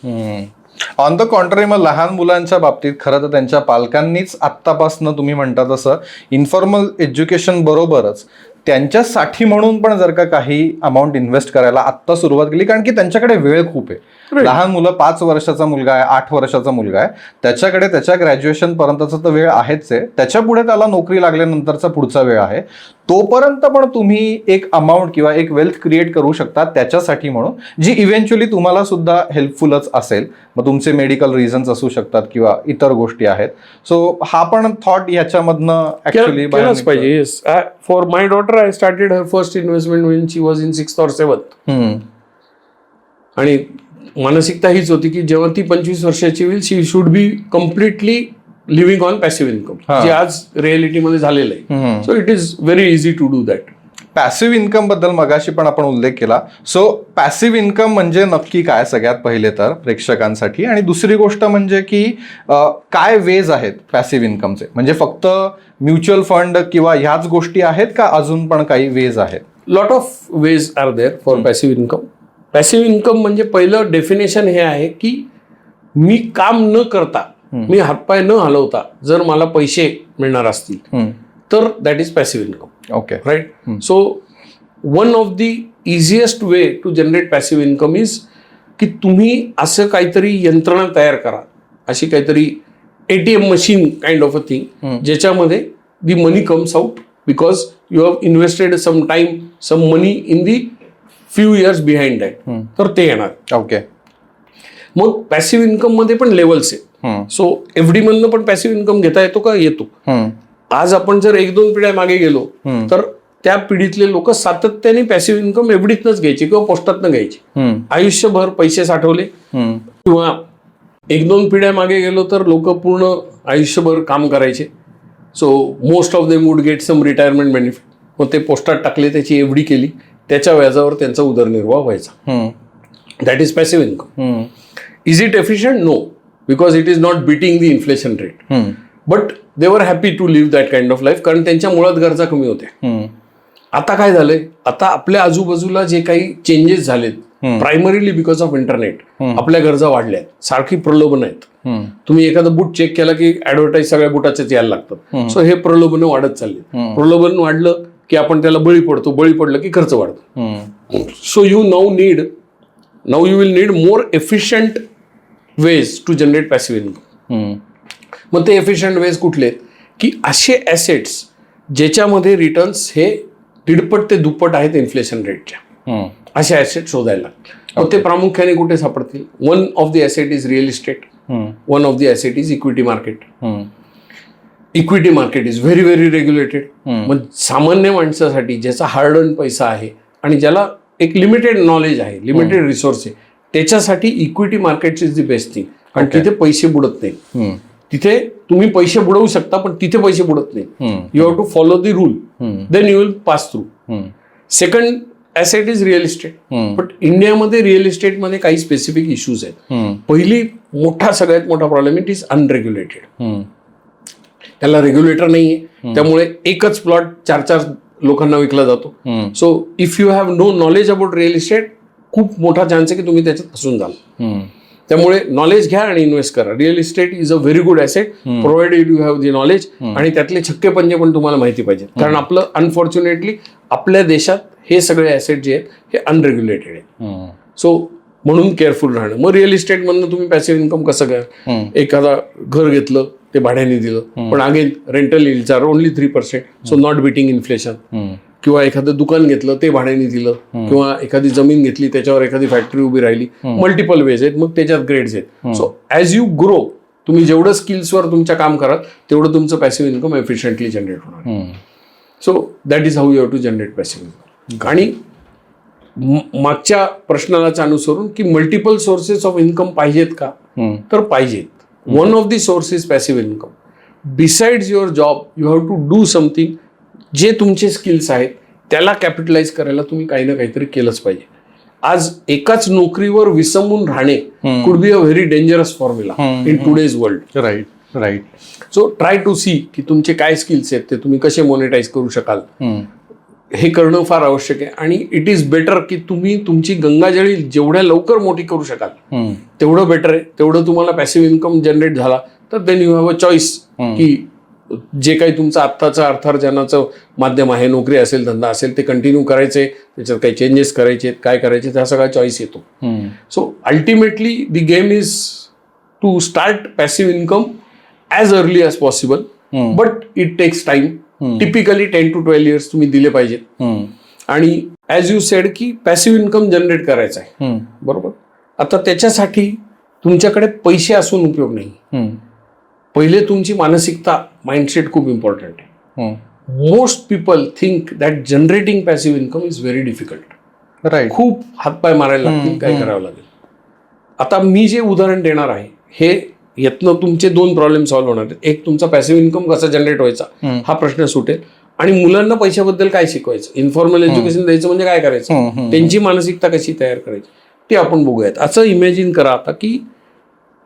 ऑन द कॉन्ट्ररी, मग लहान मुलांच्या बाबतीत खरं तर त्यांच्या पालकांनीच आत्तापासून तुम्ही म्हणता तसं इन्फॉर्मल एज्युकेशन बरोबरच त्यांच्यासाठी म्हणून पण जर का काही अमाऊंट इन्व्हेस्ट करायला आत्ता सुरुवात केली, कारण की त्यांच्याकडे वेळ खूप आहे. लहान मुलं, 5 वर्षाचा मुलगा आहे, 8 वर्षाचा मुलगा आहे, त्याच्याकडे त्याच्या ग्रॅज्युएशन पर्यंतचा तर वेळ आहेच आहे, त्याच्या पुढे त्याला नोकरी लागल्यानंतरचा पुढचा वेळ आहे. तोपर्यंत पण तुम्ही एक अमाऊंट किंवा एक वेल्थ क्रिएट करू शकता त्याच्यासाठी म्हणून, जी इव्हेंच्युअली तुम्हाला सुद्धा हेल्पफुलच असेल. मग तुमचे मेडिकल रिझन्स असू शकतात किंवा इतर गोष्टी आहेत. सो हा पण थॉट ह्याच्यामधनं ऍक्च्युअली केलाच पाहिजे. Yes, for my daughter I started her first investment when she was in 6th or 7th. आणि मानसिकता हीच होती की जेव्हा ती 25 वर्षाची होईल, she should be completely living on passive income, जे आज रिअलिटीमध्ये झालेलं आहे. So it is very easy to do that. Passive income बद्दल मगाशी पण आपण उल्लेख केला. सो पॅसिव्ह इन्कम म्हणजे नक्की काय सगळ्यात पहिले तर प्रेक्षकांसाठी, आणि दुसरी गोष्ट म्हणजे की काय वेज आहेत पॅसिव्ह इन्कमचे, म्हणजे फक्त म्युच्युअल फंड किंवा ह्याच गोष्टी आहेत का अजून पण काही वेज आहेत? Lot of ways are there for passive income. Passive income म्हणजे पहिलं डेफिनेशन हे आहे की मी काम न करता, मी हातपाय न हलवता जर मला पैसे मिळणार असतील तर that is passive income. Okay, right. So one of the easiest way to generate passive income is की तुम्ही असं काहीतरी यंत्रणा तयार करा, अशी काहीतरी ATM machine kind of a thing, ज्याच्यामध्ये the money comes out because you have invested some time, some money in the few years behind that, तर ते येणार. ओके. मग पॅसिव्ह इन्कम मध्ये पण लेवल्स आहेत. सो एफडी मधनं पण पॅसिव्ह इन्कम घेता येतो का? येतो. आज आपण जर 1-2 पिढ्या मागे गेलो तर त्या पिढीतले लोक सातत्याने पॅसिव्ह इन्कम एफडीतनंच घ्यायची किंवा पोस्टातनं घ्यायची, आयुष्यभर पैसे साठवले. किंवा 1-2 पिढ्या मागे गेलो तर लोक पूर्ण आयुष्यभर काम करायचे. So most of them would get some retirement benefit. मग ते पोस्टात टाकले, त्याची एफडी केली, त्याच्या व्याजावर त्यांचा उदरनिर्वाह व्हायचा. That is passive income. Is it efficient? No, because it is not beating the inflation rate. But they were happy to live that kind of life, कारण त्यांच्या मुळात गरजा कमी होत्या. आता काय झालंय, आता आपल्या आजूबाजूला जे काही चेंजेस झालेत, प्रायमरीली बिकॉज ऑफ इंटरनेट, आपल्या गरजा वाढल्यात, सारखी प्रलोभन आहेत. तुम्ही एखादं बूट चेक केला की ऍडव्हर्टाईज सगळ्या बुटाचेच यायला लागतात. सो हे प्रलोभन वाढत चालले. प्रलोभन वाढलं की आपण त्याला बळी पडतो, बळी पडलं की खर्च वाढतो. So you now you will need more efficient ways to generate passive income. मग ते एफिशियंट वेज कुठले की असे ॲसेट्स ज्याच्यामध्ये रिटर्न्स हे दीडपट ते दुप्पट आहेत इन्फ्लेशन रेटच्या, असे ॲसेट शोधायला लागतील. मग ते प्रामुख्याने कुठे सापडतील? One of the asset is real estate, one of the asset is equity market. Equity market is very very regulated. मग सामान्य माणसासाठी ज्याचा हार्ड अर्न पैसा आहे आणि ज्याला एक लिमिटेड नॉलेज आहे, लिमिटेड रिसोर्स आहे, त्याच्यासाठी equity market is the best thing. कारण तिथे पैसे बुडत नाही. तिथे तुम्ही पैसे बुडवू शकता पण तिथे पैसे बुडत नाही. You have to follow the rule, then you will pass through. Second asset is real estate. But इंडियामध्ये रिअल इस्टेटमध्ये काही स्पेसिफिक इश्यूज आहेत. पहिली सगळ्यात मोठा प्रॉब्लेम इट इज अनरेग्युलेटेड. त्याला रेग्युलेटर नाहीये, त्यामुळे एकच प्लॉट 4-4 लोकांना विकला जातो. So if you have no knowledge about real estate, खूप मोठा चान्स आहे की तुम्ही त्याच्यात फसून जाल. त्यामुळे नॉलेज घ्या आणि इन्व्हेस्ट करा. Real estate is a very good asset provided you have the knowledge. आणि त्यातले छक्के पंजे पण तुम्हाला माहिती पाहिजे. कारण आपलं अनफॉर्च्युनेटली आपल्या देशात हे सगळे ॲसेट जे आहेत हे अनरेग्युलेटेड आहेत. सो म्हणून केअरफुल राहणं. मग रिअल इस्टेटमधनं तुम्ही पॅसिव्ह इन्कम कसं घ्या? एखादा घर घेतलं, ते भाड्याने दिलं, पण again rental yields are only 3%, so not beating inflation. किंवा एखादं दुकान घेतलं, ते भाड्याने दिलं, किंवा एखादी जमीन घेतली, त्याच्यावर एखादी फॅक्टरी उभी राहिली. मल्टिपल वेज आहेत, मग त्याच्यात ग्रेड्स आहेत. सो ॲज यू ग्रो, तुम्ही जेवढं स्किल्सवर तुमच्या काम कराल तेवढं तुमचं पॅसिव्ह इन्कम एफिशियंटली जनरेट होणार. So that is how you have to generate passive income. आणि मागच्या प्रश्नालाच अनुसरून की मल्टिपल सोर्सेस ऑफ इन्कम पाहिजेत का? तर पाहिजेत. One of the source is passive income. Besides your job you have to do something. जे तुमचे स्किल्स आहेत त्याला कॅपिटलाइज करायला तुम्ही काही ना काहीतरी केलंच पाहिजे. आज एकाच नोकरीवर विसंबून राहणे could be a very dangerous formula in today's world. Right. So try to see की तुमचे काय स्किल्स आहेत, ते तुम्ही कसे मॉनिटाईज करू शकाल, हे करणं फार आवश्यक आहे. आणि इट इज बेटर की तुम्ही तुमची गंगाजळी जेवढ्या लवकर मोठी करू शकाल तेवढं बेटर आहे. तेवढं तुम्हाला पॅसिव्ह इन्कम जनरेट झाला तर then you have a choice की जे काही तुमचं आत्ताचं अर्थार्जनाचं माध्यम आहे, नोकरी असेल, धंदा असेल, ते कंटिन्यू करायचे, त्याच्यात काही चेंजेस करायचे, काय करायचे, त्या सगळा चॉईस येतो. So ultimately the game is to start passive income as early as possible, but it takes time. Typically 10 to 12 years तुम्ही दिले पाहिजेत. आणि ॲज यू सेड की पॅसिव्ह इन्कम जनरेट करायचा आहे, बरोबर. आता त्याच्यासाठी तुमच्याकडे पैसे असून उपयोग नाही. पहिले तुमची मानसिकता, माइंडसेट खूप इम्पॉर्टंट आहे. Most people think that generating passive income is very difficult. Right. खूप हातपाय मारायला लागतील, काय करावं लागेल. आता मी जे उदाहरण देणार आहे हे यातनं तुमचे 2 प्रॉब्लेम सॉल्व्ह होणार आहेत. एक, तुमचा पॅसिव्ह इन्कम कसा जनरेट व्हायचा हा प्रश्न सुटेल. आणि मुलांना पैशाबद्दल काय शिकवायचं, इन्फॉर्मल एज्युकेशन द्यायचं म्हणजे काय करायचं, त्यांची मानसिकता कशी तयार करायची ते आपण बघूयात. असं इमॅजिन करा आता की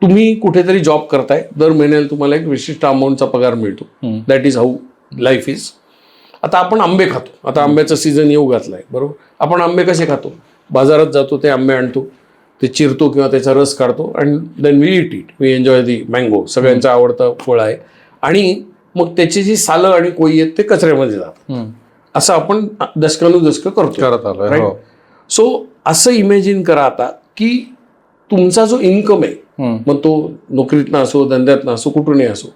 तुम्ही कुठेतरी जॉब करताय, दर महिन्याला तुम्हाला एक विशिष्ट अमाऊंटचा पगार मिळतो. That is how life is. आता आपण आंबे खातो, आता आंब्याचा सीझन येऊ घातलाय, बरोबर. आपण आंबे कसे खातो? बाजारात जातो, ते आंबे आणतो, ते चिरतो किंवा त्याचा रस काढतो, and then we eat it, we enjoy the mango. सगळ्यांचं आवडतं फळ आहे. आणि मग त्याची जी सालं आणि कोई आहेत ते कचऱ्यामध्ये जातात. असं आपण दशकानुदशकं करतो. सो असं इमॅजिन करा आता की तुमचा जो इन्कम आहे, मग तो नोकरीतनं असो, धंद्यातनं असो, कुठूनही असो,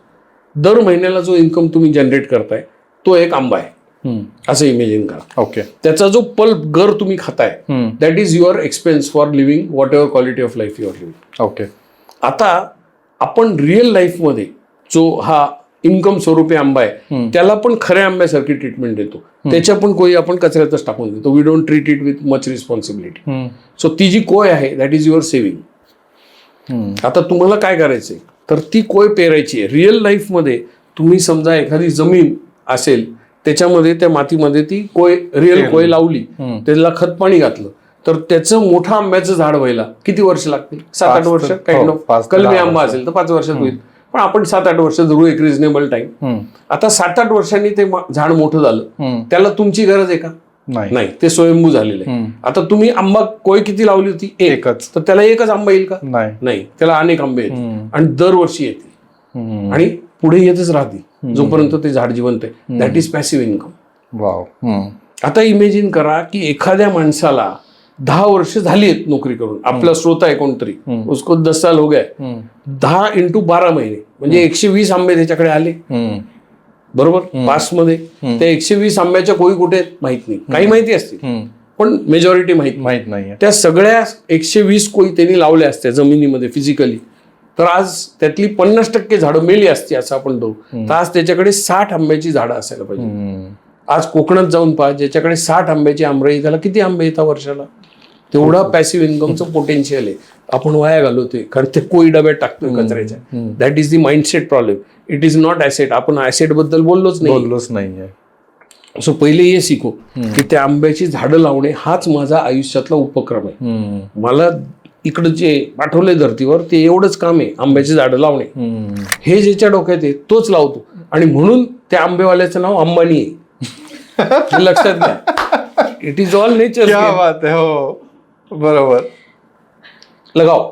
दर महिन्याला जो इन्कम तुम्ही जनरेट करताय तो एक आंबा आहे. असं इमॅजिन करा. ओके. त्याचा जो पल्प गर तुम्ही खाताय that is your expense for living what ever quality of life your living. Okay. आता आपण रिअल लाईफमध्ये जो हा इन्कम स्वरूपी आंबा आहे त्याला पण खऱ्या आंब्यासारखी ट्रीटमेंट देतो. त्याच्या पण कोई आपण कचऱ्यातच टाकून देतो. We don't treat it with much responsibility. So ती जी कोय आहे दॅट इज युअर सेव्हिंग. आता तुम्हाला काय करायचंय तर ती कोय पेरायची आहे. रिअल लाईफमध्ये तुम्ही समजा एखादी जमीन असेल, त्याच्यामध्ये त्या मातीमध्ये ती कोय, रिअल कोय लावली, त्याला खत पाणी घातलं, तर त्याचं मोठं आंब्याचं झाड व्हायला किती वर्ष लागतील? 7-8 वर्ष. काइंड ऑफ कलमी आंबा असेल तर 5 वर्षात होईल, पण आपण 7-8 वर्ष धरू, एक रिझनेबल टाइम. आता 7-8 वर्षांनी ते झाड मोठं झालं, त्याला तुमची गरज आहे का? नाही, ते स्वयंभू झालेलं आहे. आता तुम्ही आंबा कोय किती लावली होती? एकच. तर त्याला एकच आंबा येईल का? नाही, त्याला अनेक आंबे येतील आणि दरवर्षी येतील आणि पुढे येतच राहतील जोपर्यंत ते झाड जिवंत आहे. That is passive income. Wow. आता इमेजिन करा की एखाद्या माणसाला 10 वर्ष झाली आहेत नोकरी करून, आपला श्रोता आहे कोणतरी, उसको 10 साल हो गए, 10 × 12 महिने म्हणजे 120 आंबे त्याच्याकडे आले, बरोबर, पासमध्ये. त्या 120 आंब्याच्या कोई कुठे माहित नाही, काही माहिती असतील पण मेजॉरिटी माहित नाही. त्या सगळ्या 120 कोई त्यांनी लावल्या असत्या जमिनीमध्ये फिजिकली, तर आज त्यातली 50% झाडं मेली असती असं आपण तो, तर आज त्याच्याकडे 60 आंब्याची झाडं असायला पाहिजे. आज कोकणात जाऊन पहा, ज्याच्याकडे 60 आंब्याची आमराई, त्याला किती आंबे येतात वर्षाला? तेवढा पॅसिव्ह इन्कमचं पोटेन्शियल आहे. आपण वाया घालवतोय कारण ते कोई डब्यात टाकतोय कचऱ्याच्या. That is the mindset problem. It is not asset. आपण ॲसेट बद्दल बोललोच नाही. सो पहिले हे शिको की त्या आंब्याची झाडं लावणे हाच माझा आयुष्यातला उपक्रम आहे. मला इकडं जे पाठवलंय धर्तीवर ते एवढंच काम आहे, आंब्याची झाडं लावणे. हे ज्याच्या डोक्यात आहे तोच लावतो, आणि म्हणून त्या आंबेवाल्याचं नाव अंबानी आहे. हे लक्षात घ्या. It is all nature. क्या बात आहे. हो, बरोबर. लगाव.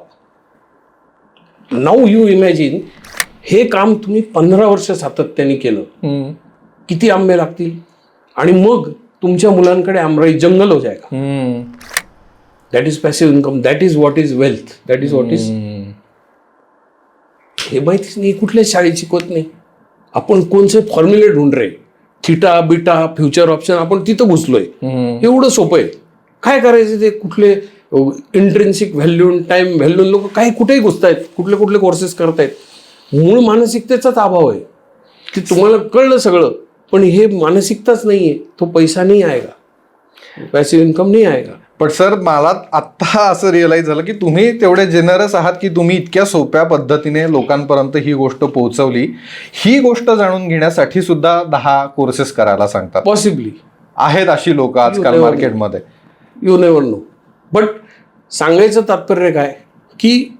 नाऊ यू इमॅजिन, हे काम तुम्ही 15 वर्ष सातत्याने केलं, किती आंबे लागतील, आणि मग तुमच्या मुलांकडे आमराई जंगल हो जाएगा. That is passive income. That is what is wealth. That is what is. हे माहितीच नाही, कुठल्याच शाळेत शिकवत नाही. आपण कोणते फॉर्म्युले ढूंढ रे, थिटा बिटा फ्युचर ऑप्शन, आपण तिथं घुसलोय. एवढं सोपं आहे. काय करायचं ते कुठले इंट्रिन्सिक व्हॅल्यू, टाइम व्हॅल्यू, लोक काय कुठेही घुसतायत, कुठले कुठले कोर्सेस करतायत. मूळ मानसिकतेचाच अभाव आहे. ते तुम्हाला कळलं सगळं, पण हे मानसिकताच नाहीये. तो पैसा नाही आएगा, पॅसिव्ह इन्कम नाही आएगा. पण सर, मला आत्ता असं रिअलाइज झालं की तुम्ही तेवढे जेनरस आहात की तुम्ही इतक्या सोप्या पद्धतीने लोकांपर्यंत ही गोष्ट पोहोचवली. ही गोष्ट जाणून घेण्यासाठी सुद्धा 10 कोर्सेस करायला सांगतात. पॉसिबली आहेत अशी लोक आजकाल मार्केटमध्ये. You never know. बट सांगायचं तात्पर्य काय की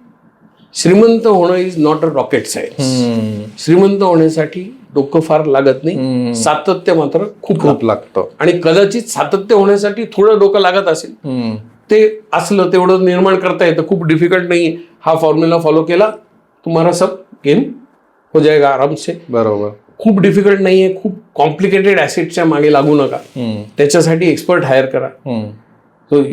श्रीमंत होणं is not a rocket science. श्रीमंत होण्यासाठी डोकं फार लागत नाही, सातत्य मात्र खूप लागतं. आणि कदाचित सातत्य होण्यासाठी थोडं डोकं लागत असेल, ते असलं तेवढं निर्माण करता येतं. खूप डिफिकल्ट नाही. हा फॉर्म्युला फॉलो केला, तुम्हाला सब गेम हो जाएगा आराम से. बरोबर. खूप डिफिकल्ट नाहीये. खूप कॉम्प्लिकेटेड ऍसेटच्या मागे लागू नका. त्याच्यासाठी एक्सपर्ट हायर करा. So,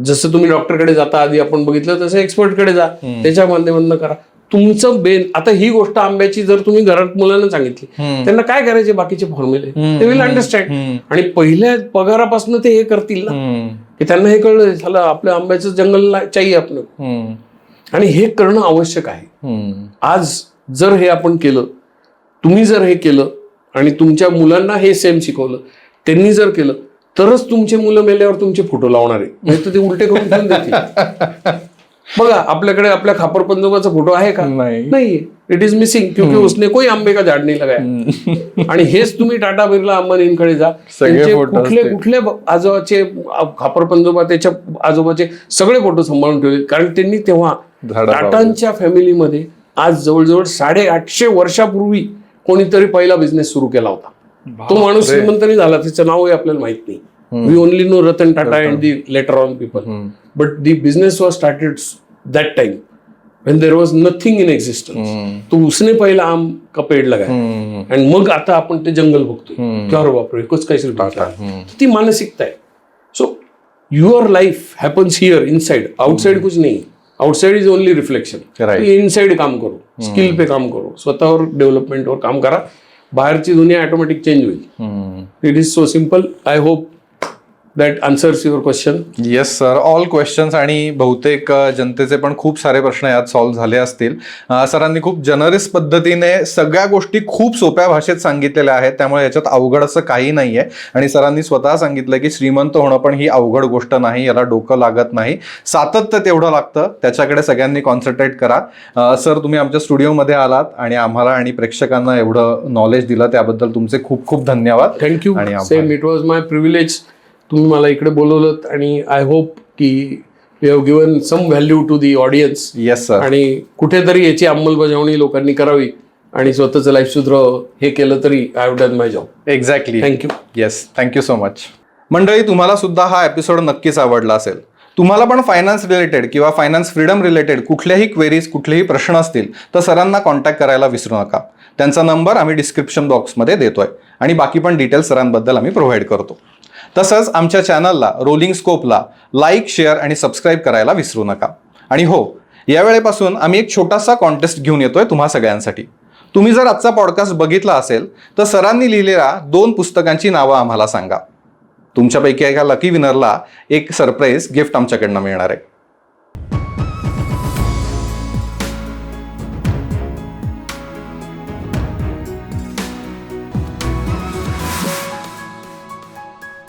जसं तुम्ही डॉक्टरकडे जाता, आधी आपण बघितलं तसं एक्सपर्टकडे जा, त्याच्या माध्यमातून करा. तुमचं आता ही गोष्ट आंब्याची जर तुम्ही घरात मुलांना सांगितली, त्यांना काय करायचे बाकीचे फॉर्म्युले, ते विल अंडरस्टँड. आणि पहिल्या पगारापासून ते हे करतील ना, की त्यांना हे कळलं झालं आपल्या आंब्याचं जंगल चाहिए आपलं. आणि हे करणं आवश्यक आहे. आज जर हे आपण केलं, तुम्ही जर हे केलं आणि तुमच्या मुलांना हे सेम शिकवलं, त्यांनी जर केलं, तरच तुमचे मुलं मेल्यावर तुमचे फोटो लावणार आहे. नाही तर ते उलटे करून ठेवून देतील. बघा, आपल्याकडे आपल्या खापर पंजोबाचा फोटो आहे का? नाहीये. इट इज मिसिंग, क्योंकि उसने कोई आंबे का झाड नाही लगाया. आणि हेच तुम्ही टाटा बिर्ला अंबानींकडे जा, त्यांचे कुठले कुठले आजोबाचे खापर पंजोबा, त्याच्या आजोबाचे सगळे फोटो सांभाळून ठेवले. कारण त्यांनी तेव्हा टाटांच्या फॅमिलीमध्ये आज जवळजवळ 850 वर्षापूर्वी कोणीतरी पहिला बिझनेस सुरू केला होता. तो माणूस श्रीमंत नाही झाला, त्याचं नावही आपल्याला माहित नाही. We only know Ratan Tata and the letter on people, but the business was started that time when there was nothing in existence. तो उसने पहिला आम का पेड़ लगाया, आणि मग आता आपण ते जंगल बघतोय. अरे बापरे, एकच काहीतरी टाटा. ती मानसिकता आहे. So your life happens here inside, outside कुछ नहीं. Outside is only reflection. Inside काम करो, स्किल पे काम करो, स्वतःवर डेव्हलपमेंटवर काम करा. बाहेरची दुनिया ऑटोमॅटिक चेंज होईल. It is so simple. I hope that answers your question. Yes sir, all questions, आणि बहुतेक जनतेचे पण खूप सारे प्रश्न यात सॉल्व्ह झाले असतील. सरांनी खूप जनरस पद्धतीने सगळ्या गोष्टी खूप सोप्या भाषेत सांगितलेल्या आहेत, त्यामुळे याच्यात अवघड असं काही नाहीये. आणि सरांनी स्वतः सांगितलं की श्रीमंत होणं पण ही अवघड गोष्ट नाही, याला डोकं लागत नाही, सातत्य तेवढं लागतं, त्याच्याकडे सगळ्यांनी कॉन्सन्ट्रेट करा. सर, तुम्ही आमच्या स्टुडिओमध्ये आलात आणि आम्हाला आणि प्रेक्षकांना एवढं नॉलेज दिलं, त्याबद्दल तुमचे खूप खूप धन्यवाद. Thank you. Same, it was my privilege. तुम्ही मला इकडे बोलवलं, आणि आय होप की you have given some value to the audience. Yes sir. आणि कुठेतरी याची अंमलबजावणी लोकांनी करावी आणि स्वतःचं लाईफ सुधारावं. हे केलं तरी I have done my job. Exactly. Thank you. Yes, thank you so much. मंडळी, तुम्हाला सुद्धा हा एपिसोड नक्कीच आवडला असेल. तुम्हाला पण फायनान्स रिलेटेड किंवा फायनान्स फ्रीडम रिलेटेड कुठल्याही क्वेरीज, कुठलेही प्रश्न असतील तर सरांना कॉन्टॅक्ट करायला विसरू नका. त्यांचा नंबर आम्ही डिस्क्रिप्शन बॉक्समध्ये देतोय आणि बाकी पण डिटेल्स सरांबद्दल आम्ही प्रोव्हाइड करतो. तसंच आमच्या चॅनलला रोलिंग स्कोपला लाईक, शेअर आणि सबस्क्राईब करायला विसरू नका. आणि हो, यावेळेपासून आम्ही एक छोटासा कॉन्टेस्ट घेऊन येतोय तुम्हा सगळ्यांसाठी. तुम्ही जर आजचा पॉडकास्ट बघितला असेल तर सरांनी लिहिलेल्या 2 पुस्तकांची नावं आम्हाला सांगा. तुमच्यापैकी एका लकी विनरला एक सरप्राईज गिफ्ट आमच्याकडनं मिळणार आहे.